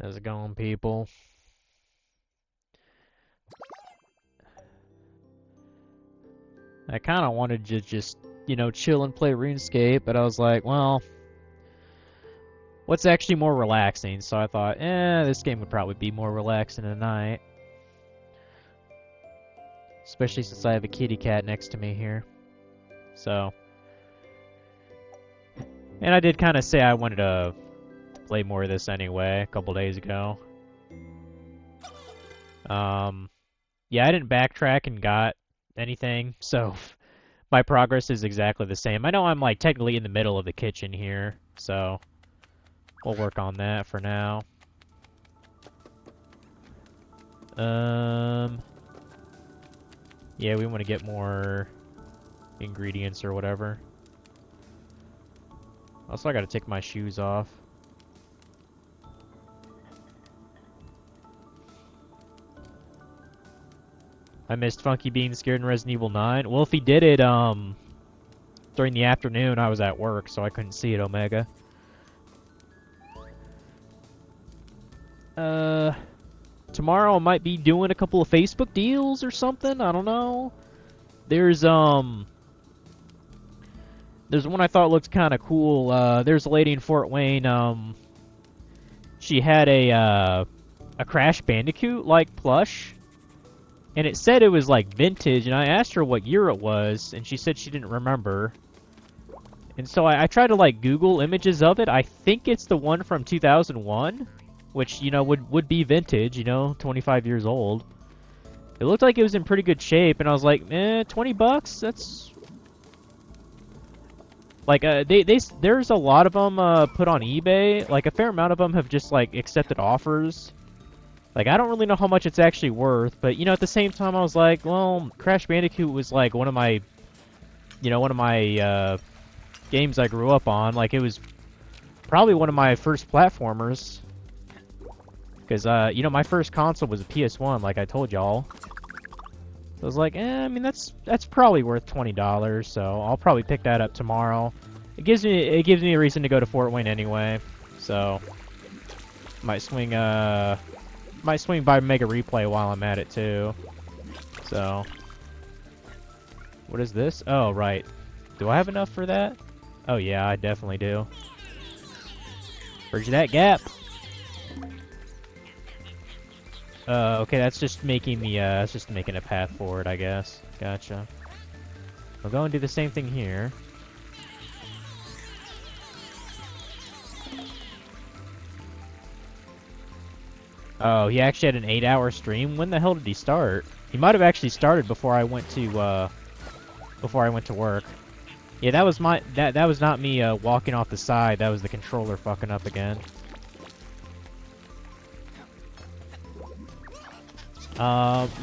How's it going, people? I kind of wanted to just, chill and play RuneScape, but I was like, well, what's actually more relaxing? So I thought, this game would probably be more relaxing tonight. Especially since I have a kitty cat next to me here. So. And I did kind of say I wanted to play more of this anyway, a couple days ago. Yeah, I didn't backtrack and got anything, so my progress is exactly the same. I know I'm like technically in the middle of the kitchen here, so we'll work on that for now. Yeah, we want to get more ingredients or whatever. Also, I gotta take my shoes off. I missed Funky being scared in Resident Evil 9. Well, if he did it, during the afternoon, I was at work, so I couldn't see it, Omega. Tomorrow I might be doing a couple of Facebook deals or something, I don't know. There's one I thought looked kind of cool. There's a lady in Fort Wayne, she had a Crash Bandicoot-like plush. And it said it was, like, vintage, and I asked her what year it was, and she said she didn't remember. And so I tried to, like, Google images of it. I think it's the one from 2001, which, would be vintage, 25 years old. It looked like it was in pretty good shape, and I was like, $20? That's... Like, there's a lot of them, put on eBay. Like, a fair amount of them have just, like, accepted offers. Like, I don't really know how much it's actually worth, but, at the same time, I was like, well, Crash Bandicoot was, like, one of my games I grew up on. Like, it was probably one of my first platformers. Because, my first console was a PS1, like I told y'all. So I was like, I mean, that's probably worth $20, so I'll probably pick that up tomorrow. It gives me a reason to go to Fort Wayne anyway, so might swing by Mega Replay while I'm at it, too. So. What is this? Oh, right. Do I have enough for that? Oh, yeah, I definitely do. Bridge that gap! Okay, that's just making the, that's just making a path forward, I guess. Gotcha. We'll go and do the same thing here. Oh, he actually had an 8-hour stream? When the hell did he start? He might have actually started before I went to work. Yeah, that was that was not me walking off the side. That was the controller fucking up again.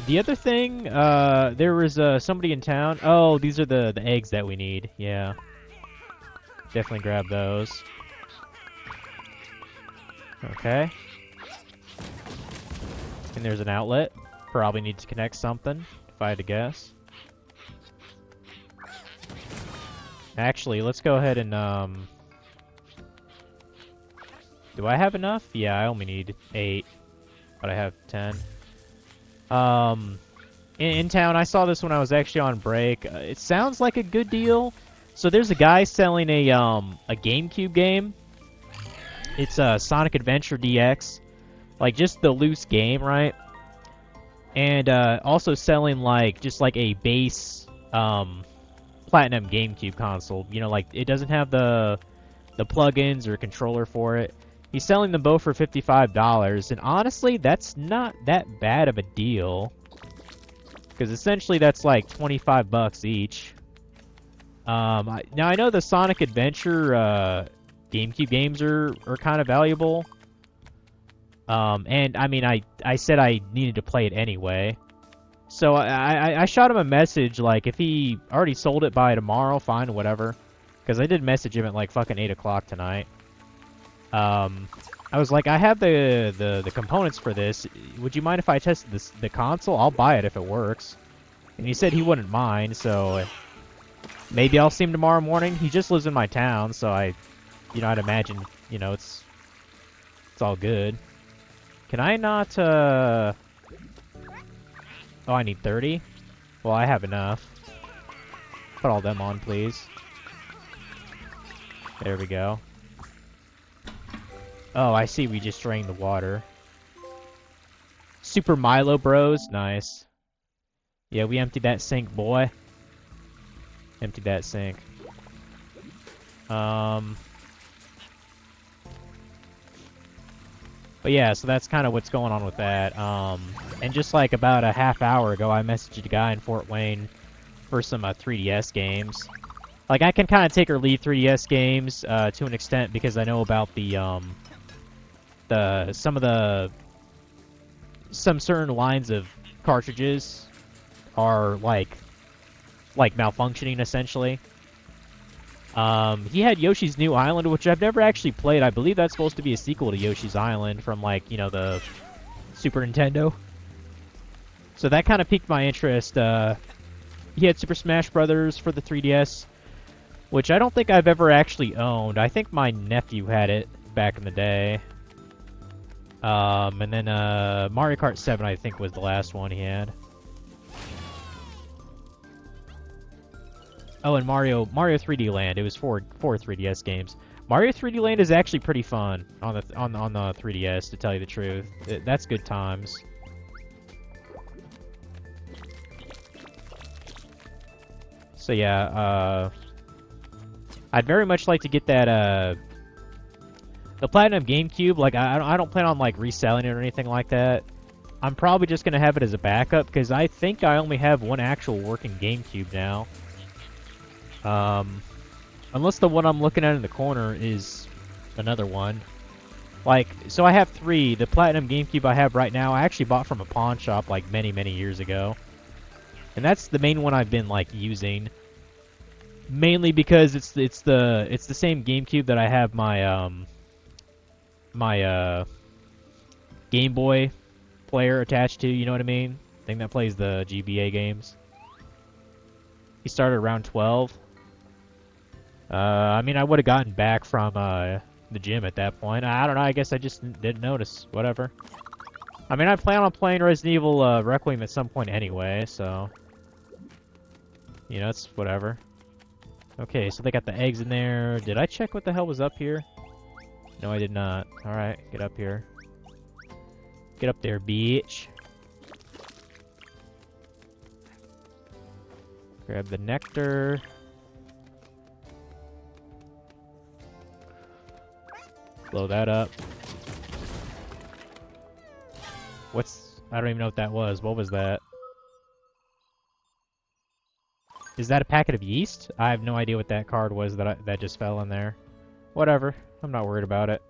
The other thing, there was somebody in town. Oh, these are the eggs that we need. Yeah. Definitely grab those. Okay. And there's an outlet. Probably need to connect something, if I had to guess. Actually, let's go ahead and, do I have enough? Yeah, I only need 8. But I have 10. In town, I saw this when I was actually on break. It sounds like a good deal. So there's a guy selling a GameCube game. It's Sonic Adventure DX. Like, just the loose game, right? And, also selling, like, just, like, a base, Platinum GameCube console. Like, it doesn't have the plugins or controller for it. He's selling them both for $55, and honestly, that's not that bad of a deal. Because essentially, that's, like, $25 each. Now, I know the Sonic Adventure, GameCube games are kind of valuable. And, I mean, I said I needed to play it anyway. So, I shot him a message, like, if he already sold it by tomorrow, fine, whatever. Because I did message him at, like, fucking 8 o'clock tonight. I was like, I have the components for this. Would you mind if I tested the console? I'll buy it if it works. And he said he wouldn't mind, so maybe I'll see him tomorrow morning. He just lives in my town, so I'd imagine, it's all good. Can I not, Oh, I need 30? Well, I have enough. Put all them on, please. There we go. Oh, I see, we just drained the water. Super Milo Bros, nice. Yeah, we emptied that sink, boy. Emptied that sink. But yeah, so that's kind of what's going on with that. And just like about a half hour ago, I messaged a guy in Fort Wayne for some 3DS games. Like, I can kind of take or leave 3DS games to an extent because I know about some certain lines of cartridges are like malfunctioning essentially. He had Yoshi's New Island, which I've never actually played. I believe that's supposed to be a sequel to Yoshi's Island from the Super Nintendo. So that kind of piqued my interest. He had Super Smash Brothers for the 3DS, which I don't think I've ever actually owned. I think my nephew had it back in the day. And then Mario Kart 7 I think was the last one he had. Oh, and Mario 3D Land. It was four 3DS games. Mario 3D Land is actually pretty fun on the 3DS, to tell you the truth. That's good times. So yeah, I'd very much like to get that the Platinum GameCube. Like, I don't plan on like reselling it or anything like that. I'm probably just gonna have it as a backup because I think I only have one actual working GameCube now. Unless the one I'm looking at in the corner is another one. Like, so I have 3. The Platinum GameCube I have right now, I actually bought from a pawn shop like many, many years ago. And that's the main one I've been like using. Mainly because it's the same GameCube that I have my my Game Boy player attached to, you know what I mean? Thing that plays the GBA games. He started around 12. I mean, I would have gotten back from the gym at that point. I don't know, I guess I just didn't notice. Whatever. I mean, I plan on playing Resident Evil Requiem at some point anyway, so... it's whatever. Okay, so they got the eggs in there. Did I check what the hell was up here? No, I did not. Alright, get up here. Get up there, bitch. Grab the nectar. Blow that up. I don't even know what that was. What was that? Is that a packet of yeast? I have no idea what that card was that just fell in there. Whatever. I'm not worried about it.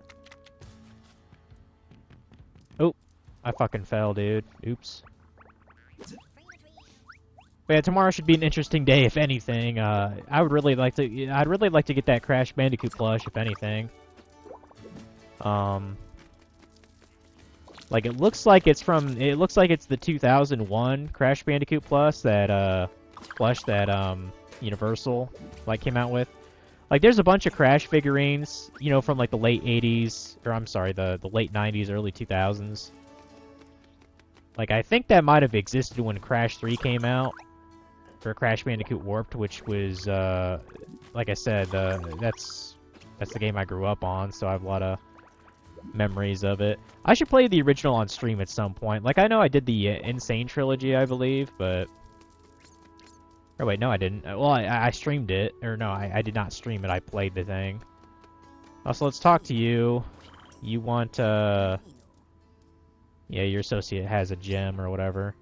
Oh, I fucking fell, dude. Oops. But yeah, tomorrow should be an interesting day, if anything. I'd really like to get that Crash Bandicoot plush, if anything. Like, it looks like it's the 2001 Crash Bandicoot plush that Universal came out with. Like, there's a bunch of Crash figurines, from like the late 80s, or I'm sorry, the late 90s, early 2000s. Like, I think that might have existed when Crash 3 came out, or Crash Bandicoot Warped, which was, like I said, that's the game I grew up on, so I have a lot of memories of it. I should play the original on stream at some point. Like, I know I did the Insane Trilogy, I believe, but... Oh, wait, no, I didn't. Well, I streamed it. Or, no, I did not stream it. I played the thing. Also, let's talk to you. You want, Yeah, your associate has a gem or whatever.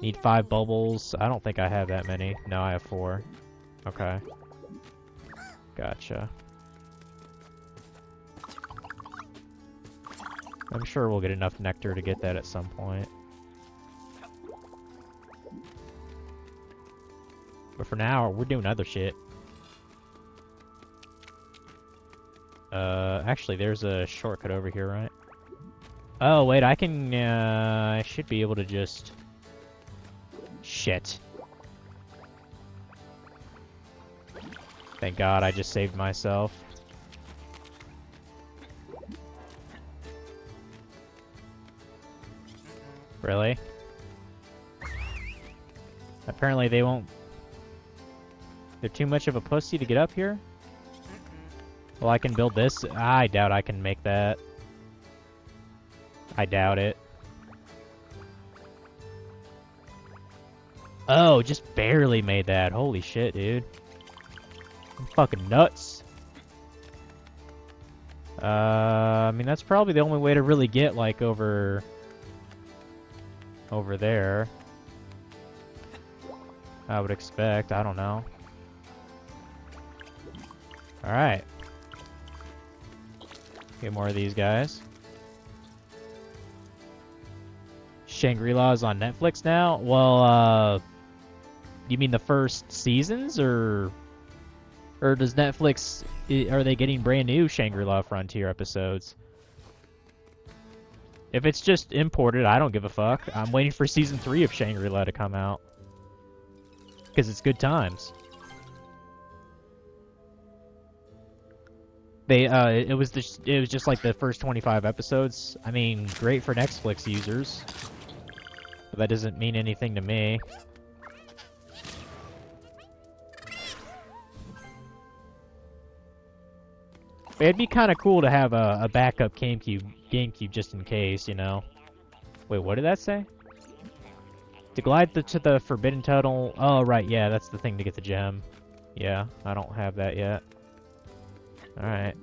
Need 5 bubbles. I don't think I have that many. No, I have 4. Okay. Gotcha. I'm sure we'll get enough nectar to get that at some point. But for now, we're doing other shit. Actually, there's a shortcut over here, right? Oh, wait, I can, I should be able to just... Shit. Thank God I just saved myself. Really? Apparently they won't... They're too much of a pussy to get up here? Well, I can build this. I doubt I can make that. I doubt it. Oh, just barely made that. Holy shit, dude. I'm fucking nuts. I mean, that's probably the only way to really get, like, over there. I would expect. I don't know. Alright. Get more of these guys. Shangri-La is on Netflix now? Well, you mean the first seasons, or does Netflix, are they getting brand new Shangri-La Frontier episodes? If it's just imported, I don't give a fuck. I'm waiting for season 3 of Shangri-La to come out. Because it's good times. It was just like the first 25 episodes. I mean, great for Netflix users. But that doesn't mean anything to me. It'd be kind of cool to have a backup GameCube just in case, you know. Wait, what did that say? To glide to the Forbidden Tunnel. Oh, right, yeah, that's the thing to get the gem. Yeah, I don't have that yet. Alright.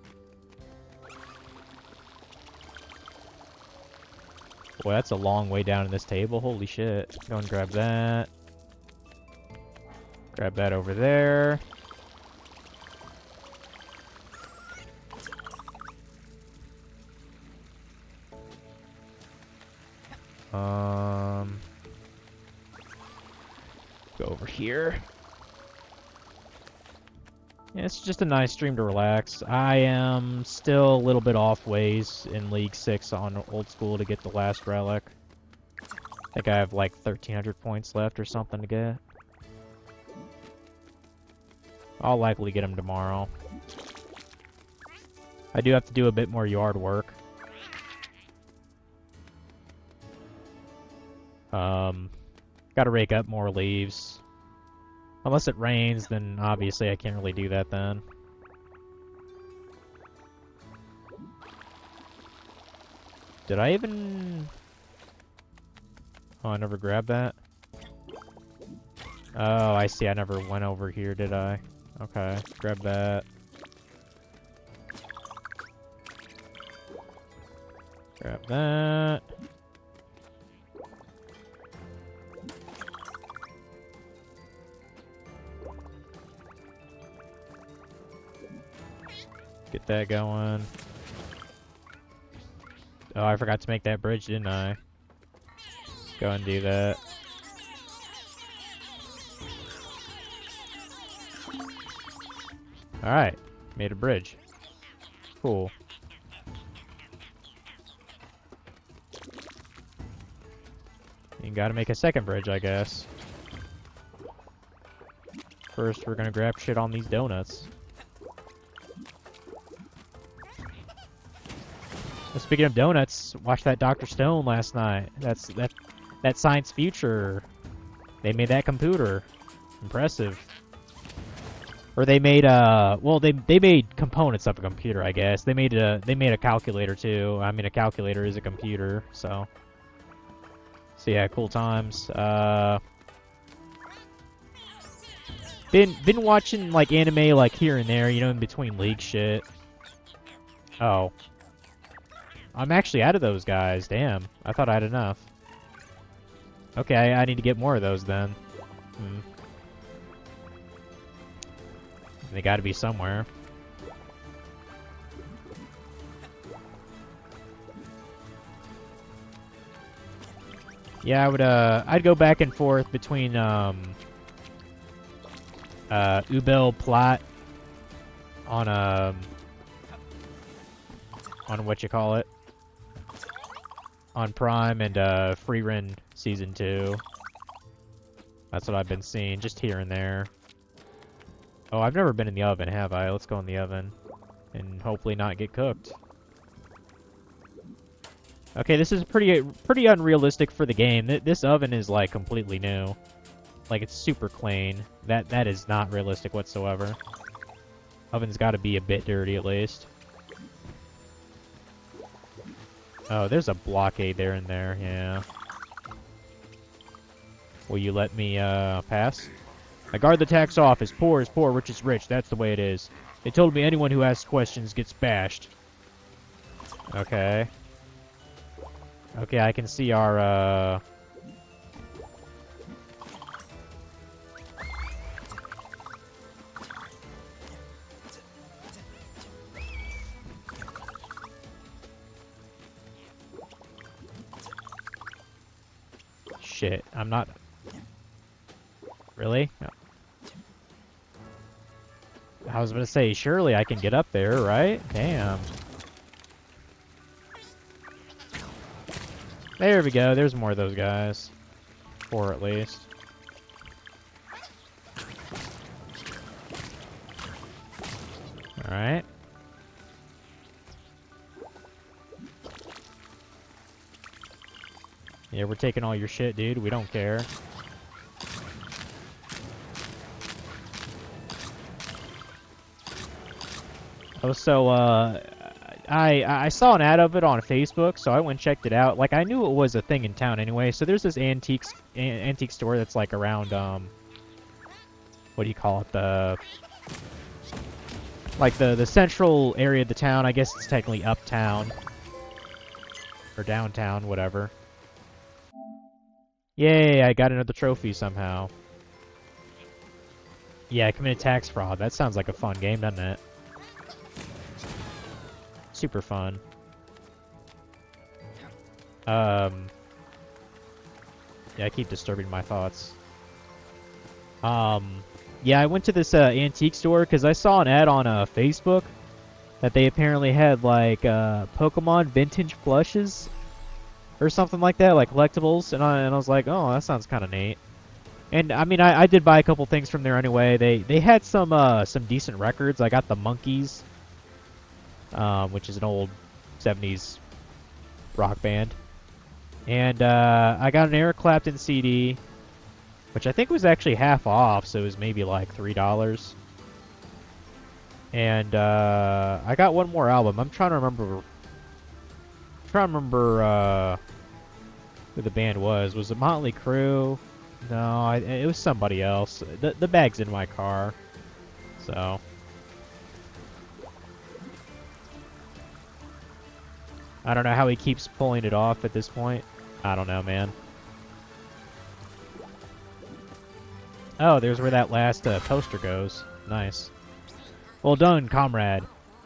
Boy, that's a long way down in this table. Holy shit. Go and grab that. Grab that over there. Go over here. Yeah, it's just a nice stream to relax. I am still a little bit off ways in League 6 on Old School to get the last relic. I think I have like 1,300 points left or something to get. I'll likely get them tomorrow. I do have to do a bit more yard work. Gotta rake up more leaves. Unless it rains, then obviously I can't really do that then. Did I even... Oh, I never grabbed that? Oh, I see. I never went over here, did I? Okay, grab that. Grab that. Get that going. Oh, I forgot to make that bridge, didn't I? Go and do that. Alright, made a bridge. Cool. You gotta make a second bridge, I guess. First, we're gonna grab shit on these donuts. Well, speaking of donuts, watched that Dr. Stone last night. That Science Future. They made that computer. Impressive. Or they made well, they made components of a computer, I guess. They made a calculator too. I mean, a calculator is a computer, so yeah, cool times. Been watching like anime like here and there, you know, in between league shit. Oh. I'm actually out of those guys. Damn. I thought I had enough. Okay, I need to get more of those then. They gotta be somewhere. Yeah, I'd go back and forth between, Ubel Plot on, on what you call it. On Prime and Free Run Season 2. That's what I've been seeing, just here and there. Oh, I've never been in the oven, have I? Let's go in the oven. And hopefully not get cooked. Okay, this is pretty unrealistic for the game. This oven is, like, completely new. Like, it's super clean. That is not realistic whatsoever. Oven's gotta be a bit dirty, at least. Oh, there's a blockade there and there, yeah. Will you let me, pass? I guard the tax office. Poor is poor, rich is rich. That's the way it is. They told me anyone who asks questions gets bashed. Okay. Okay, I can see our, Shit, I'm not... Really? No. I was gonna say, surely I can get up there, right? Damn. There we go, there's more of those guys. 4 at least. Alright. Yeah, we're taking all your shit, dude. We don't care. Oh, so, I saw an ad of it on Facebook, so I went and checked it out. Like, I knew it was a thing in town anyway, so there's this antique store that's, like, around, what do you call it? The central area of the town. I guess it's technically uptown. Or downtown, whatever. Yay, I got another trophy somehow. Yeah, I committed tax fraud. That sounds like a fun game, doesn't it? Super fun. Yeah, I keep disturbing my thoughts. Yeah, I went to this antique store because I saw an ad on Facebook that they apparently had like Pokemon vintage plushes or something like that, like collectibles, and I was like, oh, that sounds kind of neat. And I mean, I did buy a couple things from there anyway. They had some decent records. I got the Monkees, which is an old 70s rock band, and I got an Eric Clapton CD, which I think was actually half off, so it was maybe like $3. And I got one more album. I'm trying to remember who the band was. Was it Motley Crue? No, it was somebody else. The bag's in my car, so. I don't know how he keeps pulling it off at this point. I don't know, man. Oh, there's where that last poster goes. Nice. Well done, comrade.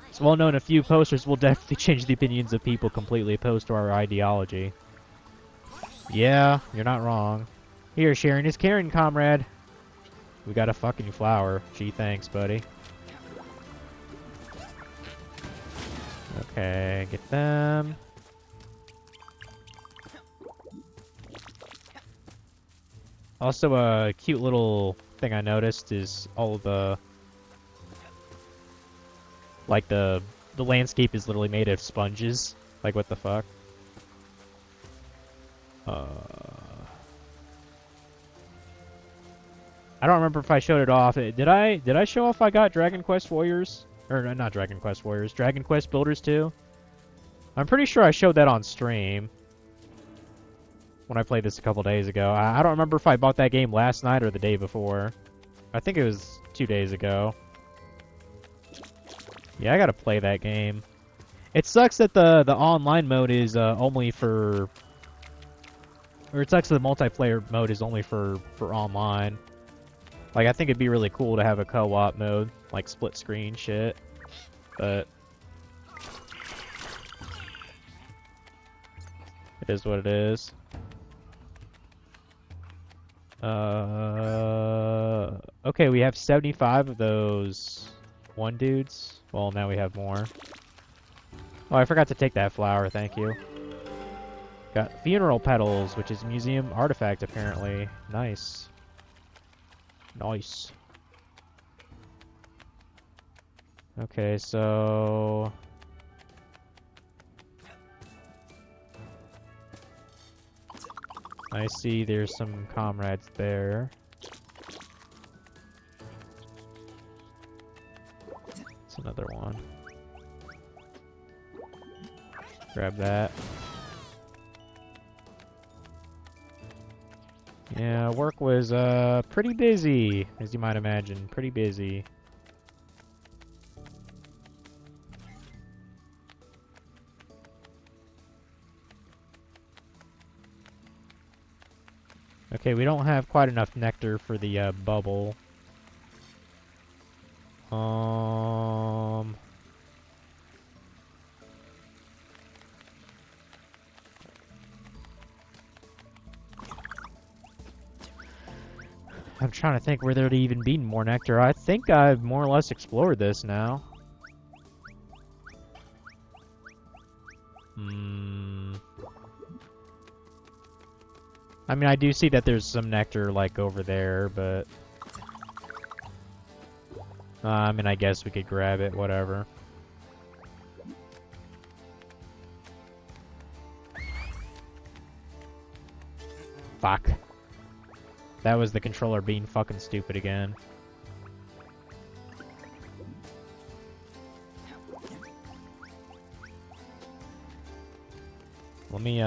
It's well known a few posters will definitely change the opinions of people completely opposed to our ideology. Yeah, you're not wrong. Here, sharing is caring, comrade. We got a fucking flower. Gee, thanks, buddy. Okay, get them. Also, a cute little thing I noticed is all of the... Like, the landscape is literally made of sponges. Like, what the fuck? I don't remember if I showed it off. Did I show off I got Dragon Quest Warriors? Or, not Dragon Quest Warriors. Dragon Quest Builders 2? I'm pretty sure I showed that on stream. When I played this a couple days ago. I don't remember if I bought that game last night or the day before. I think it was 2 days ago. Yeah, I gotta play that game. It sucks that the online mode is only for... Or it sucks that the multiplayer mode is only for online. Like, I think it'd be really cool to have a co-op mode. Like, split screen shit. But... It is what it is. Okay, we have 75 of those one dudes. Well, now we have more. Oh, I forgot to take that flower, thank you. Got funeral petals, which is a museum artifact, apparently. Nice. Nice. Okay, so... I see there's some comrades there. It's another one. Grab that. Yeah, work was pretty busy, as you might imagine. Pretty busy. Okay, we don't have quite enough nectar for the bubble. I'm trying to think where there'd even be more nectar. I think I've more or less explored this now. I mean, I do see that there's some nectar, like, over there, but... I mean, I guess we could grab it, whatever. Fuck. That was the controller being fucking stupid again. Let me,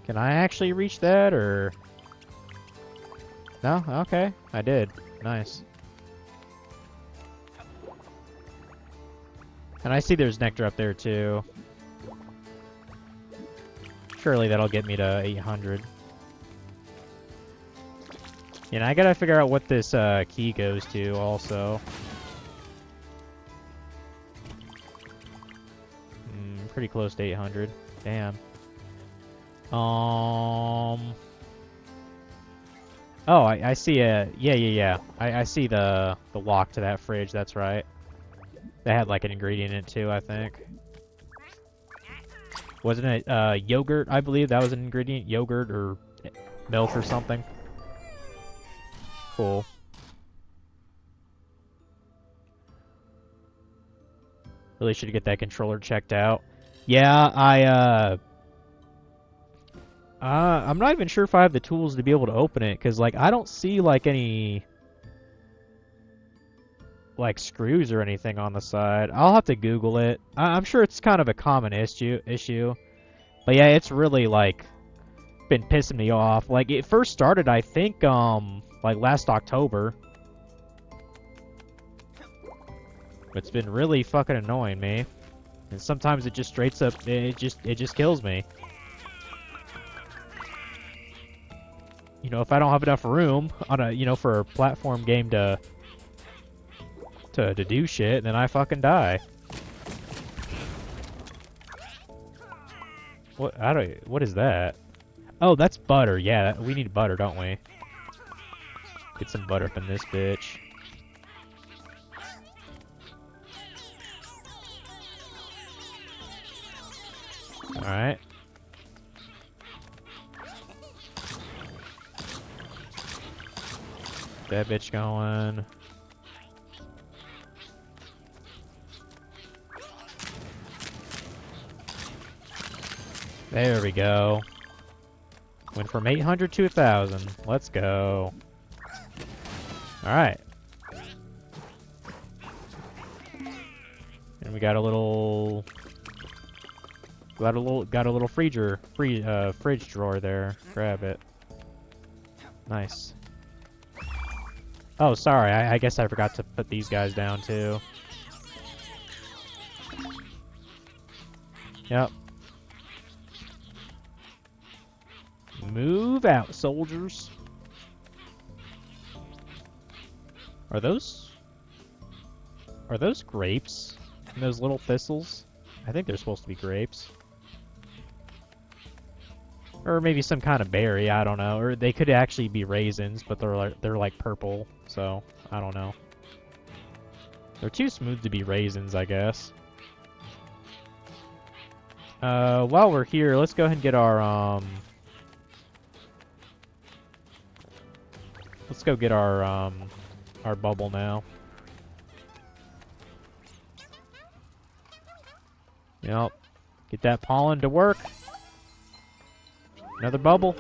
Can I actually reach that, or... No? Okay. I did. Nice. And I see there's nectar up there, too. Surely that'll get me to 800. And I gotta figure out what this key goes to, also. Pretty close to 800. Damn. Oh, I see a... Yeah. I see the lock to that fridge, that's right. That had, like, an ingredient in it, too, I think. Wasn't it, yogurt, I believe? That was an ingredient? Yogurt or milk or something? Cool. Really should get that controller checked out. Yeah, I'm not even sure if I have the tools to be able to open it, because, like, I don't see, like, any, like, screws or anything on the side. I'll have to Google it. I'm sure it's kind of a common issue. But yeah, it's really, like, been pissing me off. Like, it first started, I think, like, last October. It's been really fucking annoying me. And sometimes it just straight up, it just kills me. You know, if I don't have enough room on a, you know, for a platform game to do shit, then I fucking die. What is that? Oh, that's butter. Yeah, we need butter, don't we? Get some butter up in this bitch. Alright. That bitch going. There we go. Went from 800 to 1,000. Let's go. Alright. And we got a little... Got a little fridge drawer there. Grab it. Nice. Oh, sorry. I guess I forgot to put these guys down, too. Yep. Move out, soldiers. Are those grapes? And those little thistles? I think they're supposed to be grapes. Or maybe some kind of berry, I don't know. Or they could actually be raisins, but they're like purple, so I don't know. They're too smooth to be raisins, I guess. While we're here, let's go ahead and get our, let's go get our bubble now. Yep. Get that pollen to work. Another bubble.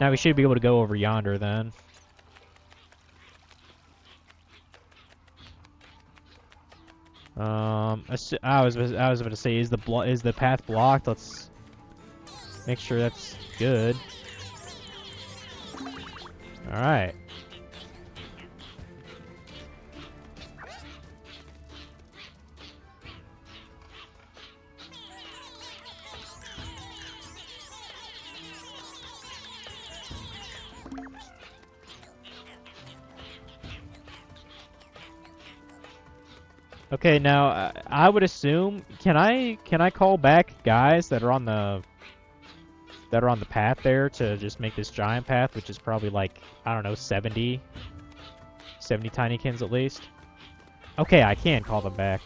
Now we should be able to go over yonder then. I was about to say, is the path blocked? Let's make sure that's good. All right. Okay, now I would assume, can I call back guys that are on the path there to just make this giant path, which is probably like, I don't know, 70 Tinykins at least. Okay, I can call them back.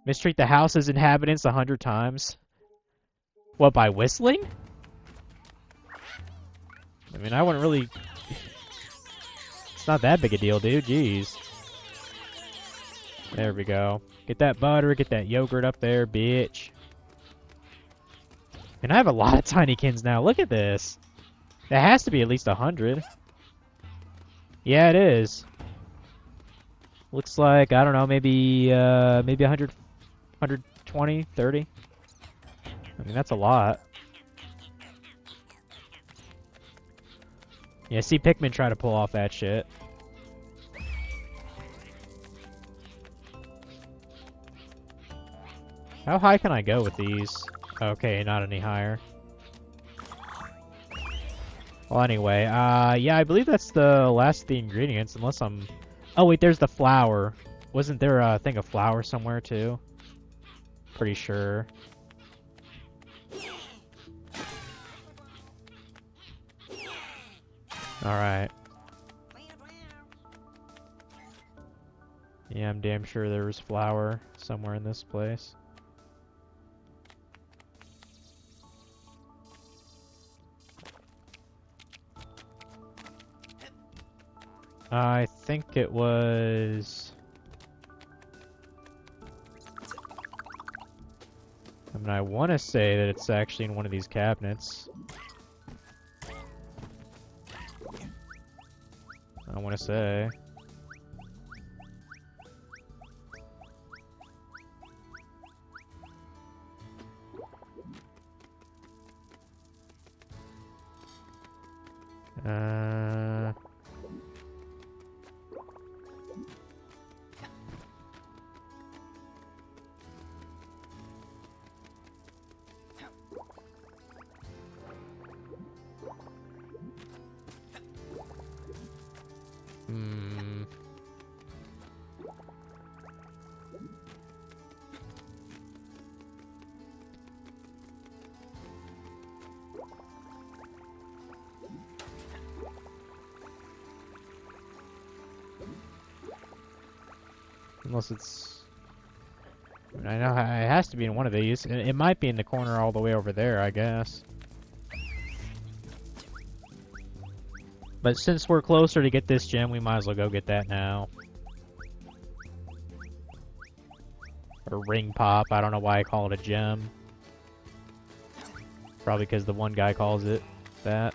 Mistreat the house's inhabitants 100 times. What, by whistling? I mean, I wouldn't really... It's not that big a deal, dude. Jeez. There we go. Get that butter, get that yogurt up there, bitch. And I have a lot of Tinykins now. Look at this. That has to be at least 100. Yeah, it is. Looks like, I don't know, maybe 100, 120, 30. I mean, that's a lot. Yeah, see Pikmin try to pull off that shit. How high can I go with these? Okay, not any higher. Well, anyway, yeah, I believe that's the last of the ingredients, unless I'm... Oh, wait, there's the flour. Wasn't there a thing of flour somewhere, too? Pretty sure. Alright. Yeah, I'm damn sure there was flour somewhere in this place. I think it was... I mean, I want to say that it's actually in one of these cabinets. I want to say. Unless it's... I mean, I know it has to be in one of these. It might be in the corner all the way over there, I guess. But since we're closer to get this gem, we might as well go get that now. Or ring pop. I don't know why I call it a gem. Probably because the one guy calls it that.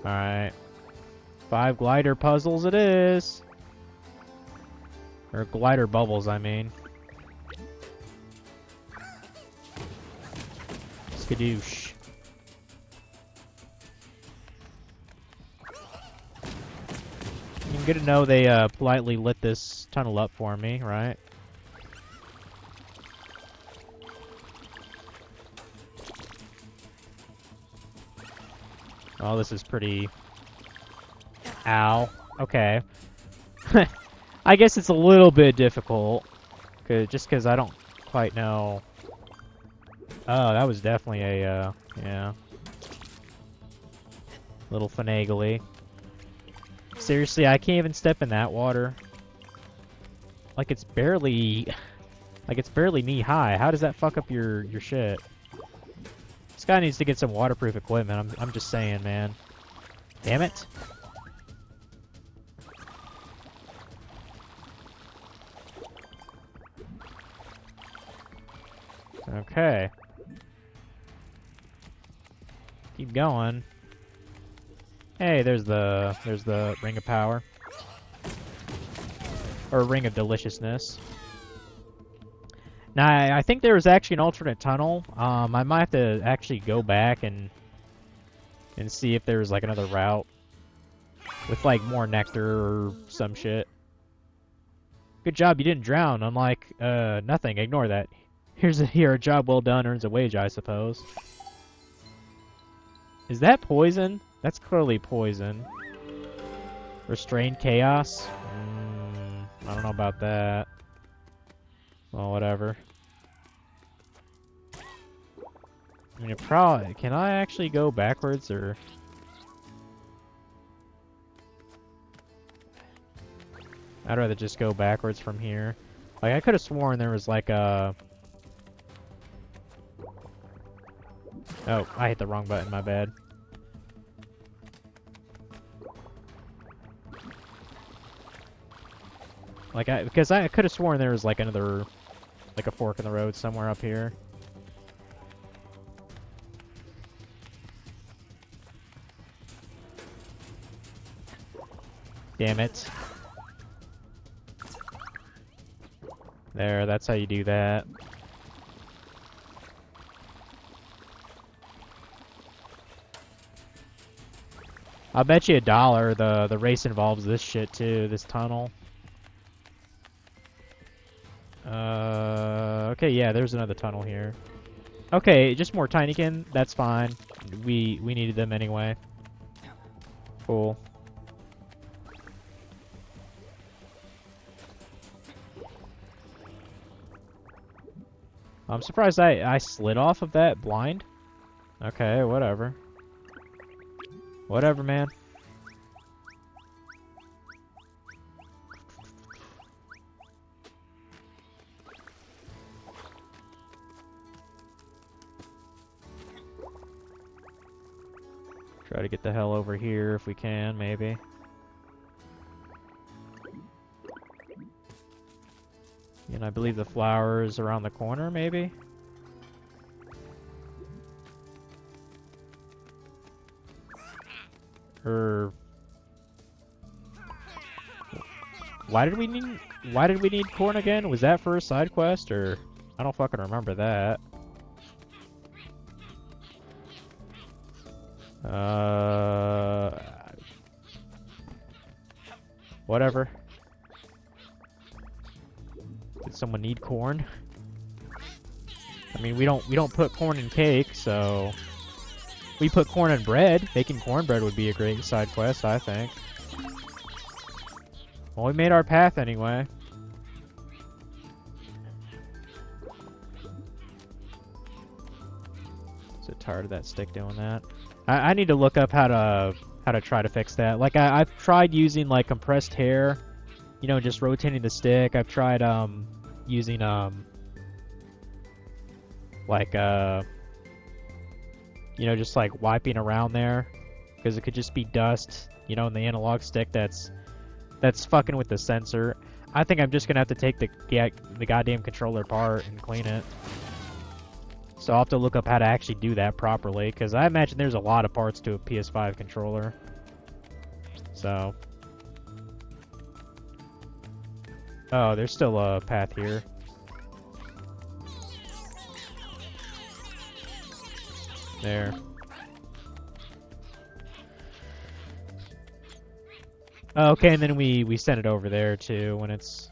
Alright. 5 glider puzzles it is. Or glider bubbles, I mean. Skadoosh. Good to know they politely lit this tunnel up for me, right? Oh, this is pretty... Ow. Okay. I guess it's a little bit difficult. Just because I don't quite know... Oh, that was definitely a, yeah. Little finagly. Seriously, I can't even step in that water. Like it's barely knee high. How does that fuck up your shit? This guy needs to get some waterproof equipment. I'm just saying, man. Damn it. Okay. Keep going. Hey, there's the ring of power. Or ring of deliciousness. Now, I think there was actually an alternate tunnel. I might have to actually go back and see if there's like another route with like more nectar or some shit. Good job, you didn't drown. Unlike nothing. Ignore that. Here, a job well done earns a wage, I suppose. Is that poison? That's clearly poison. Restrained chaos? I don't know about that. Well, whatever. I mean, can I actually go backwards, or... I'd rather just go backwards from here. Like, I could have sworn there was like a... Oh, I hit the wrong button, my bad. Like, because I could have sworn there was like another... Like a fork in the road somewhere up here. Damn it. There, that's how you do that. I'll bet you $1 the race involves this shit too, this tunnel. Okay, yeah, there's another tunnel here. Okay, just more Tinykin, that's fine. We needed them anyway. Cool. I'm surprised I slid off of that blind. Okay, whatever. Whatever, man. Try to get the hell over here if we can, maybe. And I believe the flower is around the corner, maybe? Or... Why did we need corn again? Was that for a side quest, or... I don't fucking remember that. Whatever. Did someone need corn? I mean, we don't put corn in cake, so we put corn in bread. Making cornbread would be a great side quest, I think. Well, we made our path anyway. So tired of that stick doing that. I need to look up how to try to fix that. Like I've tried using like compressed hair, you know, just rotating the stick. I've tried using like you know, just like wiping around there, because it could just be dust, you know, in the analog stick that's fucking with the sensor. I think I'm just gonna have to take the goddamn controller apart and clean it. So I'll have to look up how to actually do that properly, because I imagine there's a lot of parts to a PS5 controller. So... Oh, there's still a path here. There. Okay, and then we send it over there too when it's...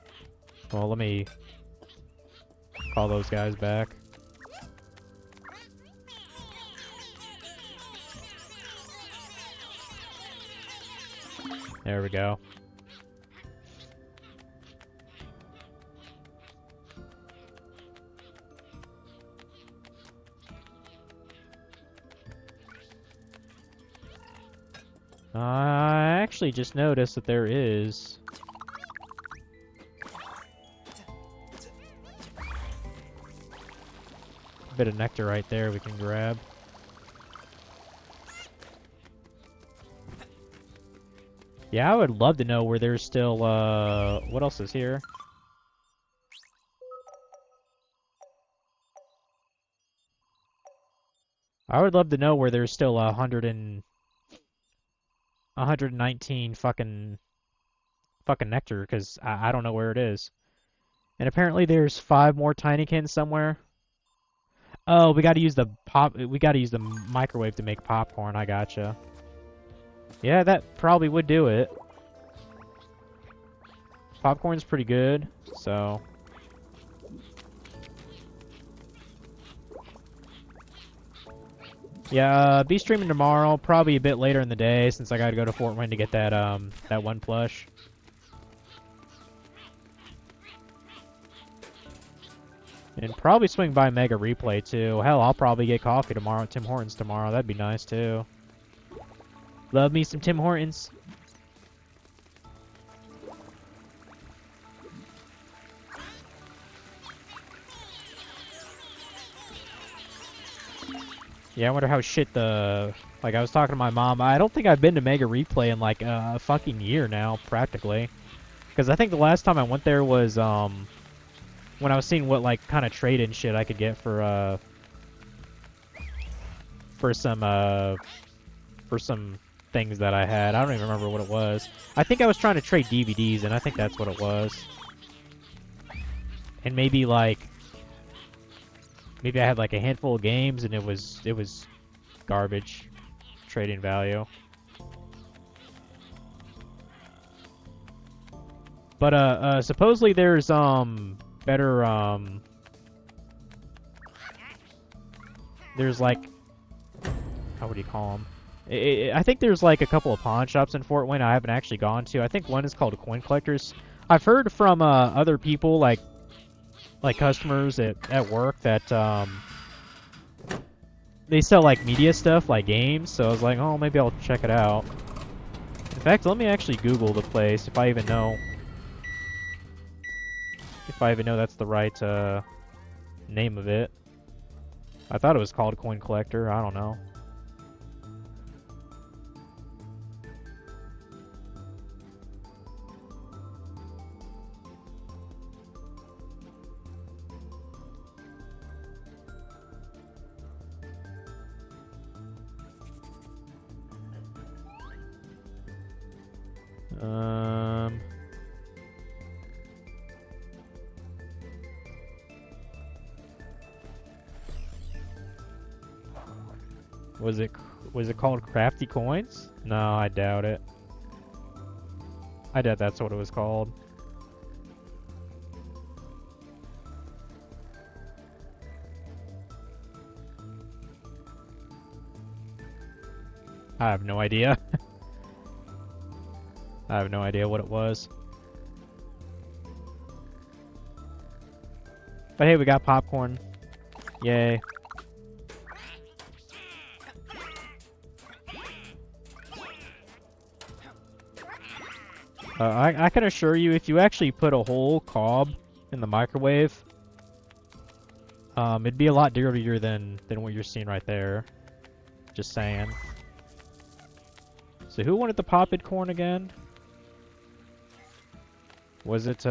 Well, let me call those guys back. There we go. I actually just noticed that there is... a bit of nectar right there we can grab. Yeah, I would love to know where there's still, what else is here? I would love to know where there's still 119 fucking nectar, because I don't know where it is. And apparently there's 5 more Tinykins somewhere. Oh, we gotta use the microwave to make popcorn, I gotcha. Yeah, that probably would do it. Popcorn's pretty good, so... Yeah, be streaming tomorrow, probably a bit later in the day, since I gotta go to Fort Wayne to get that, that one plush. And probably swing by Mega Replay, too. Hell, I'll probably get coffee tomorrow at Tim Hortons tomorrow. That'd be nice, too. Love me some Tim Hortons. Yeah, I wonder how shit the... Like, I was talking to my mom. I don't think I've been to Mega Replay in, like, a fucking year now, practically. Because I think the last time I went there was, when I was seeing what, like, kind of trade-in shit I could get for some things that I had. I don't even remember what it was. I think I was trying to trade DVDs, and I think that's what it was. And maybe, like... Maybe I had, like, a handful of games, and it was garbage trading value. But, supposedly there's, better, there's, like... How would you call them? I think there's, like, a couple of pawn shops in Fort Wayne I haven't actually gone to. I think one is called Coin Collectors. I've heard from, other people, like customers at work that, they sell, like, media stuff, like games, so I was like, oh, maybe I'll check it out. In fact, let me actually Google the place, if I even know that's the right, name of it. I thought it was called Coin Collector, I don't know. Was it called Crafty Coins? No, I doubt it. I doubt that's what it was called. I have no idea. I have no idea what it was. But hey, we got popcorn. Yay. I can assure you, if you actually put a whole cob in the microwave, it'd be a lot dirtier than what you're seeing right there. Just saying. So who wanted the popped corn again? Was it,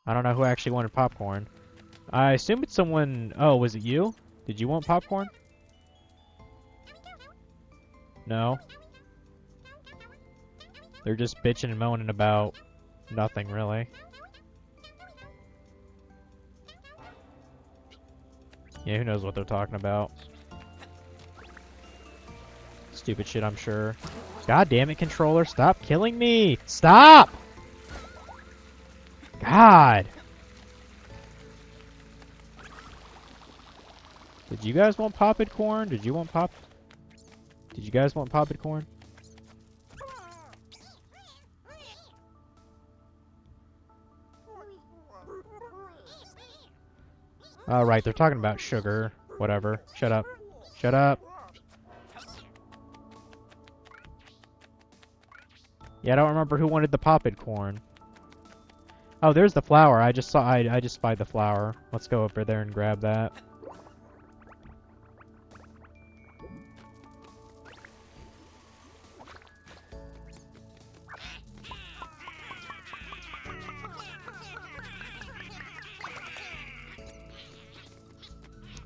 I don't know who actually wanted popcorn. I assume it's someone... Oh, was it you? Did you want popcorn? No? They're just bitching and moaning about nothing, really. Yeah, who knows what they're talking about. Stupid shit, I'm sure. God damn it, controller. Stop killing me! Stop! God! Did you guys want popped corn? Did you guys want popped corn? Alright, they're talking about sugar. Whatever. Shut up. Shut up. Yeah, I don't remember who wanted the popped corn. Oh, there's the flower. I just saw. I just spied the flower. Let's go over there and grab that.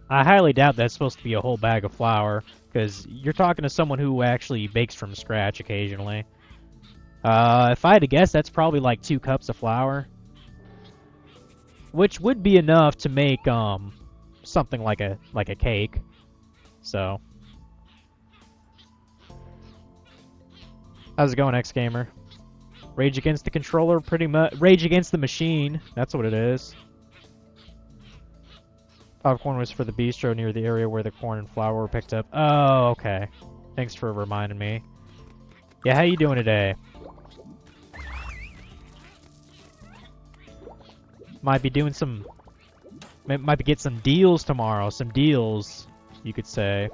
I highly doubt that's supposed to be a whole bag of flour, because you're talking to someone who actually bakes from scratch occasionally. If I had to guess, that's probably like 2 cups of flour. Which would be enough to make, something like a cake. So. How's it going, X-Gamer? Rage Against the Controller, pretty much. Rage Against the Machine, that's what it is. Popcorn was for the bistro near the area where the corn and flour were picked up. Oh, okay. Thanks for reminding me. Yeah, how you doing today? Might be doing some... Might be get some deals tomorrow. Some deals, you could say.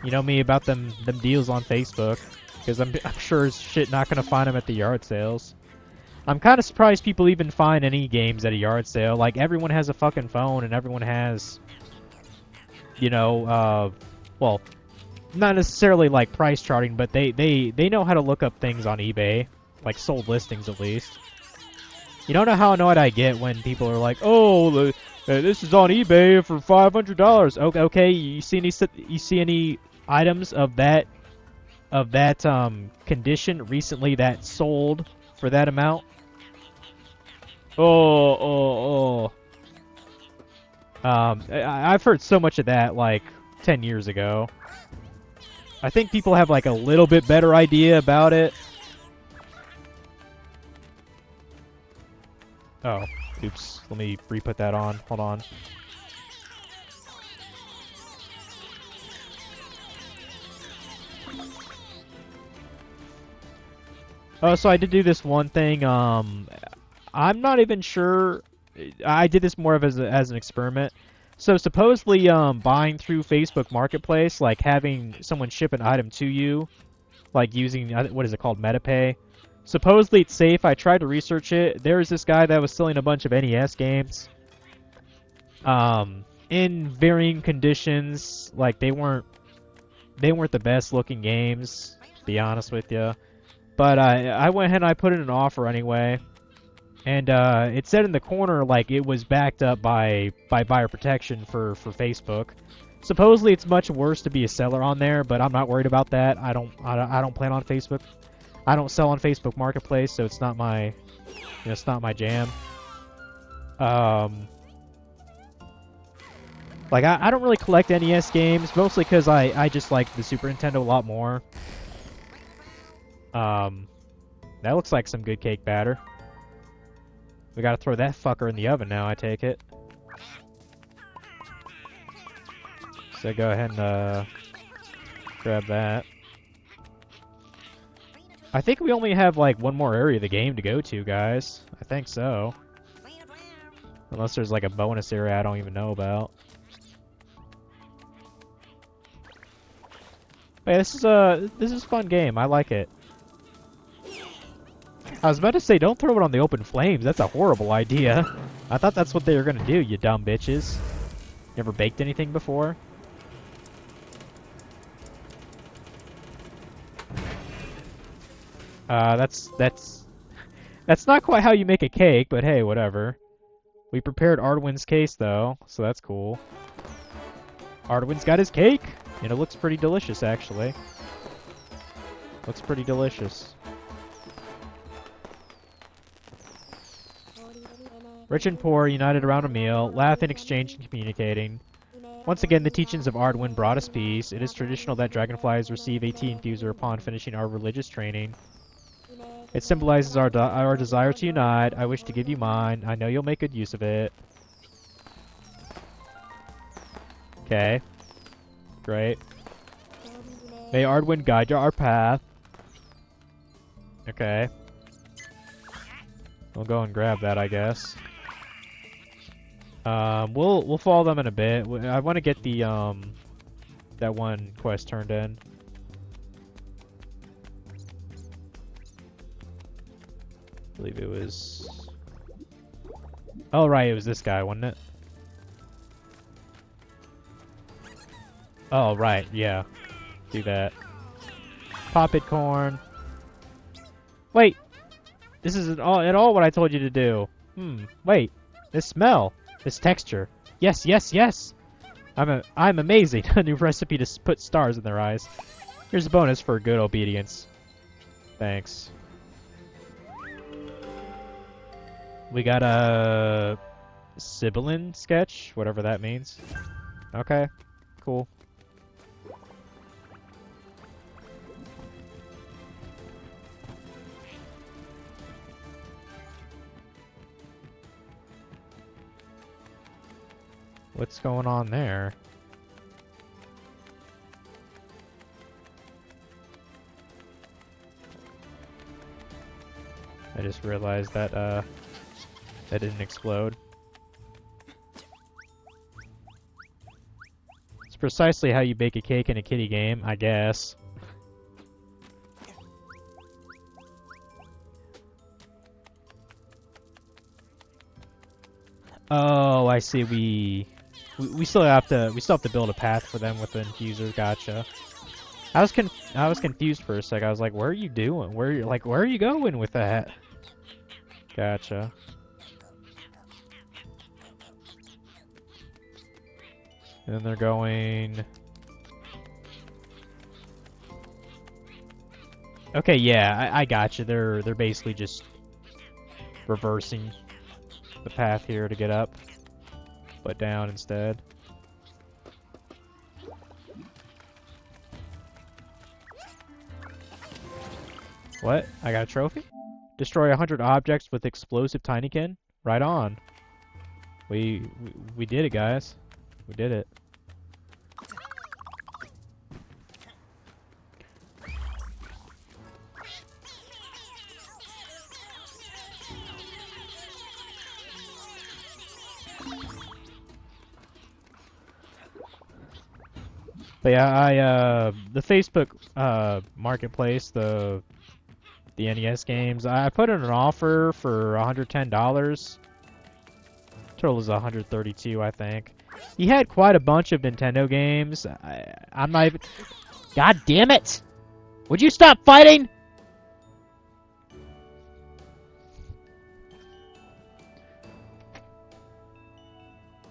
You know me about them deals on Facebook. Because I'm sure as shit not gonna find them at the yard sales. I'm kind of surprised people even find any games at a yard sale. Like, everyone has a fucking phone and everyone has, you know, well, not necessarily like price charting, but they know how to look up things on eBay, like sold listings at least. You don't know how annoyed I get when people are like, "Oh, this is on eBay for $500." Okay, you see any items of that condition recently that sold for that amount? I've heard so much of that, like, 10 years ago. I think people have, like, a little bit better idea about it. Oh, oops. Let me re-put that on. Hold on. Oh, so I did do this one thing, I'm not even sure. I did this more of as an experiment. So supposedly, buying through Facebook Marketplace, like having someone ship an item to you, like using, what is it called, MetaPay. Supposedly it's safe. I tried to research it. There was this guy that was selling a bunch of NES games, in varying conditions. Like they weren't the best looking games, to be honest with you. But I went ahead and I put in an offer anyway. And it said in the corner like it was backed up by buyer protection for Facebook. Supposedly it's much worse to be a seller on there, but I'm not worried about that. I don't plan on Facebook. I don't sell on Facebook Marketplace, so it's not my it's not my jam. Like I don't really collect NES games, mostly because I just like the Super Nintendo a lot more. That looks like some good cake batter. We gotta throw that fucker in the oven now, I take it. So go ahead and grab that. I think we only have like one more area of the game to go to, guys. I think so. Unless there's like a bonus area I don't even know about. Hey, this is a fun game. I like it. I was about to say, don't throw it on the open flames. That's a horrible idea. I thought that's what they were gonna do, you dumb bitches. You ever baked anything before? That's not quite how you make a cake, but hey, whatever. We prepared Ardwin's case, though, so that's cool. Ardwin's got his cake, and it looks pretty delicious, actually. Looks pretty delicious. Rich and poor, united around a meal, laughing, exchanging, communicating. Once again, the teachings of Ardwin brought us peace. It is traditional that dragonflies receive a tea infuser upon finishing our religious training. It symbolizes our desire to unite. I wish to give you mine. I know you'll make good use of it. Okay. Great. May Ardwin guide our path. Okay. We'll go and grab that, I guess. We'll follow them in a bit. I want to get the that one quest turned in. I believe it was. Oh right, it was this guy, wasn't it? Oh right, yeah. Do that. Pop it, corn. Wait, this isn't at all what I told you to do. Wait, this smell, this texture. Yes, yes, yes. I'm amazing. A new recipe to put stars in their eyes. Here's a bonus for good obedience. Thanks. We got a Sibyllin sketch, whatever that means. Okay, cool. What's going on there? I just realized that that didn't explode. It's precisely how you bake a cake in a kiddie game, I guess. Oh, I see. We still have to build a path for them with the infusers. Gotcha. I was confused for a sec. I was like, "Where are you doing? Where are you going with that?" Gotcha. And then they're going. Okay, yeah, I gotcha. They're basically just reversing the path here to get up, but down instead. What? I got a trophy? Destroy 100 objects with explosive Tinykin? Right on. We did it, guys. We did it. But yeah, the Facebook marketplace, the NES games, I put in an offer for $110. Total is 132, I think. He had quite a bunch of Nintendo games. I'm not even. God damn it! Would you stop fighting?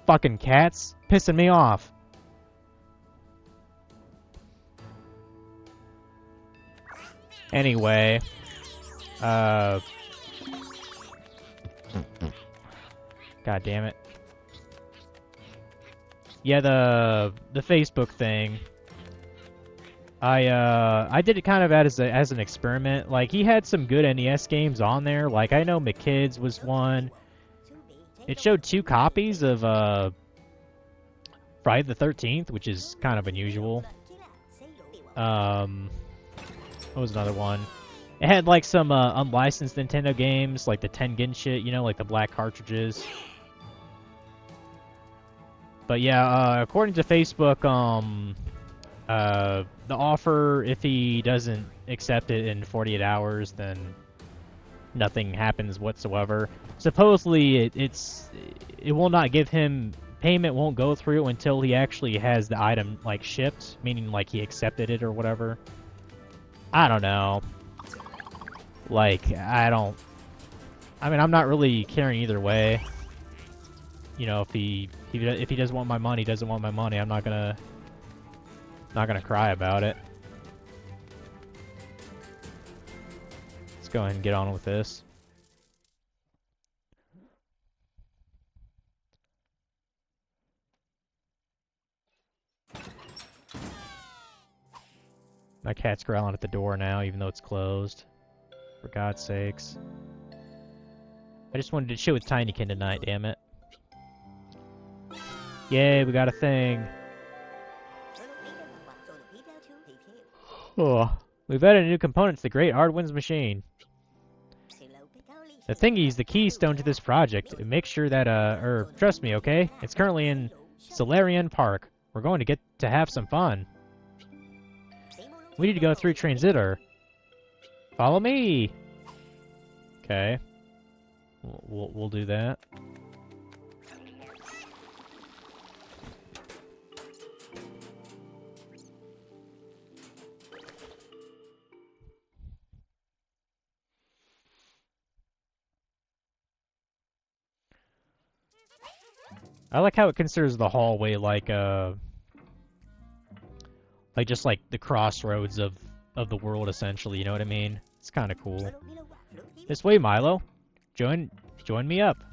Fucking cats, pissing me off. Anyway, God damn it. Yeah, the Facebook thing. I did it kind of as an experiment. Like, he had some good NES games on there. Like, I know McKids was one. It showed 2 copies of Friday the 13th, which is kind of unusual. What was another one? It had like some unlicensed Nintendo games, like the Tengen shit, you know, like the black cartridges. But yeah, according to Facebook, the offer, if he doesn't accept it in 48 hours, then nothing happens whatsoever. Supposedly, it will not give him payment, won't go through until he actually has the item like shipped, meaning like he accepted it or whatever. I don't know. Like, I mean, I'm not really caring either way. You know, if he doesn't want my money, doesn't want my money. I'm not gonna cry about it. Let's go ahead and get on with this. My cat's growling at the door now, even though it's closed. For God's sakes. I just wanted to chill with Tinykin tonight, damn it. Yay, we got a thing. Oh, we've added a new component to the Great Hardwinds machine. The thingy's the keystone to this project. Make sure that, trust me, okay? It's currently in Solarian Park. We're going to get to have some fun. We need to go through Transitor. Follow me! Okay. We'll do that. I like how it considers the hallway like just like the crossroads of the world, essentially. You know what I mean? It's kind of cool. This way, Milo. Join me up.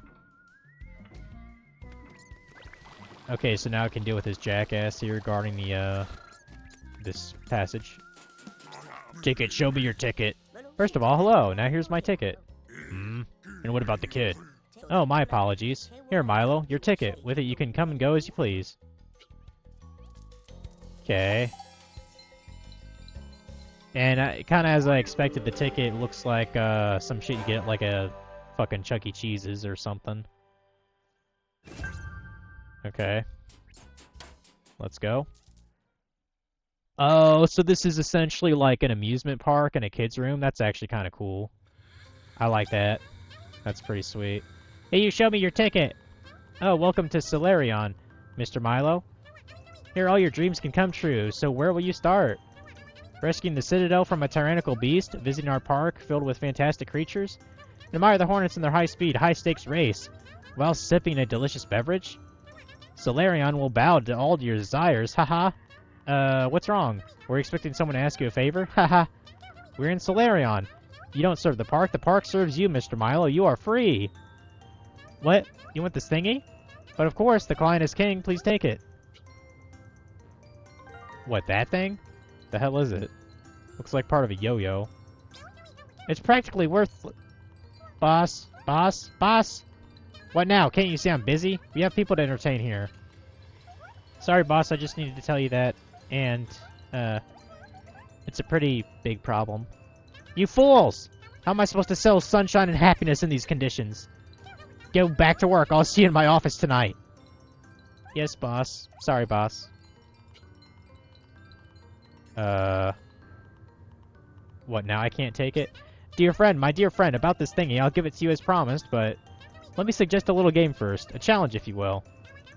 Okay, so now I can deal with this jackass here regarding the this passage. Ticket, show me your ticket. First of all, hello. Now here's my ticket. And what about the kid? Oh, my apologies. Here, Milo, your ticket. With it, you can come and go as you please. Okay. And kind of as I expected, the ticket looks like some shit you get at like a fucking Chuck E. Cheese's or something. Okay. Let's go. Oh, so this is essentially like an amusement park and a kid's room? That's actually kind of cool. I like that. That's pretty sweet. Hey, you show me your ticket! Oh, welcome to Solarion, Mr. Milo. Here, all your dreams can come true, so where will you start? Rescuing the Citadel from a tyrannical beast, visiting our park filled with fantastic creatures, and admire the Hornets in their high-speed, high-stakes race, while sipping a delicious beverage? Solarion will bow to all your desires, haha. What's wrong? Were you expecting someone to ask you a favor? Haha. We're in Solarion. You don't serve the park serves you, Mr. Milo. You are free. What? You want this thingy? But of course, the client is king. Please take it. What, that thing? The hell is it? Looks like part of a yo-yo. It's practically worth... Boss? Boss? Boss? What now? Can't you see I'm busy? We have people to entertain here. Sorry, boss. I just needed to tell you that. And, it's a pretty big problem. You fools! How am I supposed to sell sunshine and happiness in these conditions? Go back to work. I'll see you in my office tonight. Yes, boss. Sorry, boss. What, now I can't take it? Dear friend, my dear friend, about this thingy, I'll give it to you as promised, but... Let me suggest a little game first. A challenge, if you will.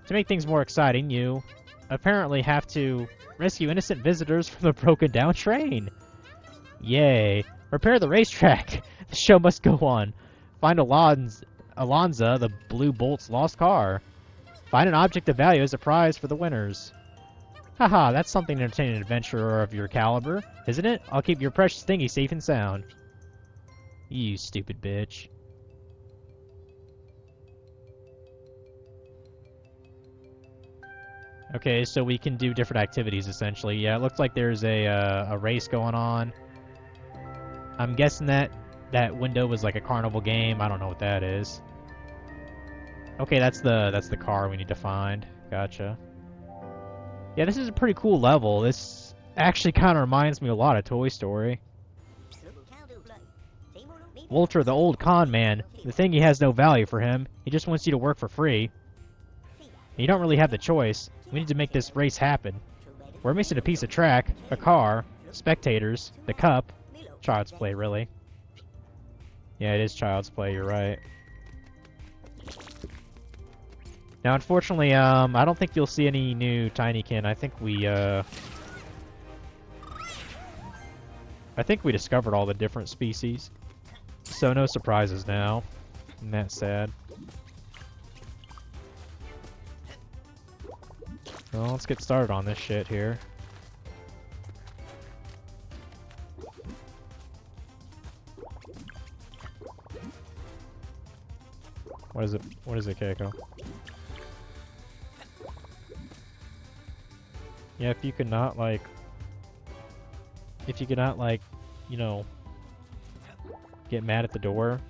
To make things more exciting, you apparently have to rescue innocent visitors from the broken-down train. Yay. Repair the racetrack. The show must go on. Find Alonza, the Blue Bolt's lost car. Find an object of value as a prize for the winners. Haha, that's something to entertain an adventurer of your caliber, isn't it? I'll keep your precious thingy safe and sound. You stupid bitch. Okay, so we can do different activities, essentially. Yeah, it looks like there's a race going on. I'm guessing that window was like a carnival game. I don't know what that is. Okay, that's the car we need to find. Gotcha. Yeah, this is a pretty cool level. This actually kind of reminds me a lot of Toy Story. Walter, the old con man. The thingy has no value for him. He just wants you to work for free. You don't really have the choice. We need to make this race happen. We're missing a piece of track, a car, spectators, the cup. Child's play, really. Yeah, it is child's play, you're right. Now, unfortunately, I don't think you'll see any new Tinykin. I think we discovered all the different species. So no surprises now. And that's sad. Well, let's get started on this shit here. What is it? What is it, Keiko? Yeah, if you could not, like, you know, get mad at the door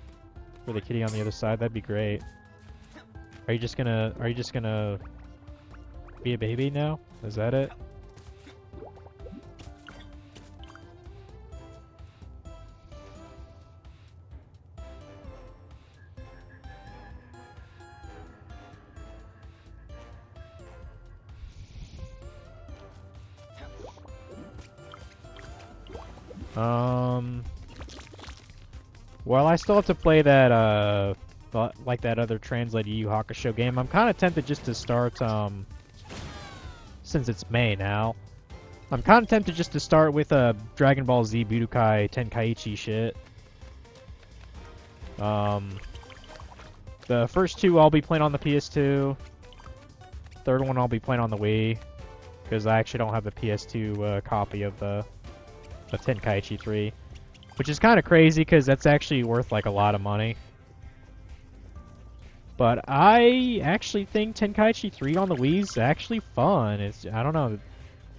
for the kitty on the other side, that'd be great. Are you just gonna be a baby now? Is that it? Well, I still have to play that, like that other translated Yu Yu Hakusho game. I'm kind of tempted just to start, since it's May now. I'm kind of tempted just to start with Dragon Ball Z Budokai Tenkaichi shit. The first two I'll be playing on the PS2. Third one I'll be playing on the Wii, because I actually don't have a PS2 copy of Tenkaichi 3, which is kind of crazy because that's actually worth like a lot of money. But I actually think Tenkaichi 3 on the Wii is actually fun. I don't know,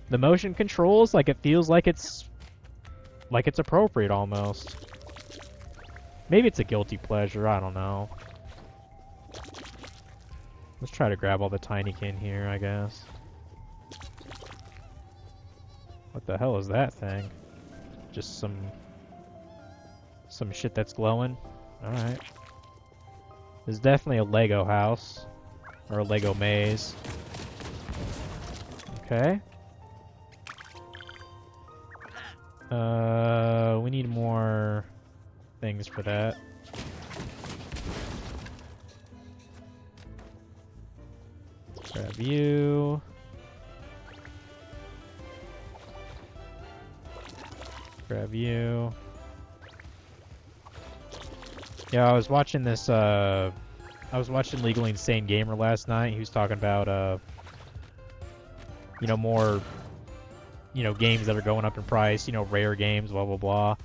the motion controls, like it feels like it's appropriate almost. Maybe it's a guilty pleasure, I don't know. Let's try to grab all the Tinykin here, I guess. What the hell is that thing? Just some shit that's glowing. Alright. There's definitely a Lego house. Or a Lego maze. Okay. We need more things for that. Grab you. Grab you. Yeah, I was watching this, I was watching Legally Insane Gamer last night. He was talking about, you know, more, you know, games that are going up in price, you know, rare games, blah, blah, blah.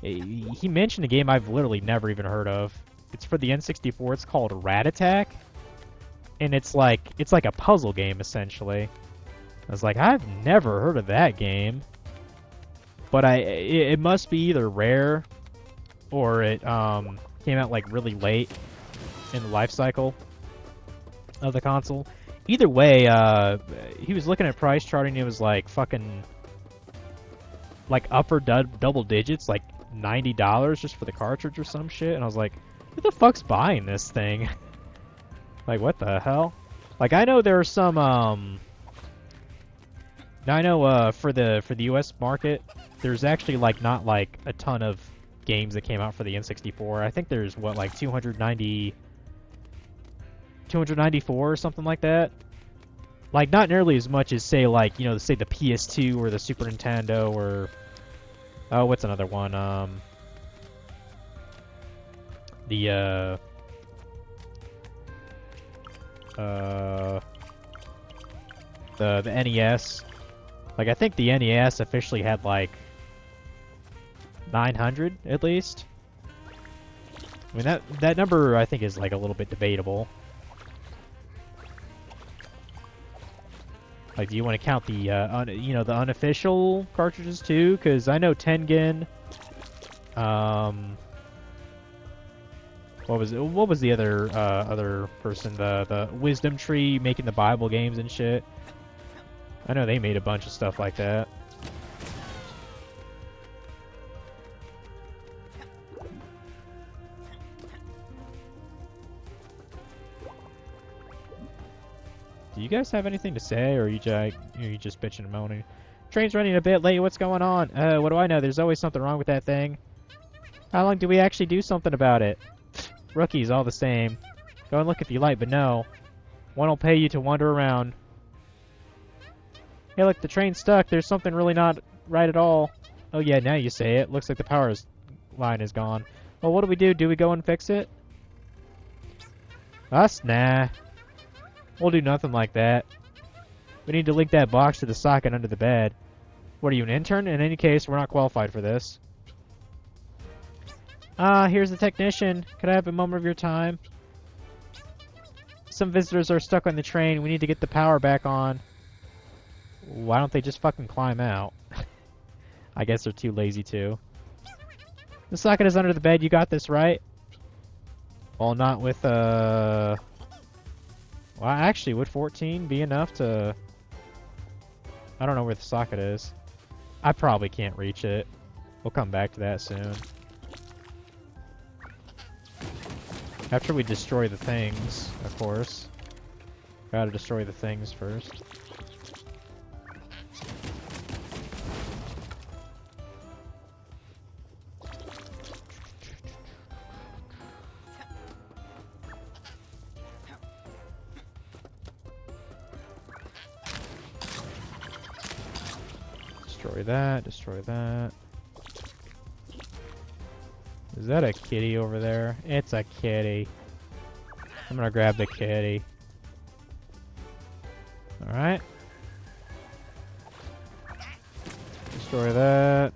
He mentioned a game I've literally never even heard of. It's for the N64. It's called Rat Attack. And it's like a puzzle game, essentially. I was like, I've never heard of that game. But it must be either rare or it came out like really late in the life cycle of the console. Either way, he was looking at price charting. It was like fucking like upper double digits, like $90 just for the cartridge or some shit. And I was like, who the fuck's buying this thing? Like, what the hell? Like, I know there are some now I know for the US market, there's actually like not like a ton of games that came out for the N64. I think there's what, like 294 or something like that. Like, not nearly as much as, say, like, you know, say the PS2 or the Super Nintendo or what's another one? The NES. Like, I think the NES officially had like 900 at least. I mean, that number I think is like a little bit debatable. Like, do you want to count the you know, the unofficial cartridges too? Because I know Tengen. What was the other person? The Wisdom Tree making the Bible games and shit. I know they made a bunch of stuff like that. Do you guys have anything to say, or are you just bitching and moaning? Train's running a bit late. What's going on? What do I know? There's always something wrong with that thing. How long do we actually do something about it? Rookies, all the same. Go and look if you like, but no. One will pay you to wander around. Hey, look, the train's stuck. There's something really not right at all. Oh yeah, now you say it. Looks like the power line is gone. Well, what do we do? Do we go and fix it? Us? Nah. We'll do nothing like that. We need to link that box to the socket under the bed. What, are you, an intern? In any case, we're not qualified for this. Here's the technician. Could I have a moment of your time? Some visitors are stuck on the train. We need to get the power back on. Why don't they just fucking climb out? I guess they're too lazy to. The socket is under the bed. You got this, right? Well, not with, Well, actually, would 14 be enough to... I don't know where the socket is. I probably can't reach it. We'll come back to that soon. After we destroy the things, of course. Gotta destroy the things first. Destroy that, destroy that. Is that a kitty over there? It's a kitty. I'm gonna grab the kitty. Alright. Destroy that.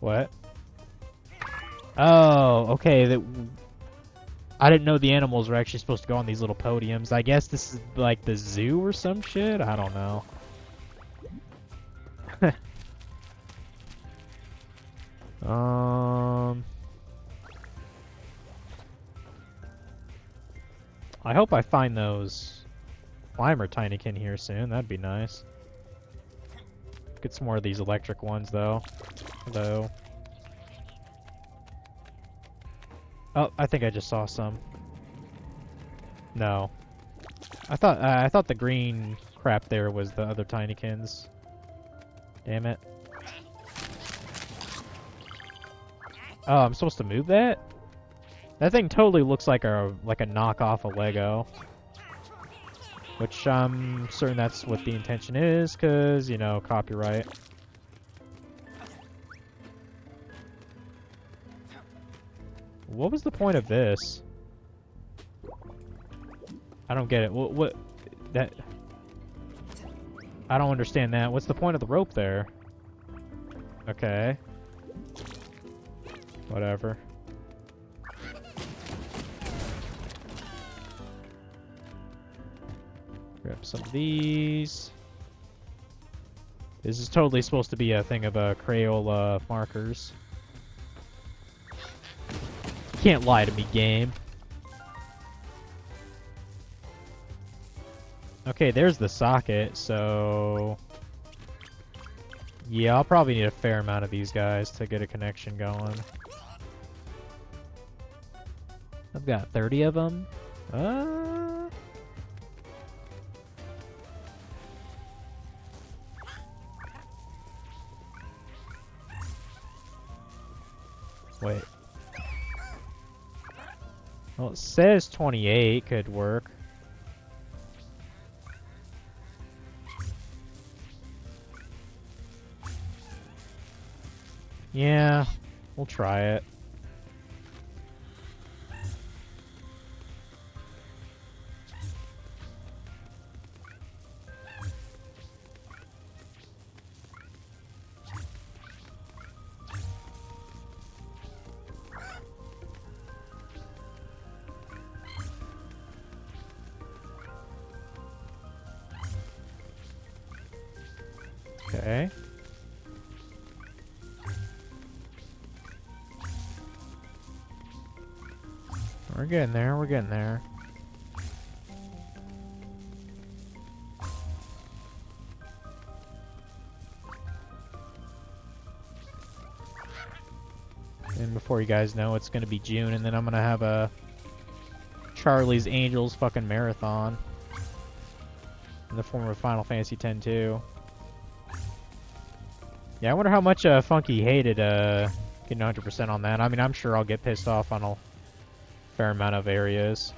What? Oh, okay. I didn't know the animals were actually supposed to go on these little podiums. I guess this is like the zoo or some shit? I don't know. I hope I find those climber Tinykin here soon. That'd be nice. Get some more of these electric ones, though. Hello. Oh, I think I just saw some. No. I thought the green crap there was the other Tinykins. Damn it. Oh, I'm supposed to move that? That thing totally looks like a knockoff of Lego. Which I'm certain that's what the intention is, because, you know, copyright. What was the point of this? I don't get it. What that... I don't understand that. What's the point of the rope there? Okay. Whatever. Grab some of these. This is totally supposed to be a thing of Crayola markers. Can't lie to me, game. Okay, there's the socket, so... Yeah, I'll probably need a fair amount of these guys to get a connection going. I've got 30 of them. Wait. Well, it says 28 could work. Yeah, we'll try it. Okay. We're getting there, we're getting there. And before you guys know, it's gonna be June, and then I'm gonna have a Charlie's Angels fucking marathon in the form of Final Fantasy X too. Yeah, I wonder how much Funky hated getting 100% on that. I mean, I'm sure I'll get pissed off on a fair amount of areas.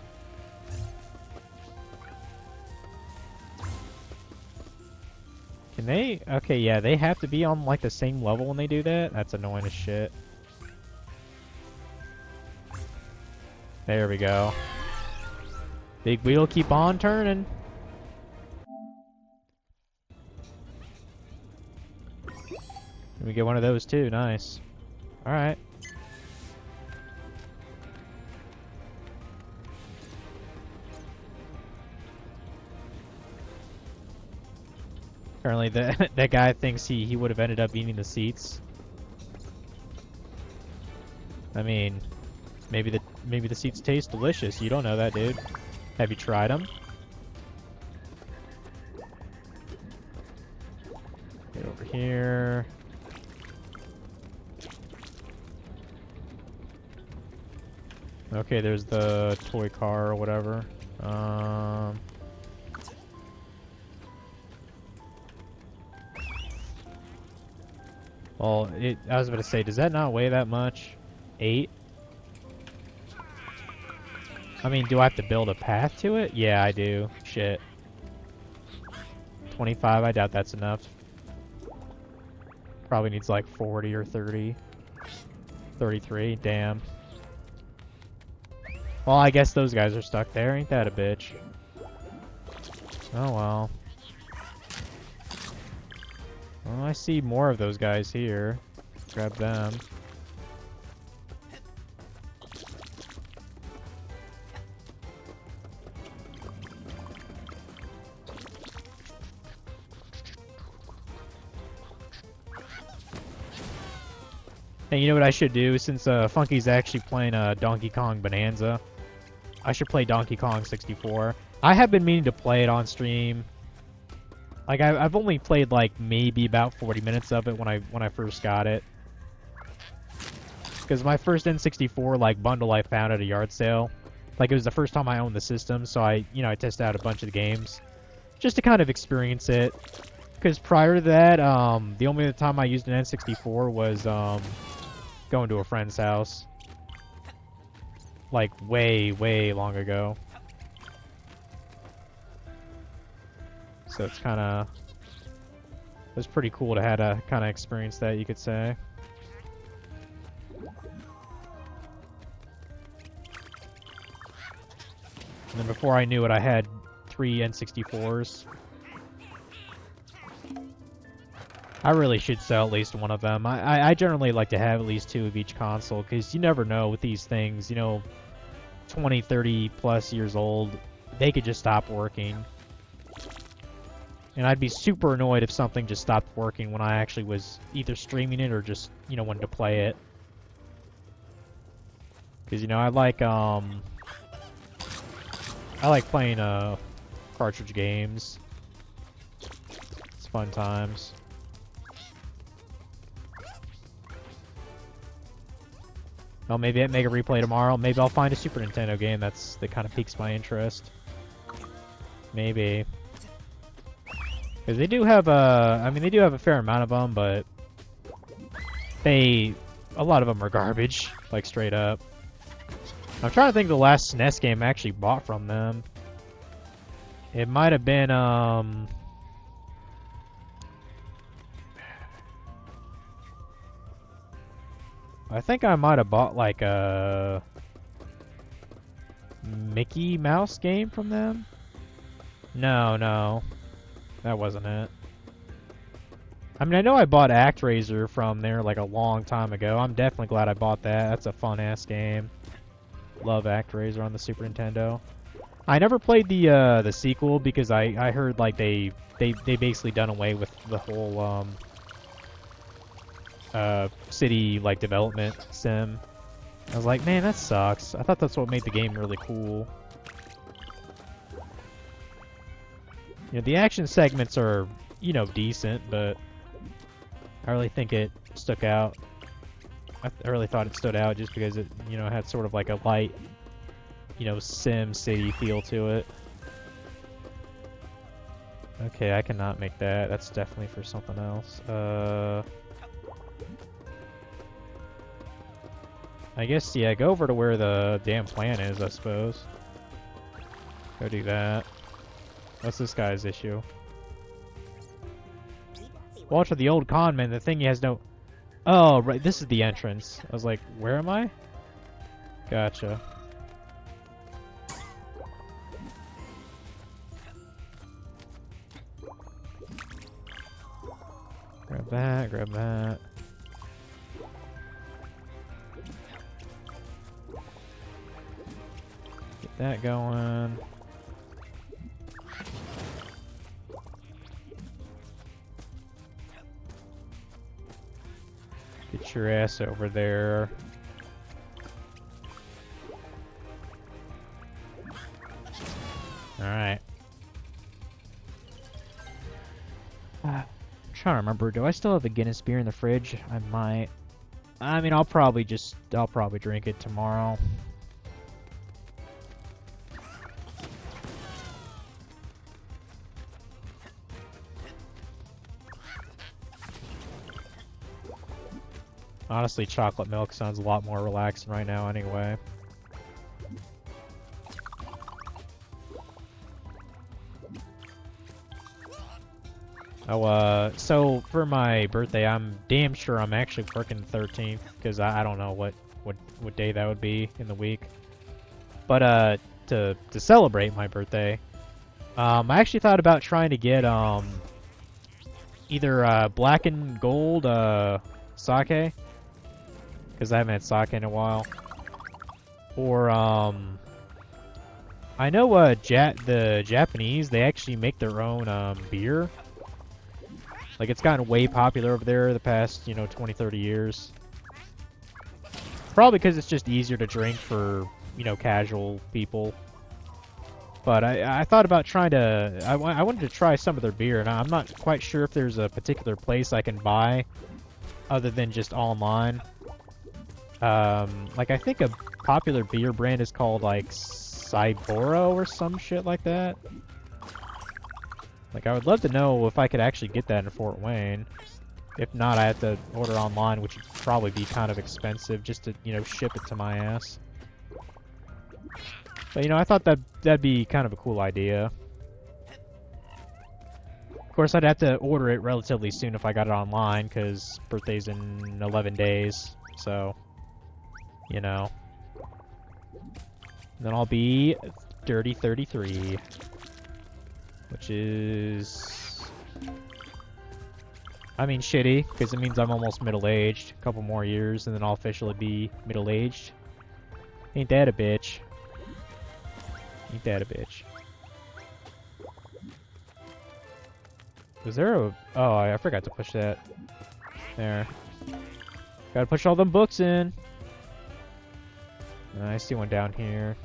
Can they? Okay, yeah, they have to be on like the same level when they do that? That's annoying as shit. There we go. Big wheel keep on turning. We get one of those too, nice. Alright. Apparently that guy thinks he would have ended up eating the seats. I mean, maybe the seats taste delicious. You don't know that, dude. Have you tried them? Get over here. Okay, there's the toy car or whatever. Well, I was about to say, does that not weigh that much? 8? I mean, do I have to build a path to it? Yeah, I do. Shit. 25, I doubt that's enough. Probably needs like 40 or 30. 33, damn. Well, I guess those guys are stuck there. Ain't that a bitch? Oh well. Well, I see more of those guys here. Grab them. And you know what I should do? Since Funky's actually playing Donkey Kong Bonanza, I should play Donkey Kong 64. I have been meaning to play it on stream. Like I've only played like maybe about 40 minutes of it when I first got it. Because my first N64 like bundle I found at a yard sale. Like it was the first time I owned the system, so I tested out a bunch of the games just to kind of experience it. Because prior to that, the only other time I used an N64 was going to a friend's house. Like way, way long ago. So it's kind of... It was pretty cool to have to kind of experience that, you could say. And then before I knew it, I had 3 N64s. I really should sell at least one of them. I generally like to have at least 2 of each console, because you never know with these things, 20, 30 plus years old, they could just stop working. And I'd be super annoyed if something just stopped working when I actually was either streaming it or just, wanted to play it. Because, I like playing, cartridge games. It's fun times. Well, maybe I'll make a replay tomorrow. Maybe I'll find a Super Nintendo game that kind of piques my interest. Maybe. Because they do have they do have a fair amount of them, but a lot of them are garbage, like straight up. I'm trying to think of the last SNES game I actually bought from them. It might have been, I think I might have bought like a Mickey Mouse game from them. No, that wasn't it. I mean, I know I bought ActRaiser from there like a long time ago. I'm definitely glad I bought that. That's a fun-ass game. Love ActRaiser on the Super Nintendo. I never played the sequel because I heard like they basically done away with the whole city like development sim. I was like, man, that sucks. I thought that's what made the game really cool. The action segments are, decent, but I really think it stuck out. I really thought it stood out just because it, had sort of like a light, Sim City feel to it. Okay, I cannot make that. That's definitely for something else. I guess, yeah, go over to where the damn plan is, I suppose. Go do that. What's this guy's issue? Watch for the old conman. The thing he has no... Oh, right. This is the entrance. I was like, where am I? Gotcha. Grab that, grab that. Get that going. Get your ass over there. Alright. I'm trying to remember, do I still have a Guinness beer in the fridge? I might. I mean, I'll probably drink it tomorrow. Honestly, chocolate milk sounds a lot more relaxing right now anyway. Oh, so for my birthday, I'm damn sure I'm actually working the 13th, because I don't know what day that would be in the week. But, to celebrate my birthday, I actually thought about trying to get, either, black and gold, sake, because I haven't had sake in a while. Or, I know, the Japanese, they actually make their own, beer. Like, it's gotten way popular over there the past, 20, 30 years. Probably because it's just easier to drink for, casual people. But I thought about trying to... I wanted to try some of their beer, and I'm not quite sure if there's a particular place I can buy other than just online. Like, I think a popular beer brand is called, like, Saiboro or some shit like that. Like, I would love to know if I could actually get that in Fort Wayne. If not, I have to order online, which would probably be kind of expensive just to, ship it to my ass. But, I thought that'd be kind of a cool idea. Of course, I'd have to order it relatively soon if I got it online, because birthday's in 11 days, so, And then I'll be Dirty 33. Which is... I mean, shitty, because it means I'm almost middle-aged. A couple more years, and then I'll officially be middle-aged. Ain't that a bitch? Ain't that a bitch? Was there a... Oh, I forgot to push that. There. Gotta push all them books in. I see one down here.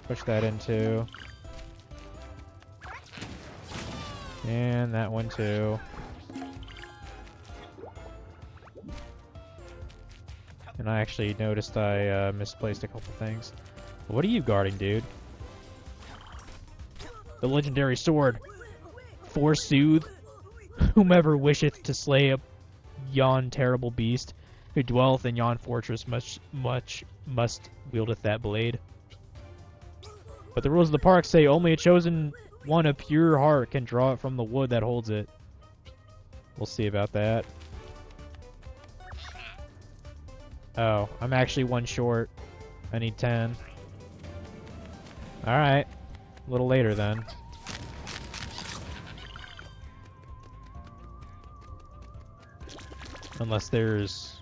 Push that in, too. And that one too. And I actually noticed I misplaced a couple things. What are you guarding, dude? The legendary sword. Forsooth, whomever wisheth to slay yon terrible beast, who dwelleth in yon fortress must wieldeth that blade. But the rules of the park say only a chosen one of pure heart can draw it from the wood that holds it. We'll see about that. Oh, I'm actually one short. I need 10. Alright. A little later then. Unless there's...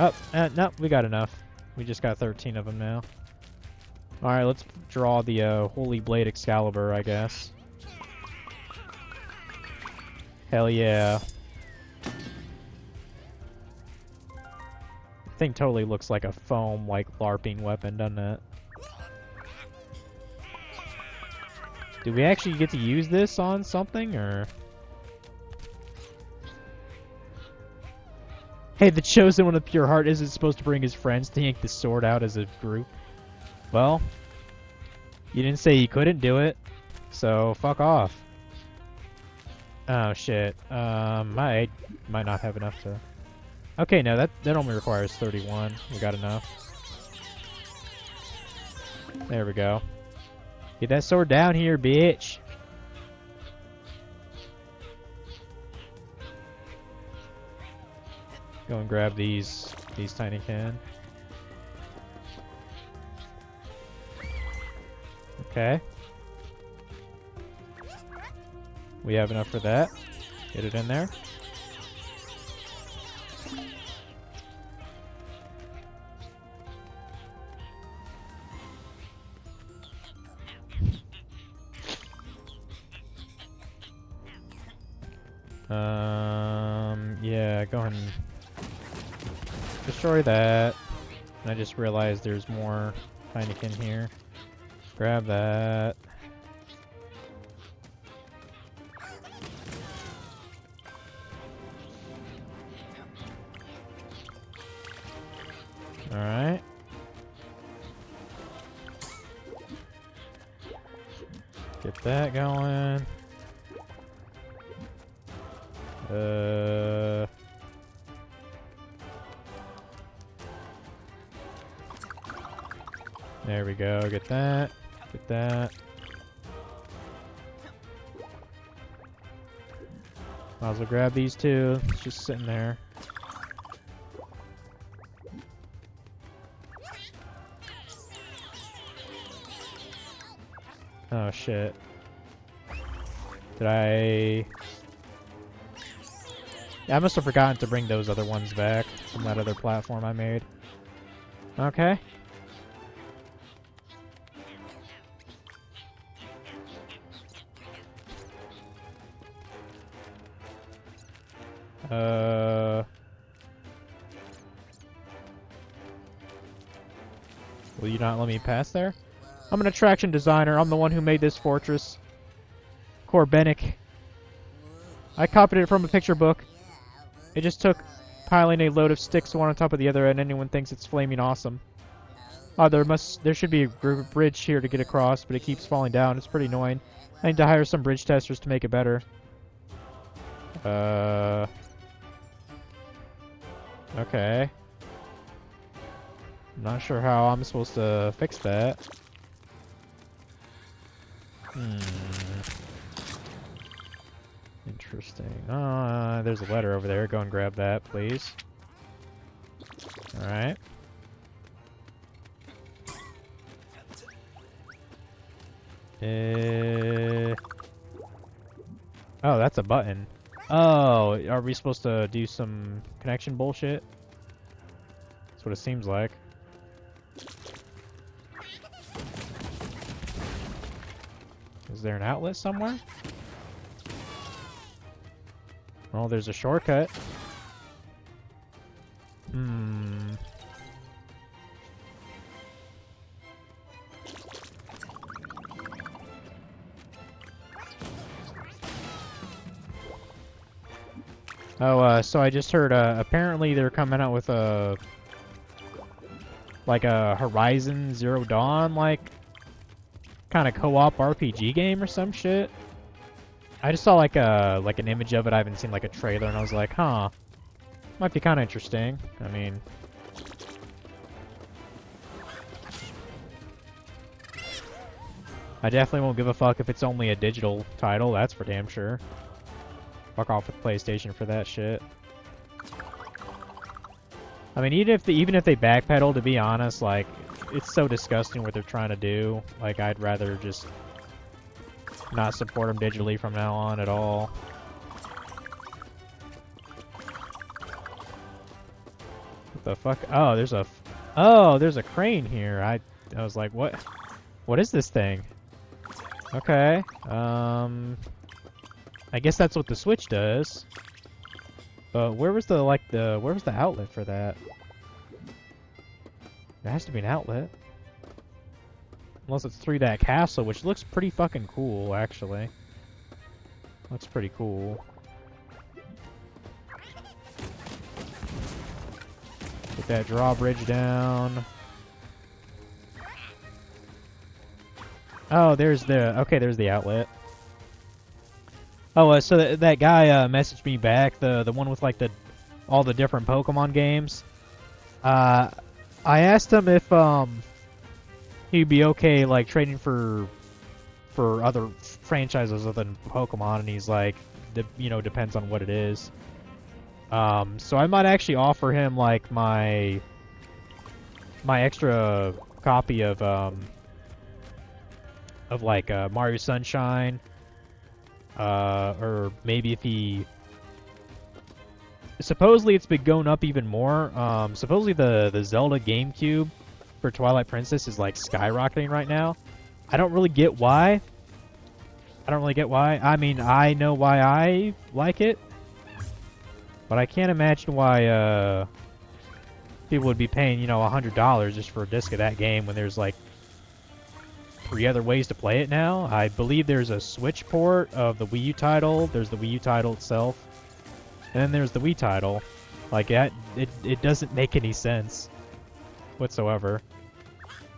Oh, no, we got enough. We just got 13 of them now. Alright, let's draw the Holy Blade Excalibur, I guess. Hell yeah. Thing totally looks like a foam, like, LARPing weapon, doesn't it? Do we actually get to use this on something, or...? Hey, the chosen one of pure heart isn't supposed to bring his friends to yank the sword out as a group. Well, you didn't say you couldn't do it, so fuck off. Oh shit. I might not have enough to... Okay, no, that only requires 31. We got enough. There we go. Get that sword down here, bitch. Go and grab these Tinykin. Okay. We have enough for that. Get it in there. Yeah, go ahead and destroy that. And I just realized there's more Tinykin here. Grab that. Alright. Get that going. There we go. Get that. Get that. Might as well grab these two. It's just sitting there. Oh shit. Did I... Yeah, I must have forgotten to bring those other ones back from that other platform I made. Okay. Will you not let me pass there? I'm an attraction designer. I'm the one who made this fortress. Corbenic. I copied it from a picture book. It just took piling a load of sticks one on top of the other, and anyone thinks it's flaming awesome. Oh, there should be a bridge here to get across, but it keeps falling down. It's pretty annoying. I need to hire some bridge testers to make it better. Okay. I'm not sure how I'm supposed to fix that. Interesting. There's a letter over there. Go and grab that, please. Alright. Oh, that's a button. Oh, are we supposed to do some connection bullshit? That's what it seems like. Is there an outlet somewhere? Oh, there's a shortcut. Oh, so I just heard, apparently they're coming out with a... like a Horizon Zero Dawn, like, kind of co-op RPG game or some shit. I just saw like an image of it. I haven't seen like a trailer, and I was like, huh, might be kind of interesting. I mean, I definitely won't give a fuck if it's only a digital title. That's for damn sure. Fuck off with PlayStation for that shit. I mean, even if they backpedal, to be honest, like, it's so disgusting what they're trying to do. Like, I'd rather just not support them digitally from now on at all. What the fuck? Oh, there's a crane here. I was like, what is this thing? Okay. I guess that's what the Switch does. But where was the outlet for that? There has to be an outlet. Unless it's through that castle, which looks pretty fucking cool, actually. Looks pretty cool. Get that drawbridge down. Oh, there's the outlet. Oh, so that guy messaged me back, the one with like all the different Pokemon games. I asked him if he'd be okay like trading for other franchises other than Pokemon, and he's like, depends on what it is. So I might actually offer him like my extra copy of like Mario Sunshine, or maybe if he. Supposedly it's been going up even more. Supposedly the Zelda GameCube for Twilight Princess is like skyrocketing right now. I don't really get why. I mean, I know why I like it, but I can't imagine why people would be paying, $100 just for a disc of that game when there's like 3 other ways to play it now. I believe there's a Switch port of the Wii U title. There's the Wii U title itself. And then there's the Wii title. Like, it doesn't make any sense whatsoever.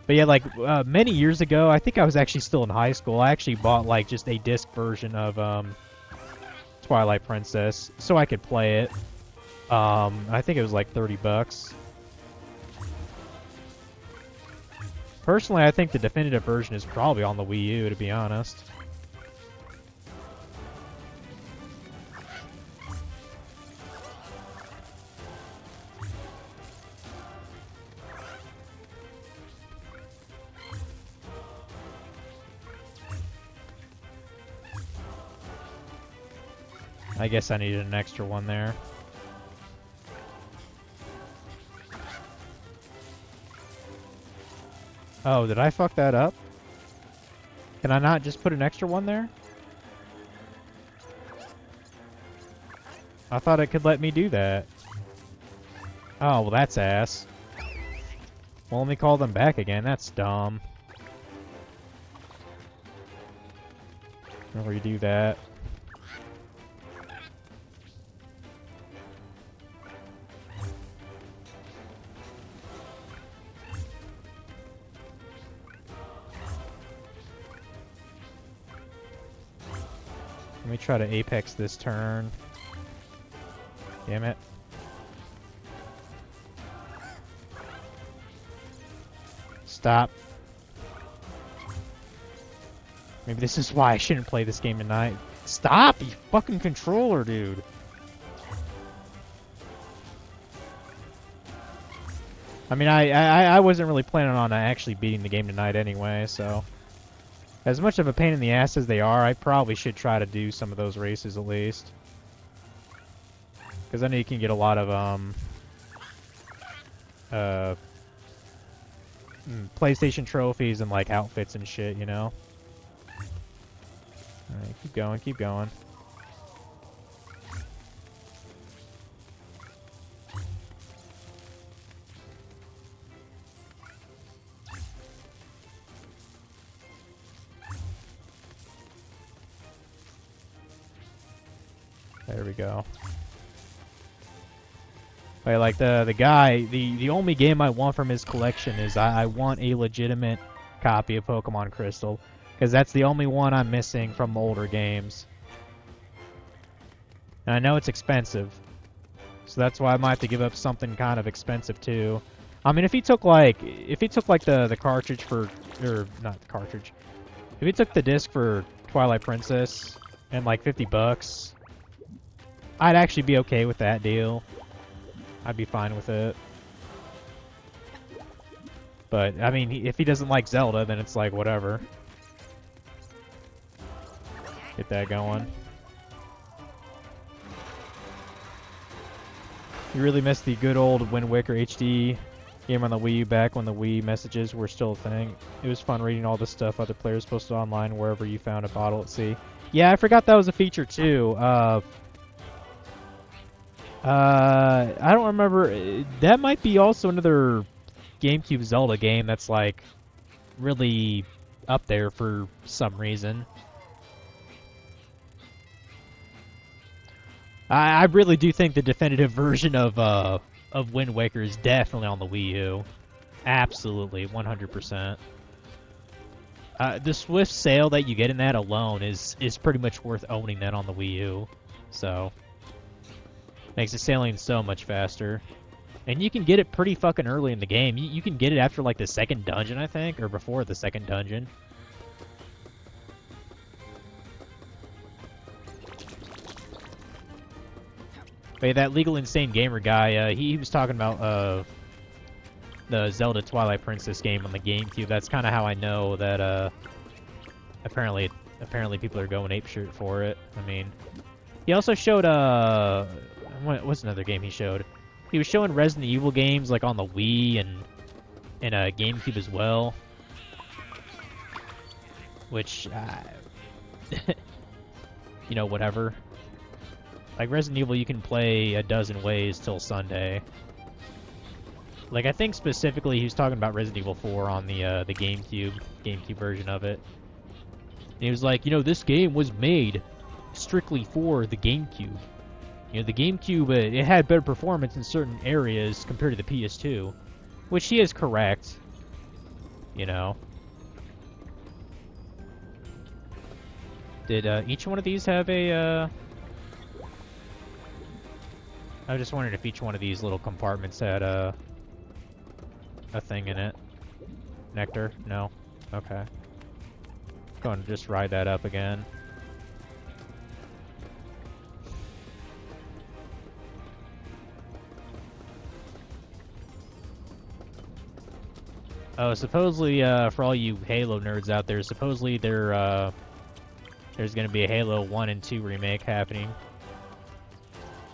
But yeah, like, many years ago, I think I was actually still in high school, I actually bought, like, just a disc version of, Twilight Princess, so I could play it. I think it was like $30. Personally, I think the definitive version is probably on the Wii U, to be honest. I guess I needed an extra one there. Oh, did I fuck that up? Can I not just put an extra one there? I thought it could let me do that. Oh, well that's ass. Well, let me call them back again. That's dumb. I'll redo that. Let me try to apex this turn. Damn it. Stop. Maybe this is why I shouldn't play this game tonight. Stop, you fucking controller, dude. I mean, I wasn't really planning on actually beating the game tonight anyway, so... As much of a pain in the ass as they are, I probably should try to do some of those races at least. Because I know you can get a lot of, PlayStation trophies and, like, outfits and shit, you know? Alright, keep going, keep going. There we go. Wait, like the guy, the only game I want from his collection is I want a legitimate copy of Pokemon Crystal, because that's the only one I'm missing from the older games. And I know it's expensive, so that's why I might have to give up something kind of expensive too. I mean, if he took like the cartridge for, or not the cartridge, if he took the disc for Twilight Princess and like $50. I'd actually be okay with that deal. I'd be fine with it. But, I mean, if he doesn't like Zelda, then it's like, whatever. Get that going. You really missed the good old Wind Waker HD game on the Wii U back when the Wii messages were still a thing. It was fun reading all the stuff other players posted online wherever you found a bottle at sea. Yeah, I forgot that was a feature, too. I don't remember. That might be also another GameCube Zelda game that's, like, really up there for some reason. I really do think the definitive version of Wind Waker is definitely on the Wii U. Absolutely, 100%. The swift sale that you get in that alone is pretty much worth owning that on the Wii U. So... makes the sailing so much faster. And you can get it pretty fucking early in the game. You can get it after, like, the second dungeon, I think, or before the second dungeon. But yeah, that Legal Insane Gamer guy, he was talking about, the Zelda Twilight Princess game on the GameCube. That's kind of how I know that, apparently people are going apeshit for it. I mean, he also showed, what's another game he showed? He was showing Resident Evil games like on the Wii and GameCube as well. Which, you know, whatever. Like Resident Evil, you can play a dozen ways till Sunday. Like I think specifically he was talking about Resident Evil 4 on the GameCube version of it. And he was like, you know, this game was made strictly for the GameCube. You know, the GameCube, it had better performance in certain areas compared to the PS2. Which he is correct. You know. Did each one of these have a, I was just wondering if each one of these little compartments had a thing in it. Nectar? No? Okay. Go and just ride that up again. Oh, supposedly, for all you Halo nerds out there, supposedly there's gonna be a Halo 1 and 2 remake happening.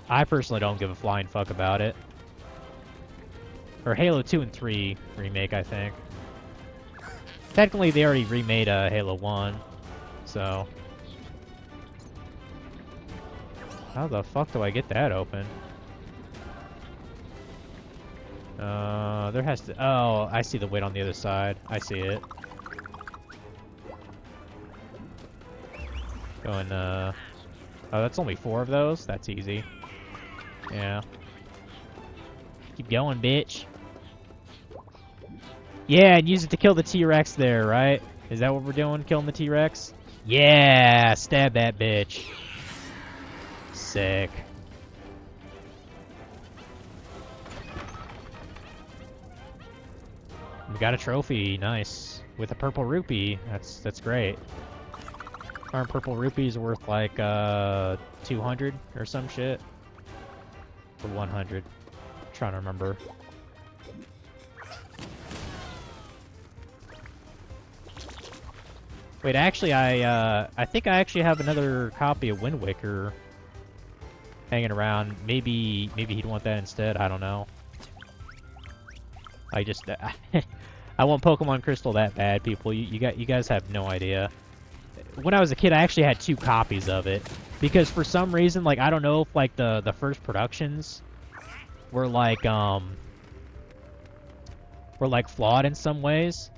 I personally don't give a flying fuck about it. Or Halo 2 and 3 remake, I think. Technically, they already remade Halo 1, so... How the fuck do I get that open? There has to... Oh, I see the weight on the other side. I see it. Going, Oh, that's only 4 of those? That's easy. Yeah. Keep going, bitch. Yeah, and use it to kill the T-Rex there, right? Is that what we're doing? Killing the T-Rex? Yeah! Stab that bitch. Sick. We got a trophy. Nice. With a purple rupee. That's great. Aren't purple rupees worth like 200 or some shit? Or 100. Trying to remember. Wait, actually, I think I actually have another copy of Wind Waker hanging around. Maybe he'd want that instead. I don't know. I just I want Pokemon Crystal that bad, people. You guys have no idea. When I was a kid, I actually had 2 copies of it because for some reason, like I don't know if like the first productions were like flawed in some ways.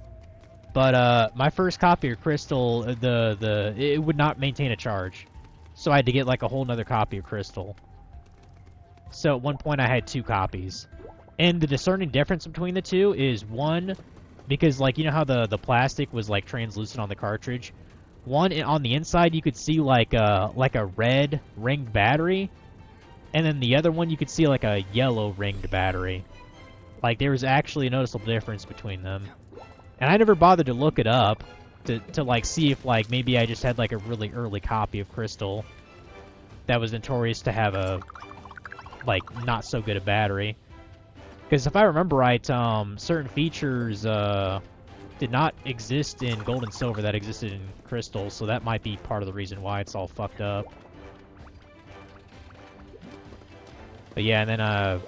But my first copy of Crystal, it would not maintain a charge, so I had to get like a whole nother copy of Crystal. So at one point I had 2 copies, and the discerning difference between the two is one, because like you know how the plastic was like translucent on the cartridge. One on the inside you could see like a red ringed battery, and then the other one you could see like a yellow ringed battery. Like there was actually a noticeable difference between them. And I never bothered to look it up to like see if like maybe I just had like a really early copy of Crystal that was notorious to have a like not so good a battery. Because if I remember right, certain features did not exist in Gold and Silver that existed in Crystal, so that might be part of the reason why it's all fucked up. But yeah, and then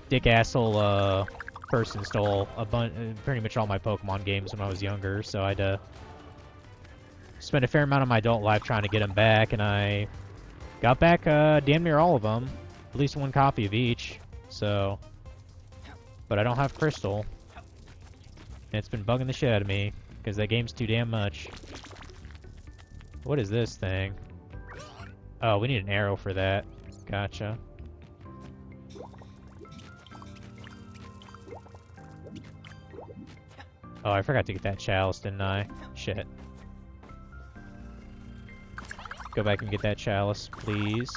dick asshole person stole pretty much all my Pokemon games when I was younger, so I'd spent a fair amount of my adult life trying to get them back, and I got back damn near all of them, at least 1 copy of each. So, but I don't have Crystal, and it's been bugging the shit out of me because that game's too damn much. What is this thing? Oh, we need an arrow for that. Gotcha. Oh, I forgot to get that chalice, didn't I? Shit. Go back and get that chalice, please.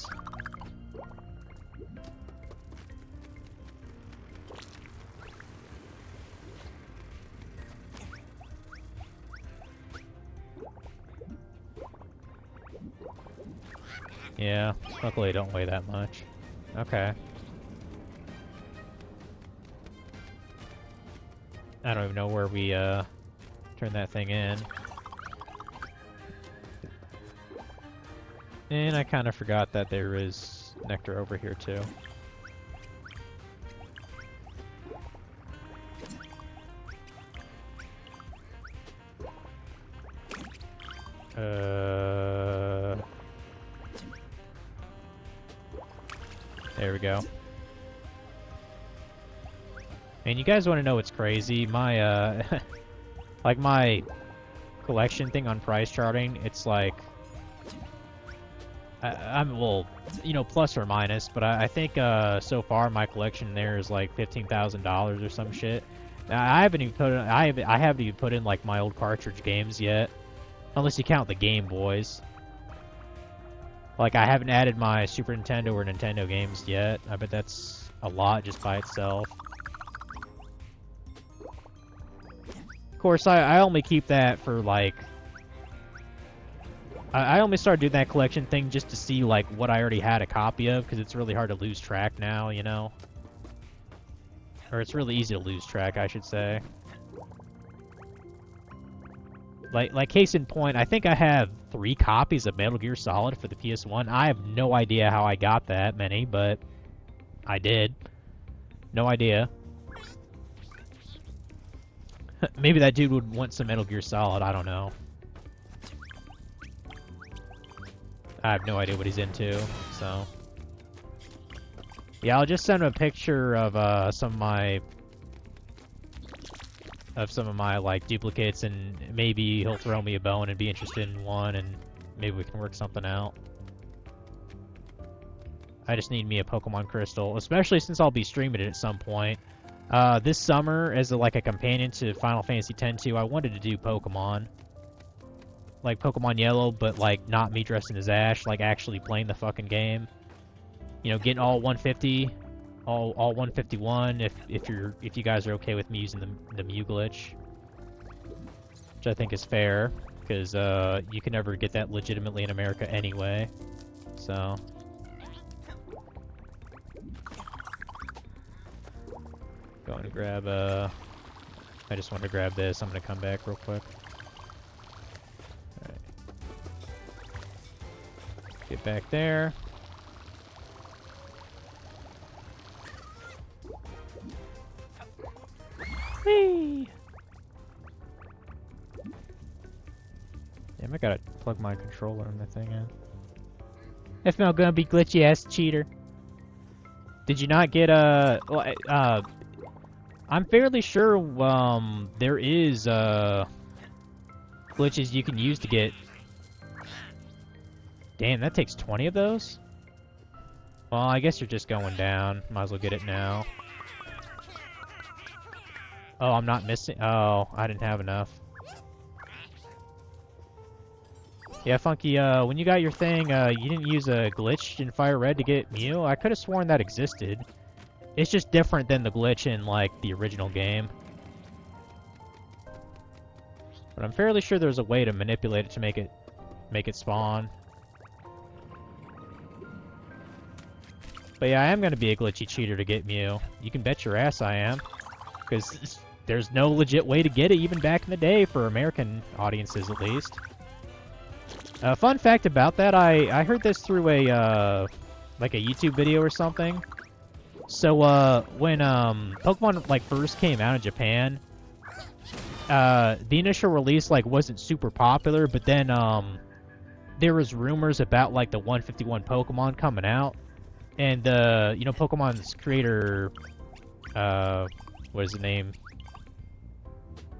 Yeah, luckily I don't weigh that much. Okay. I don't even know where we turn that thing in. And I kind of forgot that there is nectar over here too. There we go. And you guys want to know what's crazy? My, like my collection thing on price charting, it's like, I'm, well, you know, plus or minus, but I think, so far my collection there is like $15,000 or some shit. Now, I haven't even put in, I haven't even put in like my old cartridge games yet, unless you count the Game Boys. Like, I haven't added my Super Nintendo or Nintendo games yet. I bet that's a lot just by itself. Of course, I only keep that for, like... I only started doing that collection thing just to see, like, what I already had a copy of, because it's really hard to lose track now, you know? Or it's really easy to lose track, I should say. Like case in point, I think I have 3 copies of Metal Gear Solid for the PS1. I have no idea how I got that many, but I did. No idea. Maybe that dude would want some Metal Gear Solid, I don't know. I have no idea what he's into, so... Yeah, I'll just send him a picture of some of my like duplicates, and maybe he'll throw me a bone and be interested in one, and maybe we can work something out. I just need me a Pokemon Crystal, especially since I'll be streaming it at some point. This summer, as like a companion to Final Fantasy X-2, I wanted to do Pokemon. Like Pokemon Yellow, but like not me dressing as Ash, like actually playing the fucking game. You know, getting all 150, all 151. If you guys are okay with me using the Mew glitch, which I think is fair, because you can never get that legitimately in America anyway. So. Going to grab I just wanted to grab this. I'm gonna come back real quick. Alright. Get back there. Whee! Damn, I gotta plug my controller in the thing in. That's not gonna be glitchy ass cheater. Did you not get I'm fairly sure there is glitches you can use to get. Damn, that takes 20 of those? Well, I guess you're just going down. Might as well get it now. Oh, I'm not missing. Oh, I didn't have enough. Yeah, Funky, when you got your thing, you didn't use a glitch in Fire Red to get Mew? I could have sworn that existed. It's just different than the glitch in, like, the original game. But I'm fairly sure there's a way to manipulate it to make it spawn. But yeah, I am gonna be a glitchy cheater to get Mew. You can bet your ass I am. Because there's no legit way to get it even back in the day for American audiences, at least. Fun fact about that, I heard this through a, like a YouTube video or something. So, when, Pokemon, like, first came out in Japan, the initial release, like, wasn't super popular, but then, there was rumors about, like, the 151 Pokemon coming out, and, you know, Pokemon's creator, what is his name?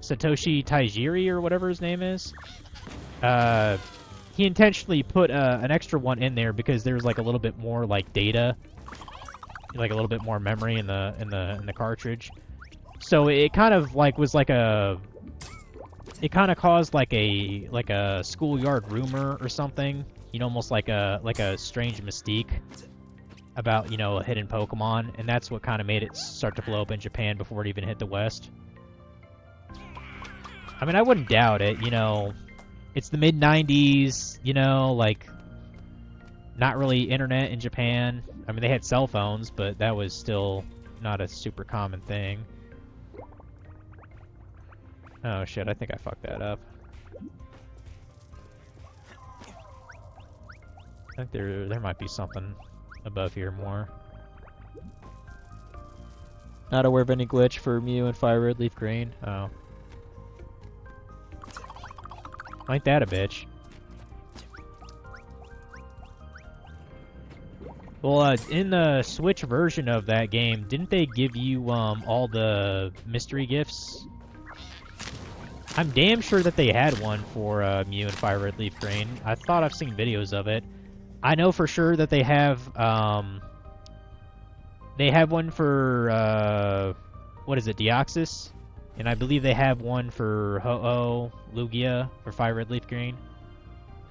Satoshi Tajiri, or whatever his name is, he intentionally put, an extra one in there because there was, like, a little bit more, like, data, like a little bit more memory in the cartridge. So it kind of like was like it kind of caused like a schoolyard rumor or something, you know, almost like a strange mystique about, you know, a hidden Pokemon, and that's what kind of made it start to blow up in Japan before it even hit the West. I mean, I wouldn't doubt it, you know. It's the mid-90s, you know, like not really internet in Japan. I mean, they had cell phones, but that was still not a super common thing. Oh shit, I think I fucked that up. I think there might be something above here more. Not aware of any glitch for Mew and Fire Red Leaf Green. Oh. Ain't that a bitch? Well, in the Switch version of that game, didn't they give you all the mystery gifts? I'm damn sure that they had one for Mew and Fire Red Leaf Green. I thought I've seen videos of it. I know for sure that they have one for what is it, Deoxys? And I believe they have one for Ho-Oh, Lugia for Fire Red Leaf Green.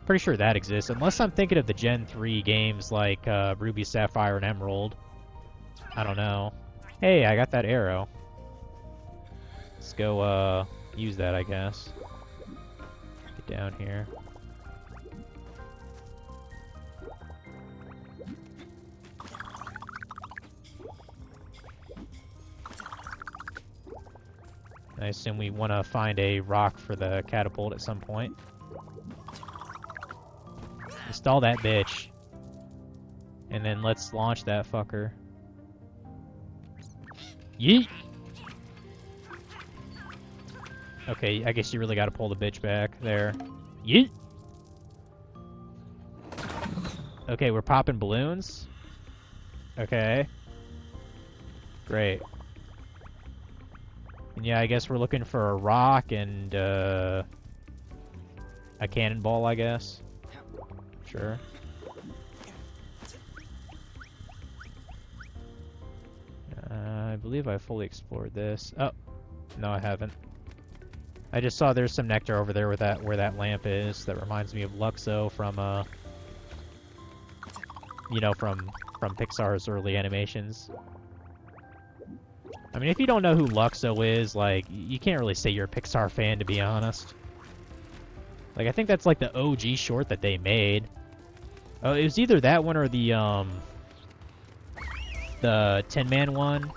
Pretty sure that exists, unless I'm thinking of the Gen 3 games like Ruby, Sapphire, and Emerald. I don't know. Hey, I got that arrow. Let's go use that, I guess. Get down here. I assume we want to find a rock for the catapult at some point. Install that bitch. And then let's launch that fucker. Yeet! Okay, I guess you really gotta pull the bitch back there. Yeet! Okay, we're popping balloons. Okay. Great. And yeah, I guess we're looking for a rock and, a cannonball, I guess. Sure. I believe I fully explored this. Oh, no, I haven't. I just saw there's some nectar over there with that where that lamp is. That reminds me of Luxo from you know, from Pixar's early animations. I mean, if you don't know who Luxo is, like, you can't really say you're a Pixar fan, to be honest. Like, I think that's like the OG short that they made. Oh, it was either that one or the Tin Man one.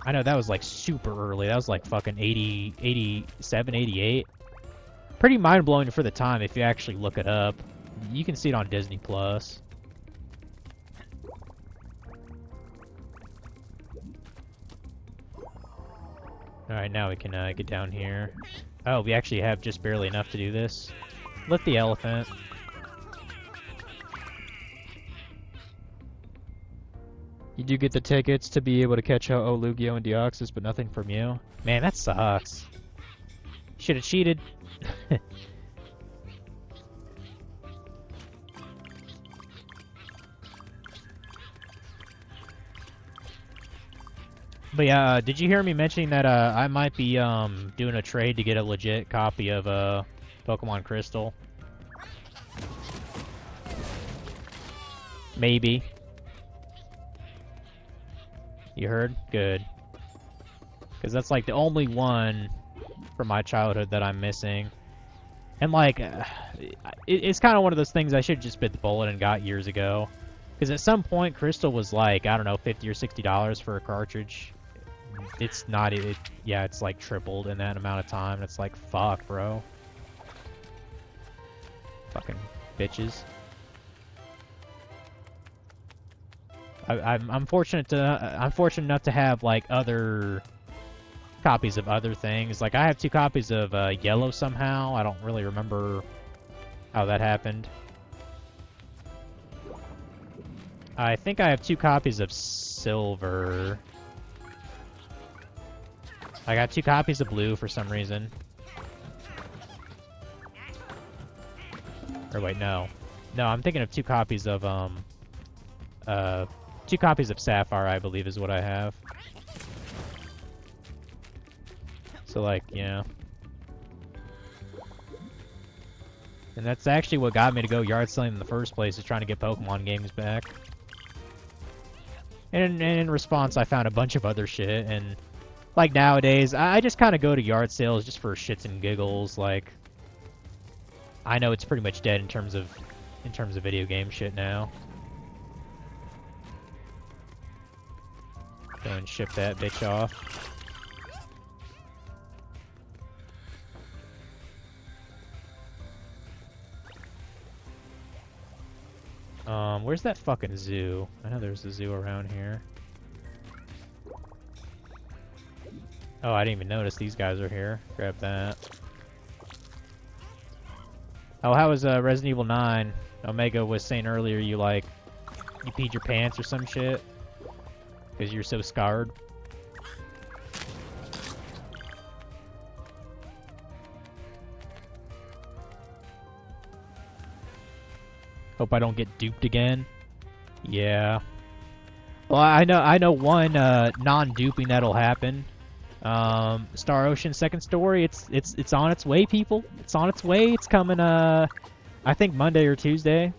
I know that was like super early. That was like fucking 80, 87, 88. Pretty mind-blowing for the time if you actually look it up. You can see it on Disney Plus. Alright, now we can get down here. Oh, we actually have just barely enough to do this. Lift the elephant. You do get the tickets to be able to catch out Lugia and Deoxys, but nothing from you. Man, that sucks. Should have cheated. But yeah, did you hear me mentioning that I might be doing a trade to get a legit copy of Pokemon Crystal? Maybe. You heard? Good. Because that's like the only one from my childhood that I'm missing. And like, it's kind of one of those things I should have just bit the bullet and got years ago. Because at some point, Crystal was like, I don't know, $50 or $60 for a cartridge. It's not, yeah, it's like tripled in that amount of time. It's like, fuck, bro. Fucking bitches. I'm fortunate enough to have like other copies of other things. Like I have 2 copies of Yellow somehow. I don't really remember how that happened. I think I have 2 copies of Silver. I got 2 copies of Blue for some reason. Or wait, no. No, I'm thinking of 2 copies of 2 copies of Sapphire, I believe, is what I have. So, like, yeah. And that's actually what got me to go yard selling in the first place, is trying to get Pokemon games back. And in response, I found a bunch of other shit, and, like, nowadays, I just kind of go to yard sales just for shits and giggles, like... I know it's pretty much dead in terms of video game shit now. Go and ship that bitch off. Where's that fucking zoo? I know there's a zoo around here. Oh, I didn't even notice these guys are here. Grab that. Oh, how was Resident Evil 9? Omega was saying earlier you peed your pants or some shit. Because you're so scarred. Hope I don't get duped again. Yeah. Well, I know one non-duping that'll happen. Star Ocean Second Story. It's on its way, people. It's on its way. It's coming. I think Monday or Tuesday.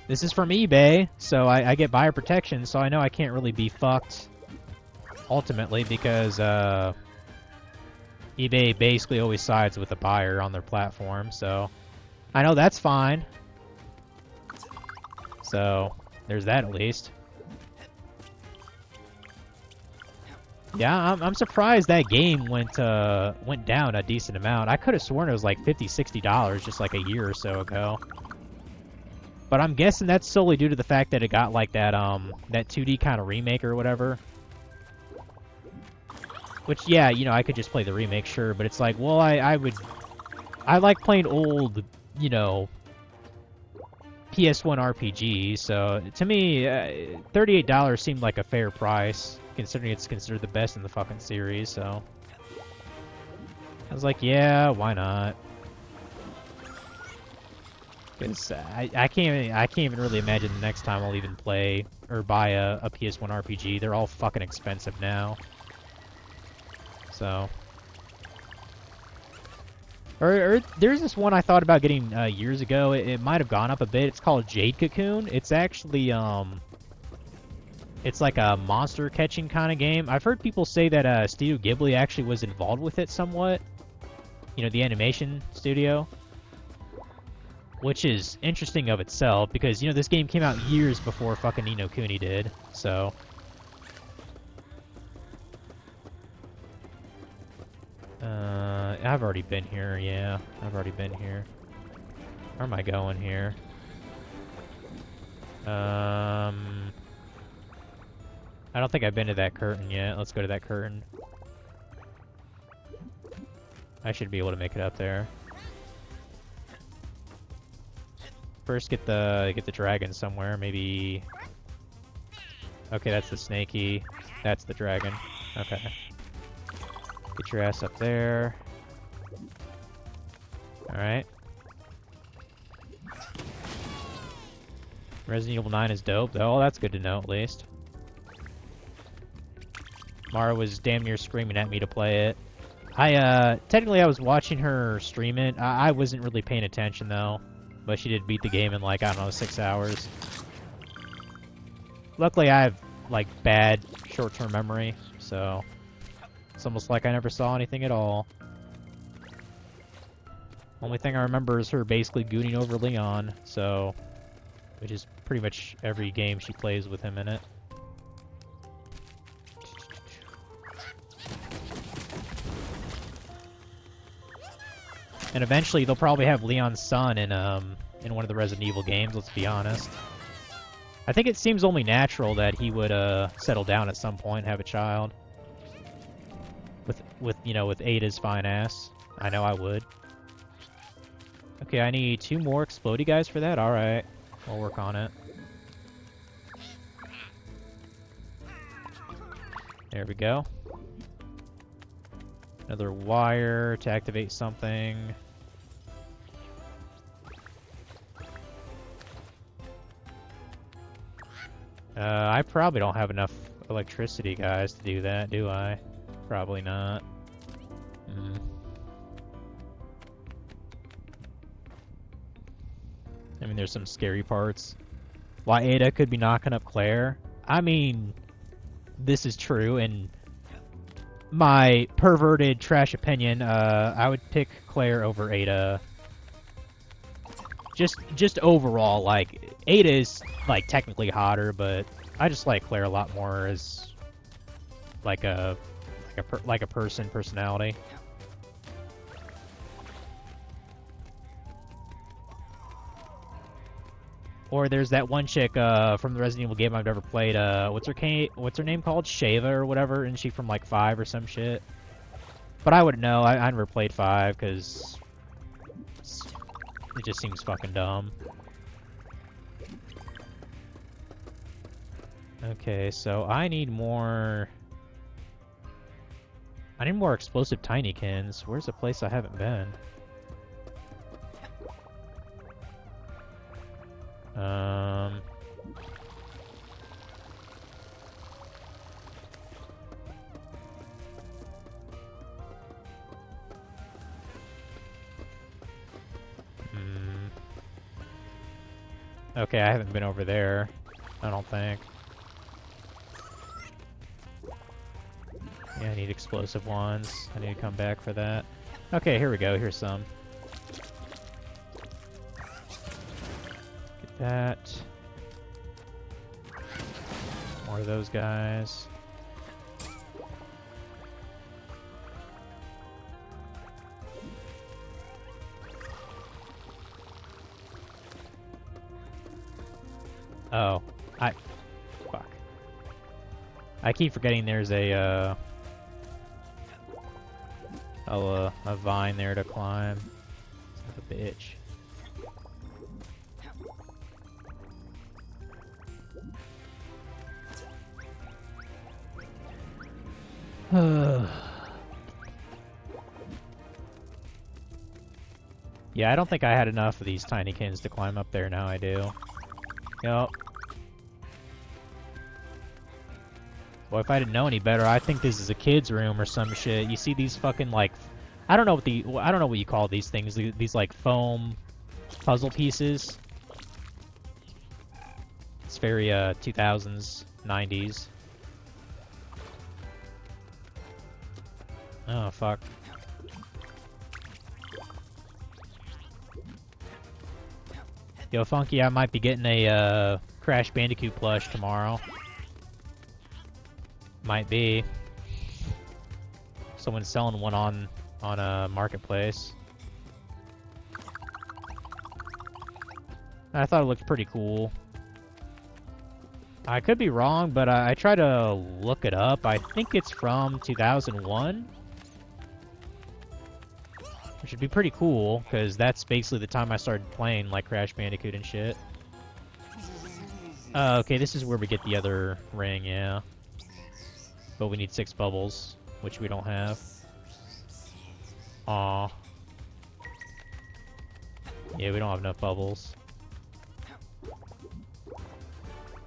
This is from eBay, so I get buyer protection, so I know I can't really be fucked ultimately because eBay basically always sides with the buyer on their platform, so I know that's fine. So there's that at least. Yeah, I'm surprised that game went down a decent amount. I could have sworn it was like $50-$60 just like a year or so ago. But I'm guessing that's solely due to the fact that it got like that 2D kind of remake or whatever. Which, yeah, you know, I could just play the remake, sure, but it's like, well, I like playing old, you know, PS1 RPG, so to me, $38 seemed like a fair price, considering it's considered the best in the fucking series, so... I was like, yeah, why not? Because I can't even really imagine the next time I'll even play or buy a PS1 RPG. They're all fucking expensive now. So... Or there's this one I thought about getting years ago. It might have gone up a bit. It's called Jade Cocoon. It's actually it's like a monster catching kind of game. I've heard people say that Studio Ghibli actually was involved with it somewhat. You know, the animation studio, which is interesting of itself because you know this game came out years before fucking Ni no Kuni did. So. I've already been here, yeah. I've already been here. Where am I going here? I don't think I've been to that curtain yet. Let's go to that curtain. I should be able to make it up there. First get the dragon somewhere, maybe... Okay, that's the snaky. That's the dragon. Okay. Get your ass up there. Alright. Resident Evil 9 is dope, though. Oh, that's good to know, at least. Mara was damn near screaming at me to play it. Technically I was watching her stream it. I wasn't really paying attention, though. But she did beat the game in, like, I don't know, 6 hours. Luckily, I have, like, bad short-term memory, so... It's almost like I never saw anything at all. Only thing I remember is her basically gooning over Leon, so... Which is pretty much every game she plays with him in it. And eventually they'll probably have Leon's son in one of the Resident Evil games, let's be honest. I think it seems only natural that he would settle down at some point and have a child. With Ada's fine ass. I know I would. Okay, I need 2 more explodey guys for that? Alright. I'll work on it. There we go. Another wire to activate something. I probably don't have enough electricity, guys, to do that, do I? Probably not. I mean, there's some scary parts. Why Ada could be knocking up Claire? I mean, this is true, and my perverted trash opinion, I would pick Claire over Ada. Just overall, like, Ada is, like, technically hotter, but I just like Claire a lot more as, like a personality. Or there's that one chick from the Resident Evil game I've never played. What's her name called? Shava or whatever? Isn't she from like 5 or some shit? But I wouldn't know. I never played 5 because it just seems fucking dumb. Okay, so I need more explosive Tinykins. Where's a place I haven't been? Okay, I haven't been over there. I don't think. Yeah, I need explosive ones. I need to come back for that. Okay, here we go. Here's some. Get that. More of those guys. Oh. Fuck. I keep forgetting there's a vine there to climb. Son of a bitch. Yeah, I don't think I had enough of these Tinykins to climb up there. Now I do. Yup. Well, if I didn't know any better, I think this is a kid's room or some shit. You see these fucking, like... I don't know what you call these things. These like, foam puzzle pieces. It's very, 2000s, 90s. Oh, fuck. Yo, Funky, I might be getting a, Crash Bandicoot plush tomorrow. Might be. Someone's selling one on a marketplace. I thought it looked pretty cool. I could be wrong, but I tried to look it up. I think it's from 2001. Which would be pretty cool, because that's basically the time I started playing, like, Crash Bandicoot and shit. Okay, this is where we get the other ring, yeah. But we need 6 bubbles, which we don't have. Aw. Yeah, we don't have enough bubbles.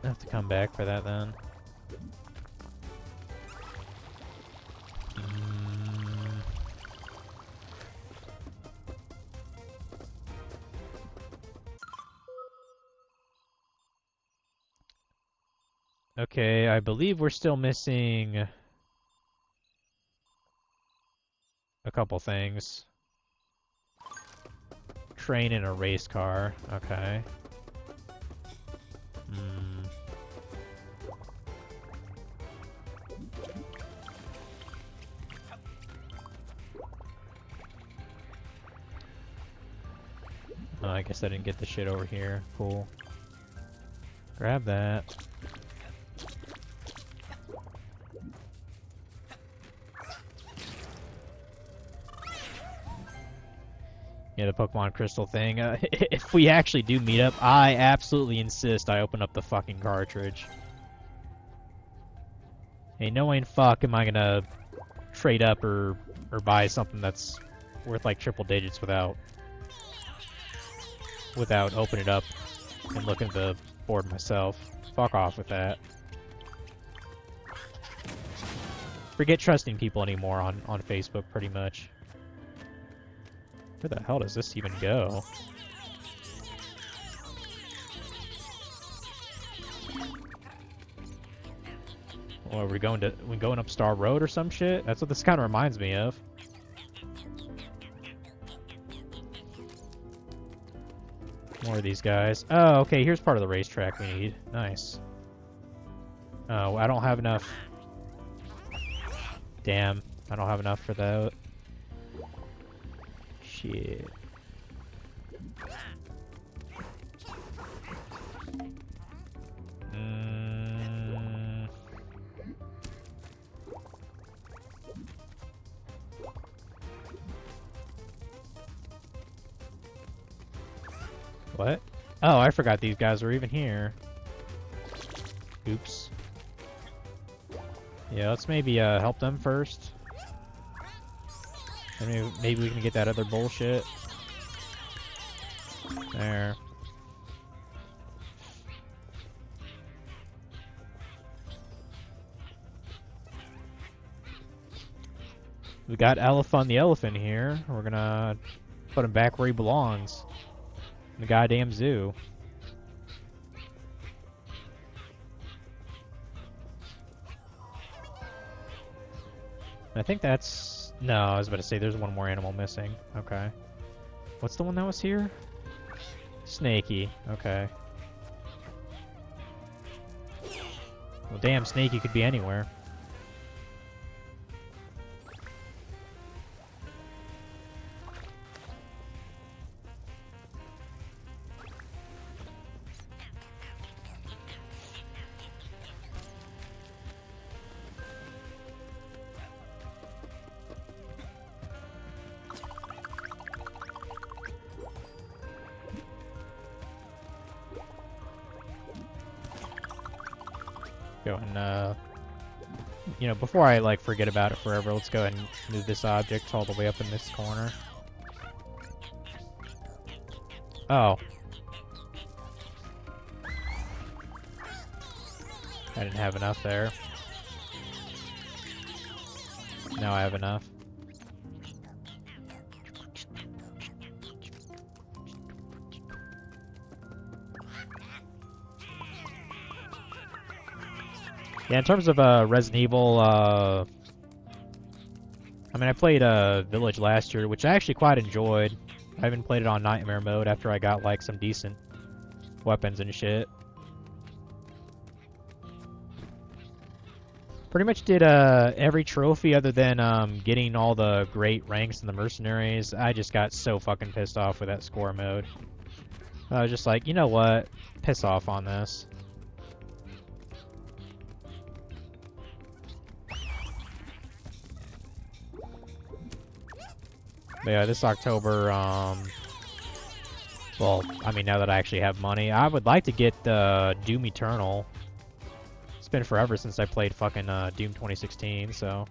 I have to come back for that then. Okay, I believe we're still missing a couple things. Train and a race car. Okay. Oh, I guess I didn't get the shit over here. Cool. Grab that. Yeah, the Pokemon Crystal thing. If we actually do meet up, I absolutely insist I open up the fucking cartridge. Hey, no way in fuck am I gonna trade up or buy something that's worth like triple digits without opening it up and looking at the board myself. Fuck off with that. Forget trusting people anymore on Facebook, pretty much. Where the hell does this even go? Or are we going up Star Road or some shit? That's what this kind of reminds me of. More of these guys. Oh, okay, here's part of the racetrack we need. Nice. Oh, I don't have enough. Damn, I don't have enough for that. Shit. What? Oh, I forgot these guys were even here. Oops. Yeah, let's maybe help them first. And maybe we can get that other bullshit. There. We got Elephant the elephant here. We're gonna put him back where he belongs. In the goddamn zoo. I think that's... No, I was about to say there's one more animal missing. Okay. What's the one that was here? Snaky. Okay. Well, damn, Snaky could be anywhere. go and, you know, before I, like, forget about it forever, let's go ahead and move this object all the way up in this corner. Oh. I didn't have enough there. Now I have enough. Yeah, in terms of Resident Evil, I mean, I played Village last year, which I actually quite enjoyed. I haven't played it on Nightmare mode after I got, like, some decent weapons and shit. Pretty much did every trophy other than getting all the great ranks in the mercenaries. I just got so fucking pissed off with that score mode. I was just like, you know what? Piss off on this. But yeah, this October, well, I mean, now that I actually have money, I would like to get Doom Eternal. It's been forever since I played fucking Doom 2016, so.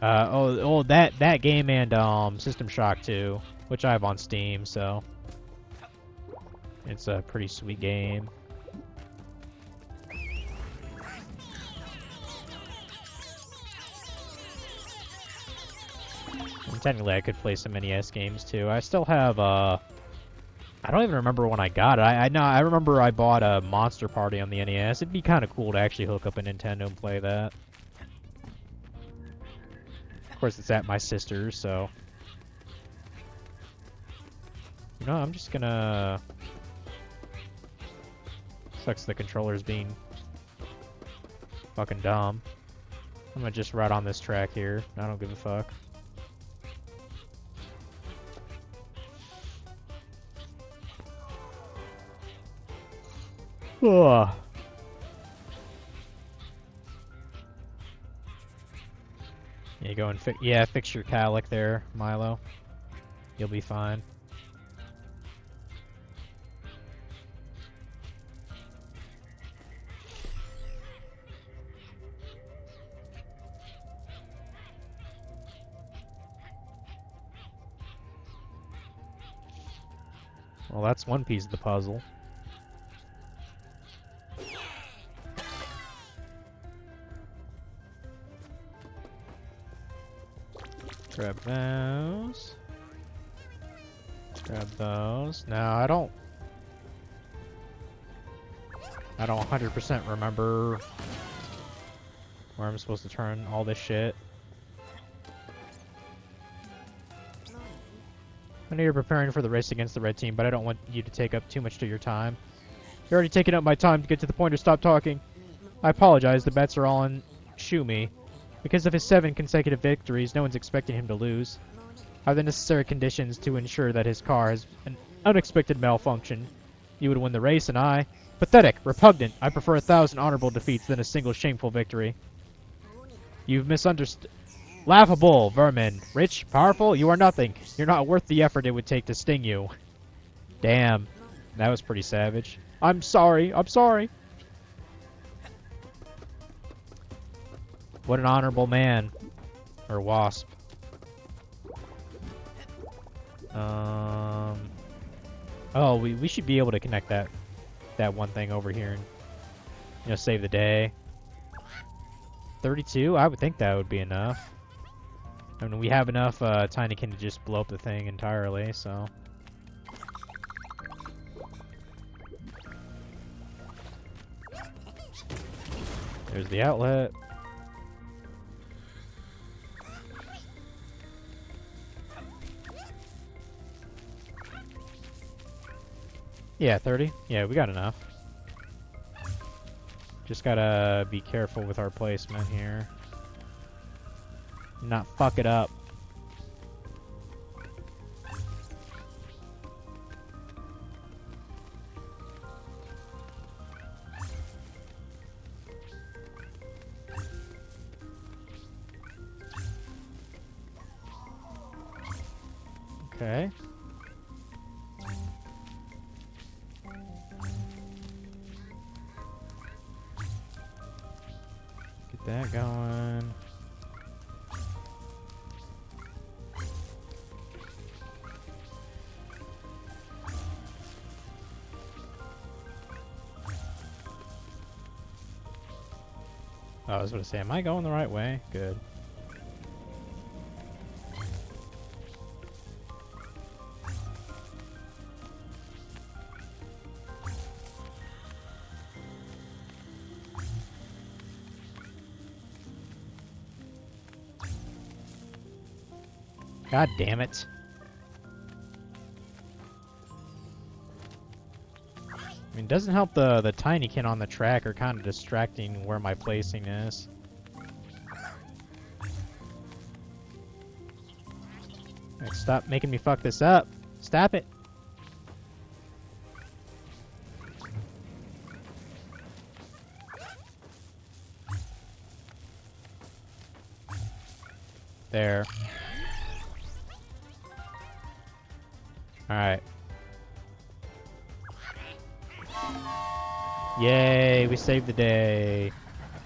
That game and System Shock 2, which I have on Steam, so. It's a pretty sweet game. And technically, I could play some NES games too. I still have I don't even remember when I got it. I remember I bought a Monster Party on the NES. It'd be kind of cool to actually hook up a Nintendo and play that. Of course, it's at my sister's, so. You know, I'm just gonna. Sucks the controller's being fucking dumb. I'm gonna just ride on this track here. I don't give a fuck. Ugh. Yeah, go and fix your calic there, Milo. You'll be fine. Well, that's one piece of the puzzle. Grab those. Grab those. Now, I don't 100% remember where I'm supposed to turn all this shit. I know you're preparing for the race against the red team, but I don't want you to take up too much of your time. You're already taking up my time to get to the point to stop talking. I apologize, the bets are all on Shumi. Because of his 7 consecutive victories, no one's expecting him to lose. I have the necessary conditions to ensure that his car has an unexpected malfunction. You would win the race, and I... Pathetic, repugnant. I prefer 1,000 honorable defeats than a single shameful victory. You've misunderstood. Laughable, vermin. Rich, powerful, you are nothing. You're not worth the effort it would take to sting you. Damn. That was pretty savage. I'm sorry, I'm sorry. What an honorable man. Or wasp. Oh, we should be able to connect that one thing over here and, you know, save the day. 32? I would think that would be enough. I mean, we have enough Tinykin to just blow up the thing entirely, so. There's the outlet. Yeah, 30. Yeah, we got enough. Just gotta be careful with our placement here. Not fuck it up. Okay. that going. Oh, I was going to say, am I going the right way? Good. God damn it. I mean, doesn't help the Tinykin on the track are kind of distracting where my placing is. Alright, stop making me fuck this up. Stop it. There. Alright. Yay, we saved the day.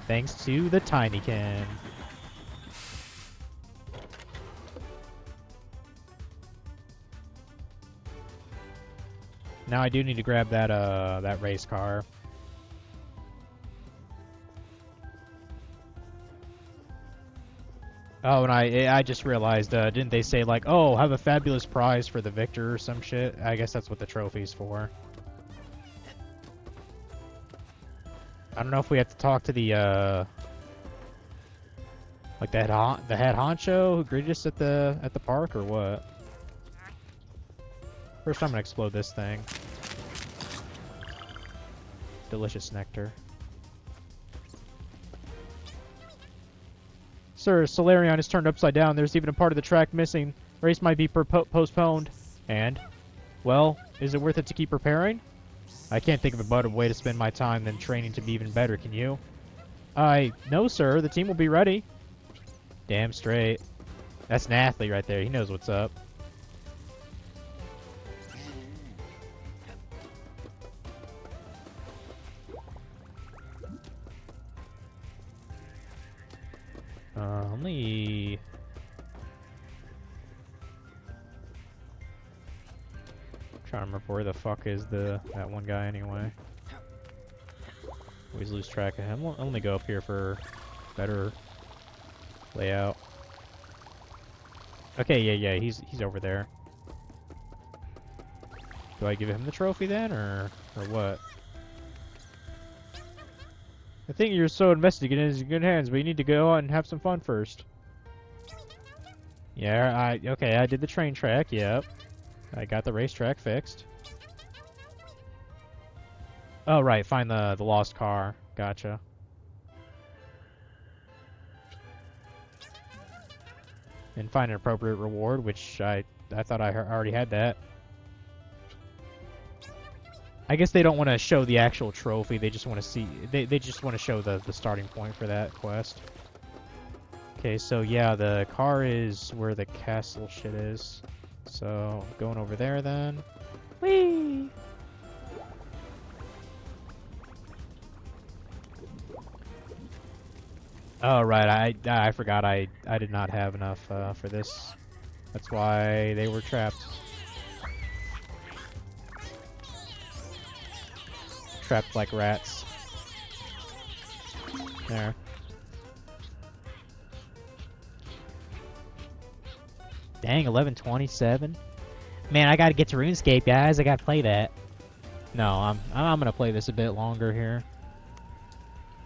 Thanks to the Tinykin. Now I do need to grab that that race car. Oh, and I just realized, didn't they say like, oh, have a fabulous prize for the victor or some shit? I guess that's what the trophy's for. I don't know if we have to talk to the like the head honcho who greeted us at the park or what? First, I'm gonna explode this thing. Delicious nectar. Sir, Solarion is turned upside down. There's even a part of the track missing. Race might be postponed. And? Well, is it worth it to keep preparing? I can't think of a better way to spend my time than training to be even better, can you? No, sir. The team will be ready. Damn straight. That's an athlete right there. He knows what's up. Only... Trying to remember where the fuck is that one guy anyway. Always lose track of him. I'll only go up here for better layout. Okay, yeah, he's over there. Do I give him the trophy then, or what? I think you're so invested in his good hands, but you need to go out and have some fun first. Yeah, okay, I did the train track, yep. I got the racetrack fixed. Oh, right, find the lost car. Gotcha. And find an appropriate reward, which I thought I already had that. I guess they don't want to show the actual trophy. They just want to see. They just want to show the starting point for that quest. Okay, so yeah, the car is where the castle shit is. So going over there then. Whee! Oh right, I forgot I did not have enough for this. That's why they were trapped. Trapped like rats. There. Dang, 11:27. Man, I gotta get to RuneScape, guys. I gotta play that. No, I'm gonna play this a bit longer here.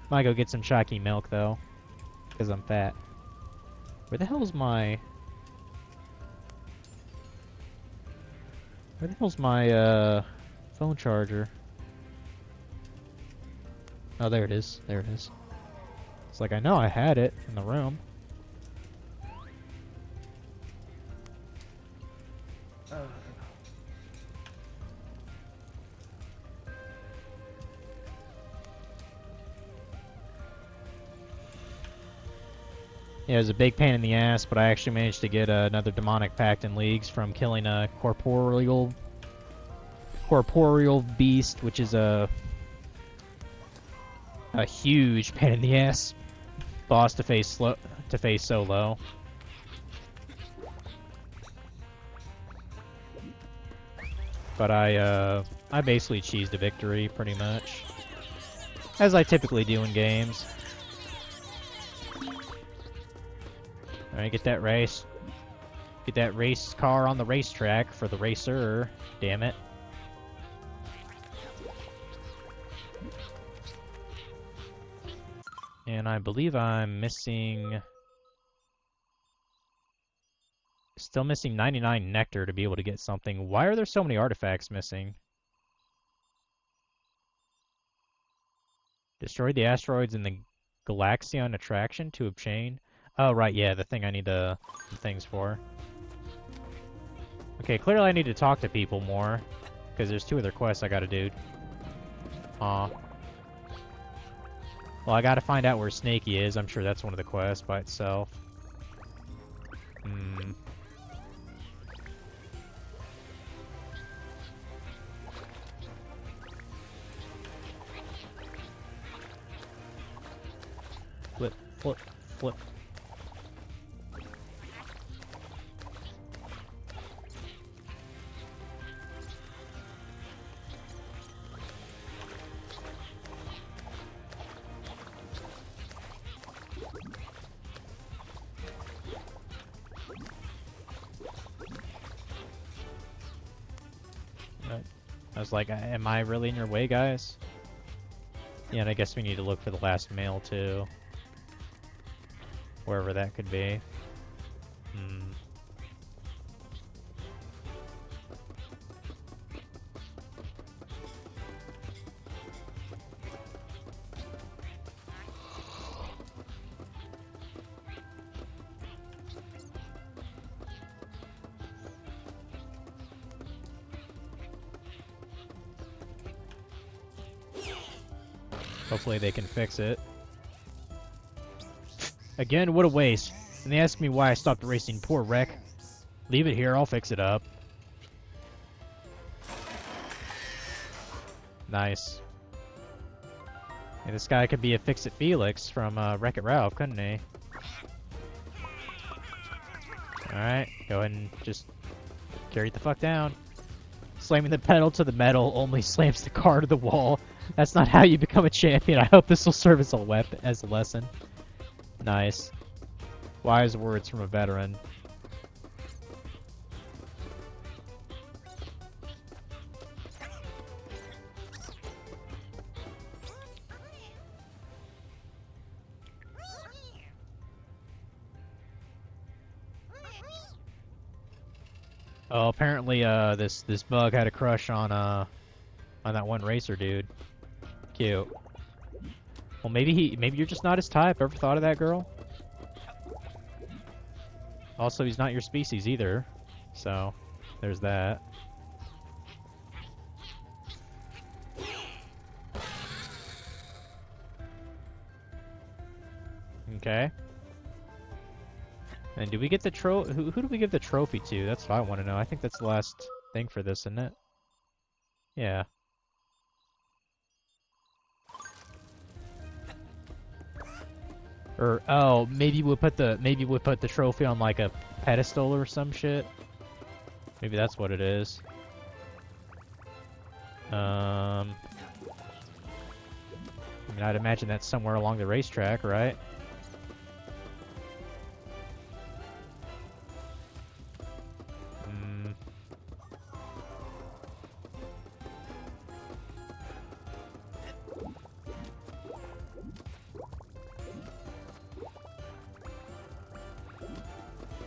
Might go get some chalky milk though, because I'm fat. Where the hell's my? Where the hell's my phone charger? Oh, there it is. There it is. It's like I know I had it in the room. Yeah, it was a big pain in the ass, but I actually managed to get another demonic pact in leagues from killing a corporeal beast, which is a huge pain in the ass. boss to face solo. But I basically cheesed a victory pretty much, as I typically do in games. All right, get that race. Get that race car on the racetrack for the racer. Damn it. And I believe I'm missing... Still missing 99 nectar to be able to get something. Why are there so many artifacts missing? Destroy the asteroids in the Galaxion attraction to obtain... Oh, right, yeah, the thing I need the things for. Okay, clearly I need to talk to people more, because there's 2 other quests I gotta do. Well, I gotta find out where Snaky is. I'm sure that's one of the quests by itself. Flip, flip, flip. I was like, am I really in your way, guys? Yeah, and I guess we need to look for the last mail, too. Wherever that could be. Hopefully they can fix it. Again, what a waste. And they ask me why I stopped racing. Poor wreck. Leave it here, I'll fix it up. Nice. Hey, this guy could be a Fix-It Felix from Wreck-It Ralph, couldn't he? Alright, go ahead and just carry it the fuck down. Slamming the pedal to the metal only slams the car to the wall. That's not how you become a champion. I hope this will serve as a lesson. Nice. Wise words from a veteran. Oh, apparently this bug had a crush on that one racer dude. Cute. Well, maybe you're just not his type. Ever thought of that girl? Also, he's not your species either. So, there's that. Okay. And do we get the who do we give the trophy to? That's what I want to know. I think that's the last thing for this, isn't it? Yeah. Or oh, maybe we'll put the trophy on like a pedestal or some shit. Maybe that's what it is. I mean, I'd imagine that's somewhere along the racetrack, right?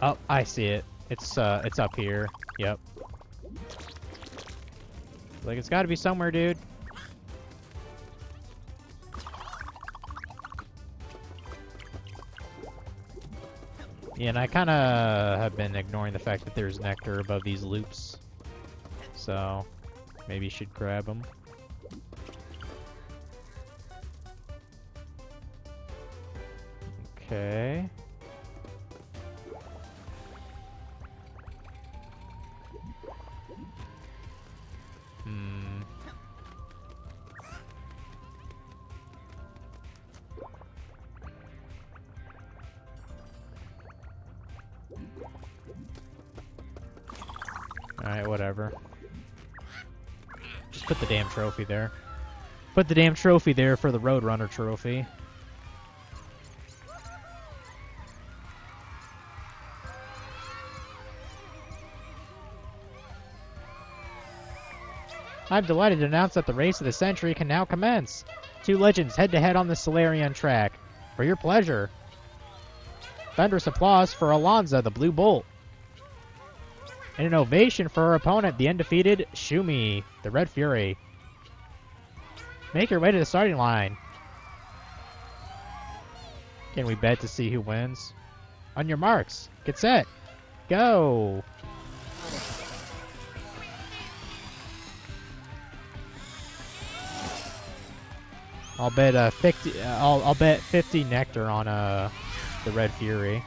Oh, I see it. It's up here. Yep. Like, it's gotta be somewhere, dude. Yeah, and I kinda have been ignoring the fact that there's nectar above these loops. So, maybe you should grab them. Okay. whatever. Just put the damn trophy there. Put the damn trophy there for the Roadrunner trophy. I'm delighted to announce that the race of the century can now commence. Two legends head-to-head on the Solarian track. For your pleasure. Thunderous applause for Alonza, the Blue Bolt. And an ovation for her opponent, the undefeated Shumi, the Red Fury. Make your way to the starting line. Can we bet to see who wins? On your marks, get set, go! I'll bet 50. I'll bet 50 nectar on the Red Fury.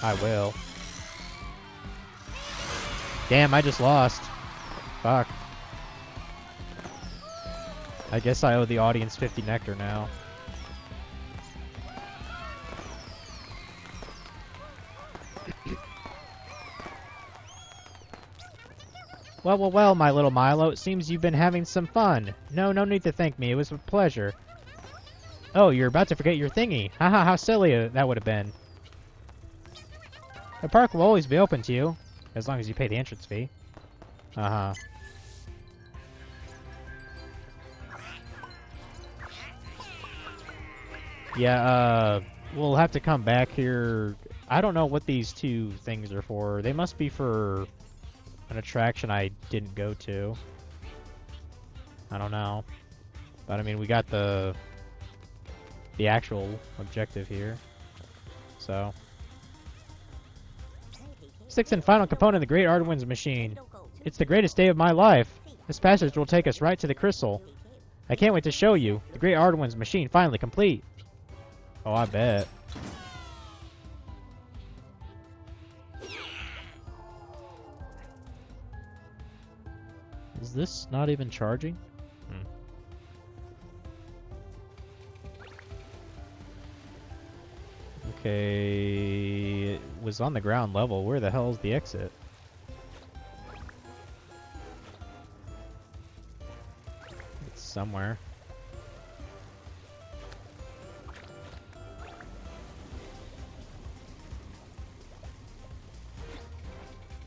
I will. Damn, I just lost. Fuck. I guess I owe the audience 50 nectar now. Well, my little Milo. It seems you've been having some fun. No need to thank me. It was a pleasure. Oh, you're about to forget your thingy. Haha, how silly that would have been. The park will always be open to you, as long as you pay the entrance fee. Uh-huh. Yeah, we'll have to come back here. I don't know what these two things are for. They must be for an attraction I didn't go to. I don't know. But I mean, we got the actual objective here. So. Sixth and final component of the Great Ardwin's machine. It's the greatest day of my life. This passage will take us right to the crystal. I can't wait to show you. The Great Ardwin's machine finally complete. Oh, I bet. Is this not even charging? Okay, it was on the ground level. Where the hell is the exit? It's somewhere.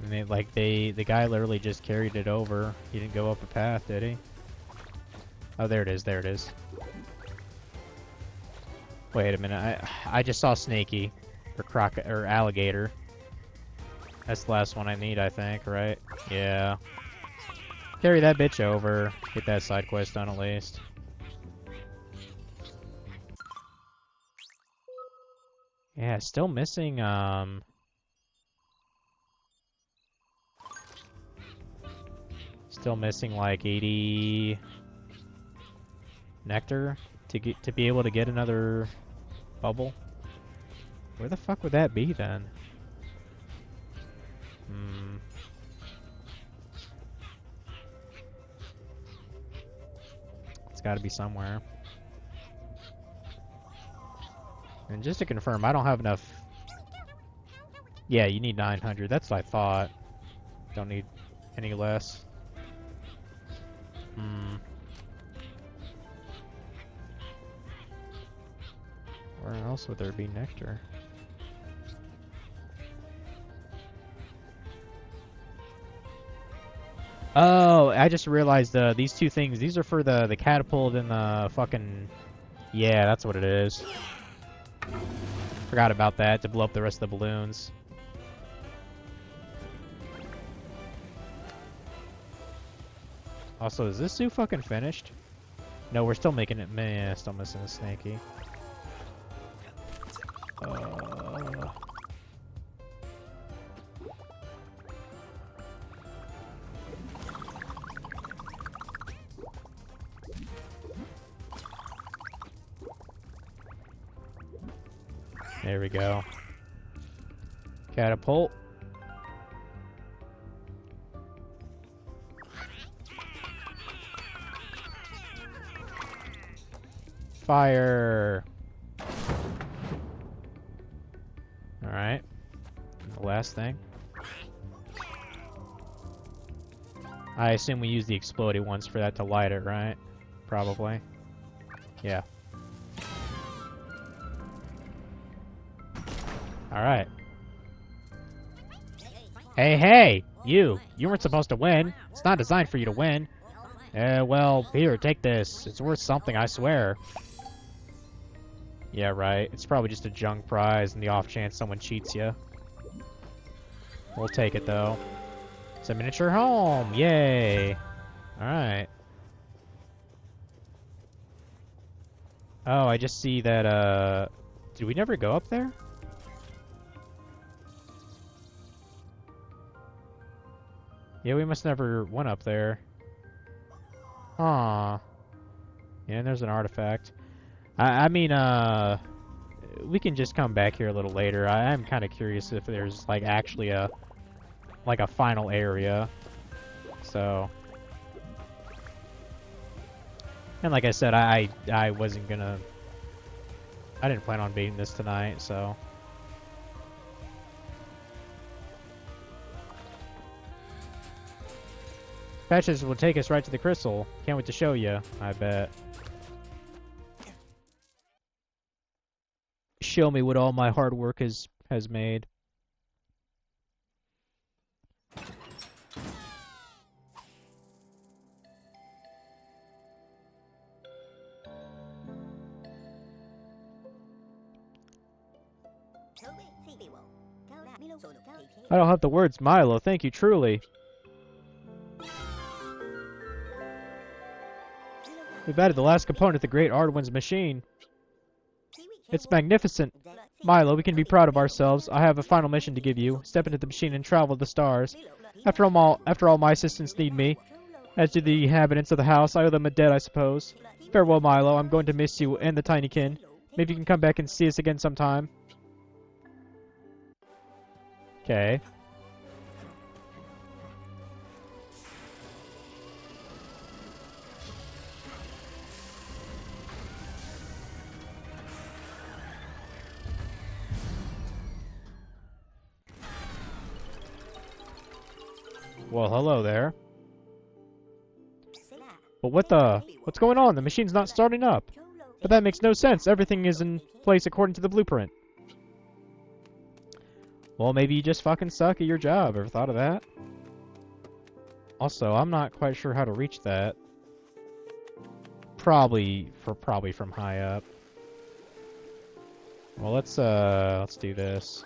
And the guy literally just carried it over. He didn't go up a path, did he? Oh, there it is. There it is. Wait a minute. I just saw Snaky or alligator. That's the last one I need, I think, right? Yeah. Carry that bitch over. Get that side quest done at least. Yeah, still missing Still missing like 80 nectar to be able to get another bubble. Where the fuck would that be then? It's got to be somewhere. And just to confirm, I don't have enough. Yeah, you need 900. That's what I thought. Don't need any less. Where else would there be nectar? Oh, I just realized these two things. These are for the catapult and the fucking... Yeah, that's what it is. Forgot about that, to blow up the rest of the balloons. Also, is this zoo fucking finished? No, we're still making it. Man, still missing a Snaky. There we go. Catapult. Fire. Alright. The last thing. I assume we use the exploded ones for that to light it, right? Probably. Yeah. Alright. Hey, hey! You weren't supposed to win. It's not designed for you to win. Well, here, take this. It's worth something, I swear. Yeah, right. It's probably just a junk prize in the off chance someone cheats you. We'll take it, though. It's a miniature home! Yay! Alright. Oh, I just see that, did we never go up there? Yeah, we must never went up there. Aw. Yeah, and there's an artifact. I mean, we can just come back here a little later. I'm kind of curious if there's, like, actually a final area. So. And like I said, I wasn't gonna... I didn't plan on beating this tonight, so... Patches will take us right to the crystal. Can't wait to show you, I bet. Show me what all my hard work has made. I don't have the words, Milo. Thank you, truly. We've added the last component to the Great Ardwin's machine. It's magnificent. Milo, we can be proud of ourselves. I have a final mission to give you. Step into the machine and travel to the stars. After all, my assistants need me. As do the inhabitants of the house, I owe them a debt, I suppose. Farewell, Milo. I'm going to miss you and the Tinykin. Maybe you can come back and see us again sometime. Okay. Well, hello there. But what's going on? The machine's not starting up. But that makes no sense. Everything is in place according to the blueprint. Well, maybe you just fucking suck at your job. Ever thought of that? Also, I'm not quite sure how to reach that. Probably from high up. Well, let's do this.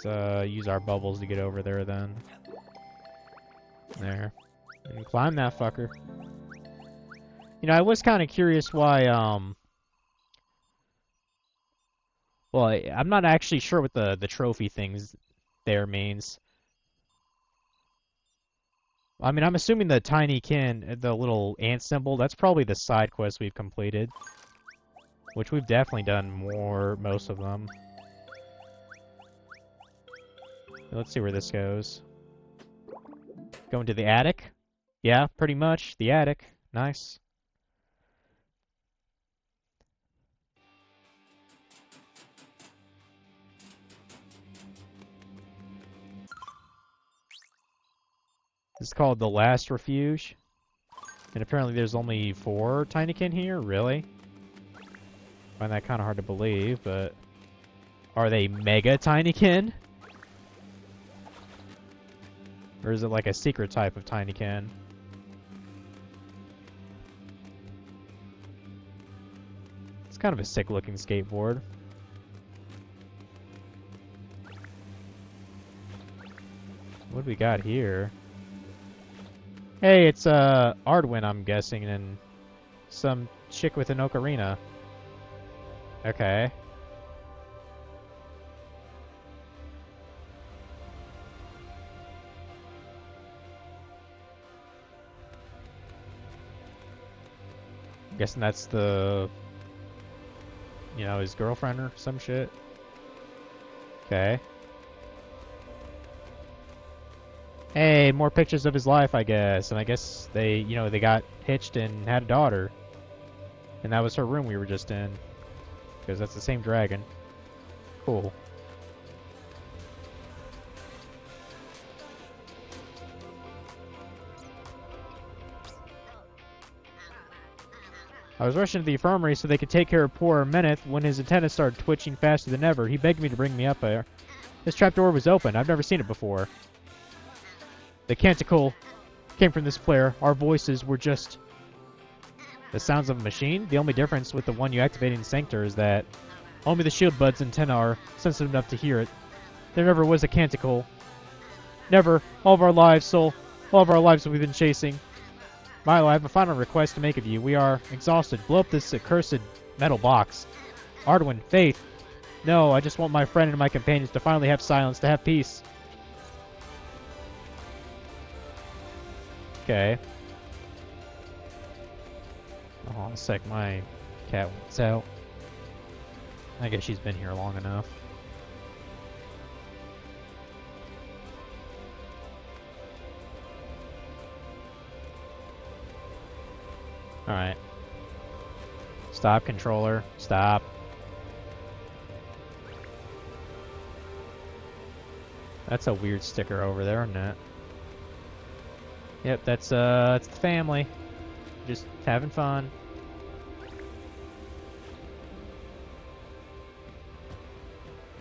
Let's use our bubbles to get over there then. There. And climb that fucker. You know, I was kind of curious why, well, I'm not actually sure what the trophy things there means. I mean, I'm assuming the Tinykin, the little ant symbol, that's probably the side quest we've completed. Which we've definitely done most of them. Let's see where this goes. Going to the attic? Yeah, pretty much. The attic. Nice. This is called the Last Refuge. And apparently there's only 4 Tinykin here? Really? I find that kind of hard to believe, but... Are they Mega Tinykin? Or is it like a secret type of Tinykin? It's kind of a sick looking skateboard. What do we got here? Hey, it's Ardwin, I'm guessing, and some chick with an ocarina. Okay. I'm guessing that's the, you know, his girlfriend or some shit. Okay. Hey, more pictures of his life, I guess. And I guess they, you know, they got hitched and had a daughter. And that was her room we were just in. Because that's the same dragon. Cool. I was rushing to the infirmary so they could take care of poor Meneth when his antenna started twitching faster than ever. He begged me to bring me up there. This trapdoor was open. I've never seen it before. The canticle came from this flare. Our voices were just the sounds of a machine. The only difference with the one you activate in the Sanctor is that only the shield bud's antenna are sensitive enough to hear it. There never was a canticle. Never. All of our lives, Soul. All of our lives we've been chasing. Milo, I have a final request to make of you. We are exhausted. Blow up this accursed metal box. Arduin, Faith. No, I just want my friend and my companions to finally have silence, to have peace. Okay. Hold on a sec, my cat wants out. I guess she's been here long enough. Alright. Stop, controller. Stop. That's a weird sticker over there, isn't it? Yep, that's the family. Just having fun.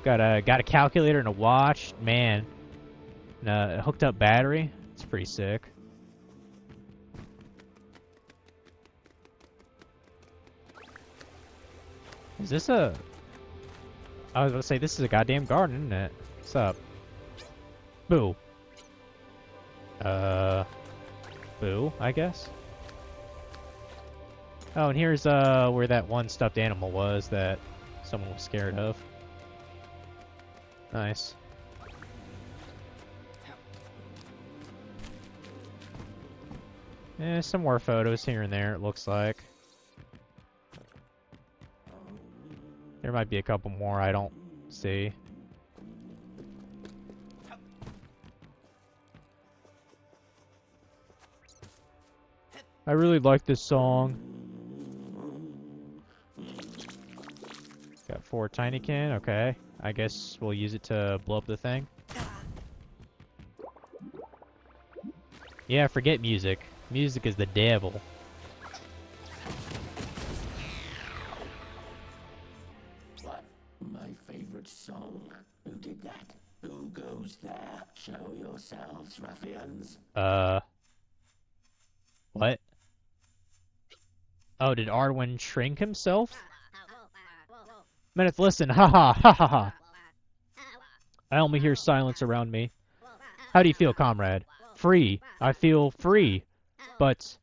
Got a calculator and a watch. Man. And a hooked up battery. It's pretty sick. Is this a... I was about to say, this is a goddamn garden, isn't it? What's up? Boo. Boo, I guess? Oh, and here's, where that one stuffed animal was that someone was scared of. Nice. Some more photos here and there, it looks like. There might be a couple more I don't see. I really like this song. Got 4 Tinykin, okay. I guess we'll use it to blow up the thing. Yeah, forget music. Music is the devil. What? My favorite song. Who did that? Who goes there? Show yourselves, ruffians. What? Oh, did Arduin shrink himself? Meneth, listen, haha, ha ha ha. I only hear silence around me. How do you feel, comrade? Free. I feel free. But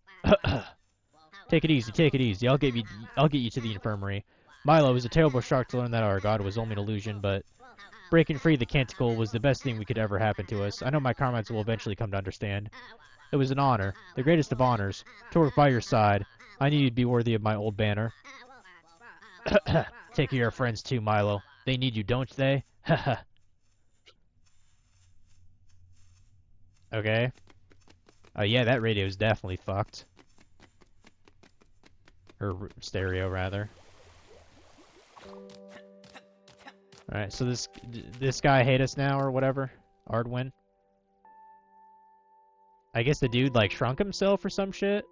take it easy, take it easy. I'll get you to the infirmary. Milo, it was a terrible shock to learn that our god was only an illusion, but breaking free of the canticle was the best thing we could ever happen to us. I know my comrades will eventually come to understand. It was an honor, the greatest of honors, to work by your side. I knew you'd be worthy of my old banner. Take care of your friends too, Milo. They need you, don't they? Okay. Yeah, that radio is definitely fucked. Or stereo, rather. Alright, so this guy hate us now, or whatever? Arduin. I guess the dude, like, shrunk himself or some shit?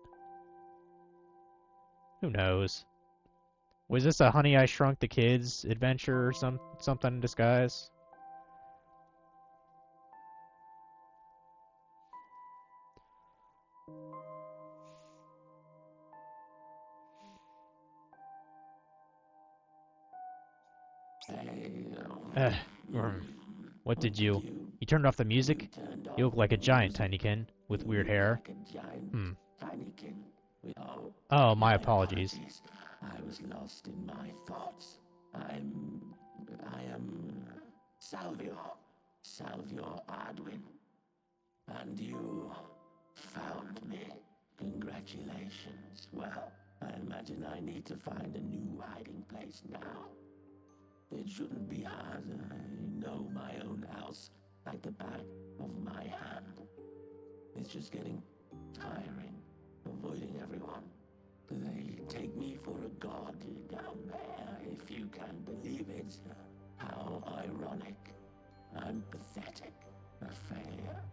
Who knows? Was this a Honey, I Shrunk the Kids adventure or something in disguise? What did you... You turned off the music? You look like a giant, Tinykin, with weird hair. Oh, my apologies. I was lost in my thoughts. I am Salvio Arduin. And you found me. Congratulations. Well, I imagine I need to find a new hiding place now. It shouldn't be hard. I know my own house like the back of my hand. It's just getting tiring, avoiding everyone. They take me for a god down there, if you can believe it. How ironic. I'm pathetic. A failure.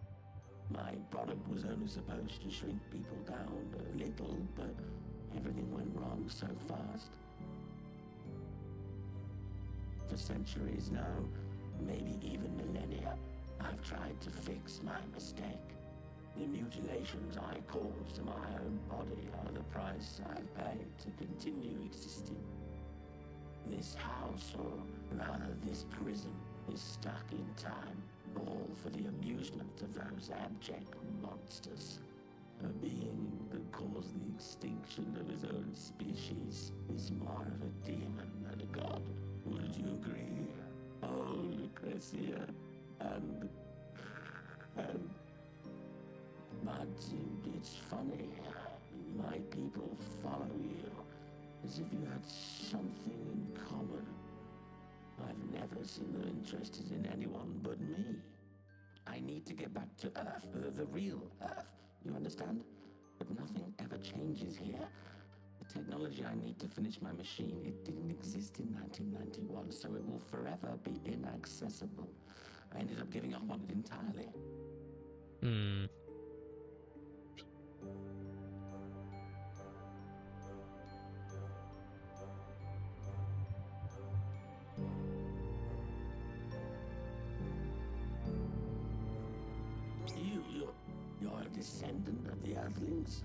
My product was only supposed to shrink people down a little, but everything went wrong so fast. For centuries now, maybe even millennia, I've tried to fix my mistake. The mutilations I caused to my own body are the price I've paid to continue existing. This house, or rather this prison, is stuck in time, all for the amusement of those abject monsters. A being that caused the extinction of his own species is more of a demon than a god. Would you agree? Oh, Lucretia, and... But it's funny. My people follow you, as if you had something in common. I've never seen them interested in anyone but me. I need to get back to Earth, the real Earth. You understand? But nothing ever changes here. The technology I need to finish my machine, it didn't exist in 1991, so it will forever be inaccessible. I ended up giving up on it entirely. You're a descendant of the Earthlings?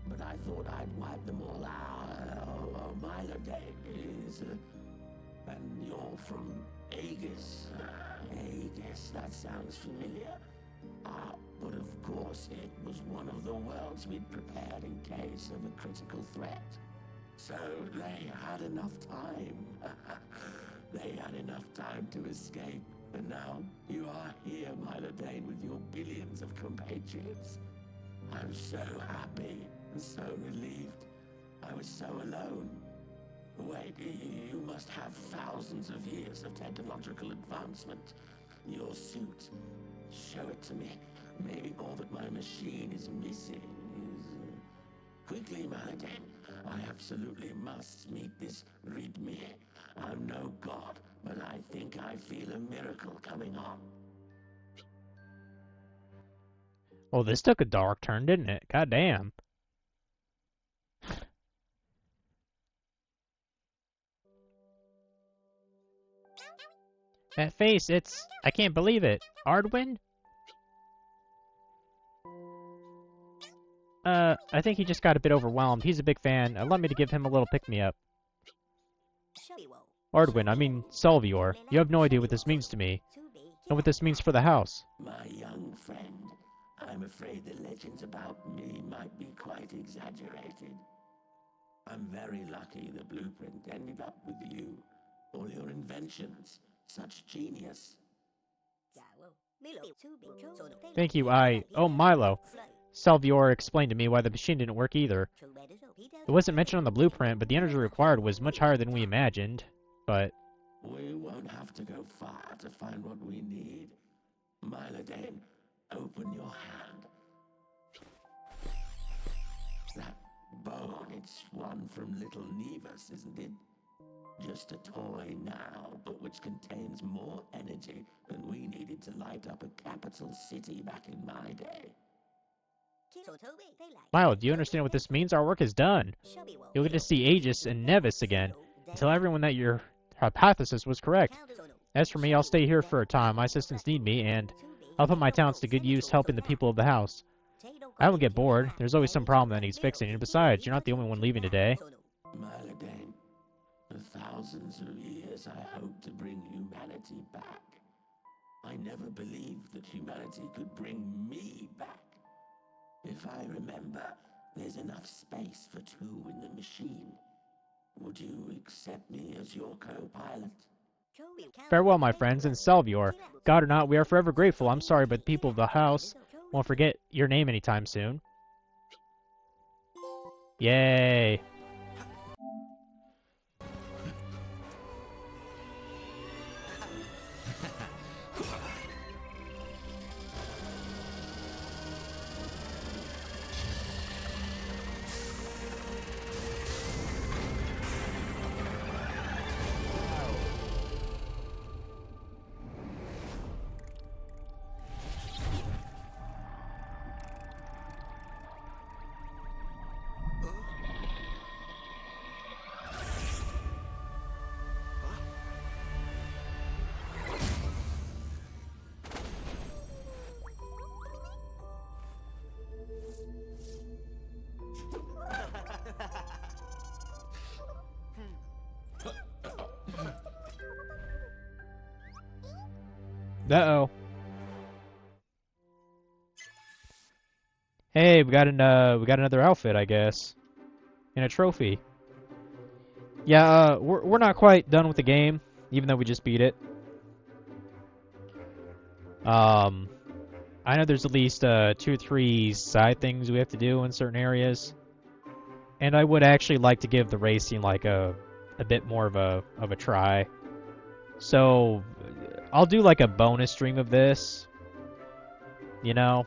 But I thought I'd wipe them all out. Oh, Mylodane is... and you're from Aegis. Aegis, that sounds familiar. But of course it was one of the worlds we'd prepared in case of a critical threat. So they had enough time. They had enough time to escape. And now you are here, Mylodane, with your billions of compatriots. I'm so happy and so relieved. I was so alone. Wait, you must have thousands of years of technological advancement. Your suit, show it to me. Maybe all that my machine is missing is... Quickly, Mylodane. I absolutely must meet this Readme. I'm no god, but I think I feel a miracle coming on. Well, this took a dark turn, didn't it? God damn. That face, I can't believe it. Ardwin? I think he just got a bit overwhelmed. He's a big fan. Allow me to give him a little pick-me-up. Ardwin, I mean Salvior. You have no idea what this means to me, and what this means for the house. My young friend, I'm afraid the legends about me might be quite exaggerated. I'm very lucky the blueprint ended up with you. All your inventions, such genius. Thank you, Oh, Milo. Salvior explained to me why the machine didn't work either. It wasn't mentioned on the blueprint, but the energy required was much higher than we imagined. But... we won't have to go far to find what we need. Mylodane, open your hand. That bone, it's one from little Nevis, isn't it? Just a toy now, but which contains more energy than we needed to light up a capital city back in my day. Milo, do you understand what this means? Our work is done. You'll get to see Aegis and Nevis again. Tell everyone that your hypothesis was correct. As for me, I'll stay here for a time. My assistants need me, and I'll put my talents to good use helping the people of the house. I won't get bored. There's always some problem that needs fixing, and besides, you're not the only one leaving today. Mylodane, for thousands of years I hoped to bring humanity back. I never believed that humanity could bring me back. If I remember, there's enough space for two in the machine. Would you accept me as your co-pilot? Farewell, my friends, and Salvior. God or not, we are forever grateful. I'm sorry, but the people of the house won't forget your name anytime soon. Yay! Uh-oh. Hey, we got another outfit, I guess. And a trophy. Yeah, we're not quite done with the game, even though we just beat it. I know there's at least 2 or 3 side things we have to do in certain areas. And I would actually like to give the racing like a bit more of a try. So I'll do like a bonus stream of this. You know?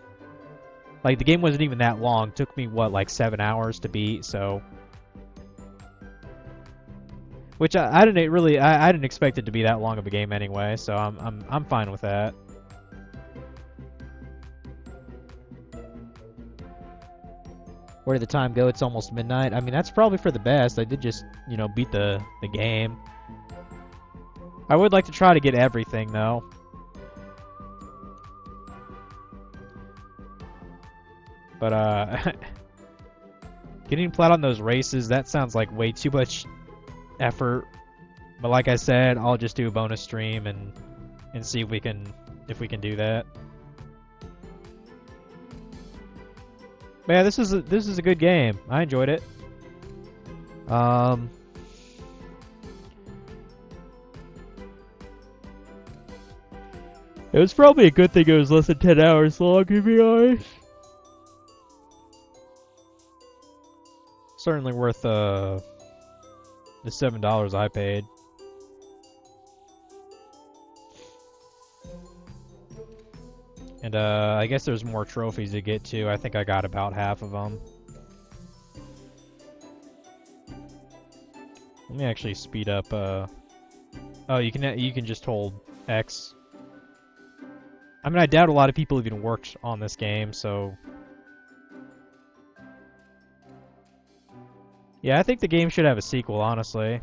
Like the game wasn't even that long. It took me what, like 7 hours to beat, so which I didn't really I didn't expect it to be that long of a game anyway, so I'm fine with that. Where did the time go? It's almost midnight. I mean, that's probably for the best. I did just, beat the game. I would like to try to get everything, though. But, getting plat on those races, that sounds like way too much effort. But like I said, I'll just do a bonus stream and see if we can do that. But yeah, this is a good game. I enjoyed it. It was probably a good thing it was less than 10 hours long, to be honest. Certainly worth the $7 I paid. And I guess there's more trophies to get to. I think I got about half of them. Let me actually speed up. Oh, you can just hold X. I mean, I doubt a lot of people even worked on this game, so yeah, I think the game should have a sequel, honestly.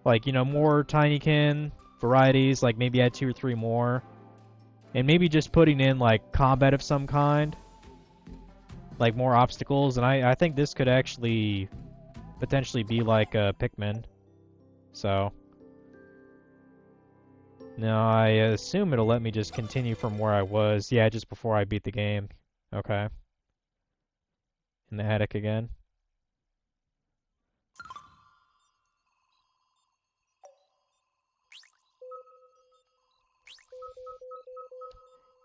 Like, more Tinykin varieties, like maybe add 2 or 3 more. And maybe just putting in, like, combat of some kind. Like, more obstacles. And I think this could actually potentially be like Pikmin. So. Now, I assume it'll let me just continue from where I was. Yeah, just before I beat the game. Okay. In the attic again.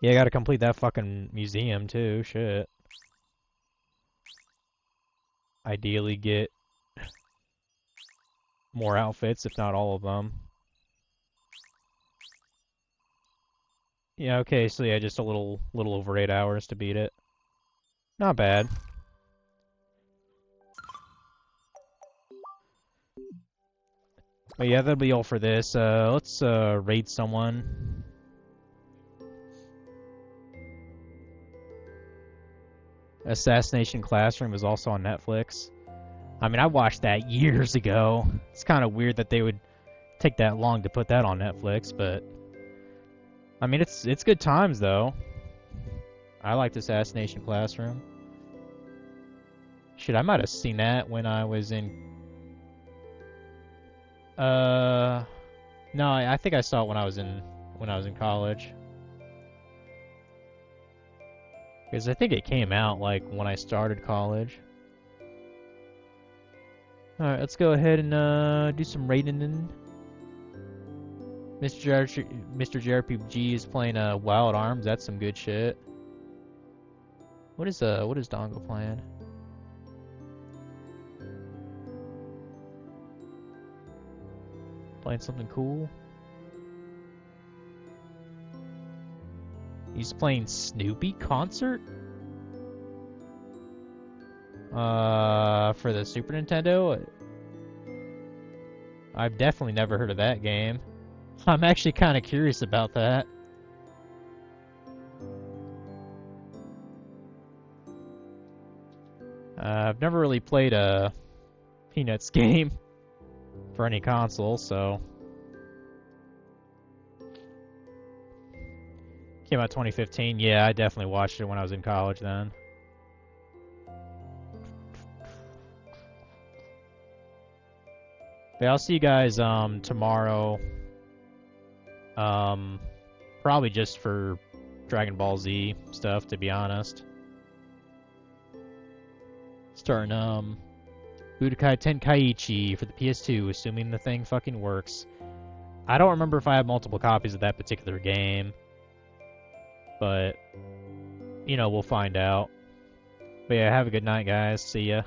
Yeah, I gotta complete that fucking museum, too. Shit. Ideally get more outfits, if not all of them. Yeah, okay, so yeah, just a little over 8 hours to beat it. Not bad. But yeah, that'll be all for this. Let's raid someone. Assassination Classroom is also on Netflix. I mean, I watched that years ago. It's kind of weird that they would take that long to put that on Netflix, but I mean, it's good times though. I liked Assassination Classroom. Shit, I might have seen that when I was in. No, I think I saw it when I was in college. Because I think it came out like when I started college. Alright, let's go ahead and do some raiding then. Mr. JRPG is playing Wild Arms. That's some good shit. What is Dongo playing? Playing something cool? He's playing Snoopy Concert? For the Super Nintendo? I've definitely never heard of that game. I'm actually kind of curious about that. I've never really played a Peanuts game for any console, so. Came out 2015. Yeah, I definitely watched it when I was in college then. But I'll see you guys tomorrow. Probably just for Dragon Ball Z stuff, to be honest. Starting, Budokai Tenkaichi for the PS2, assuming the thing fucking works. I don't remember if I have multiple copies of that particular game, but, you know, we'll find out. But yeah, have a good night, guys. See ya.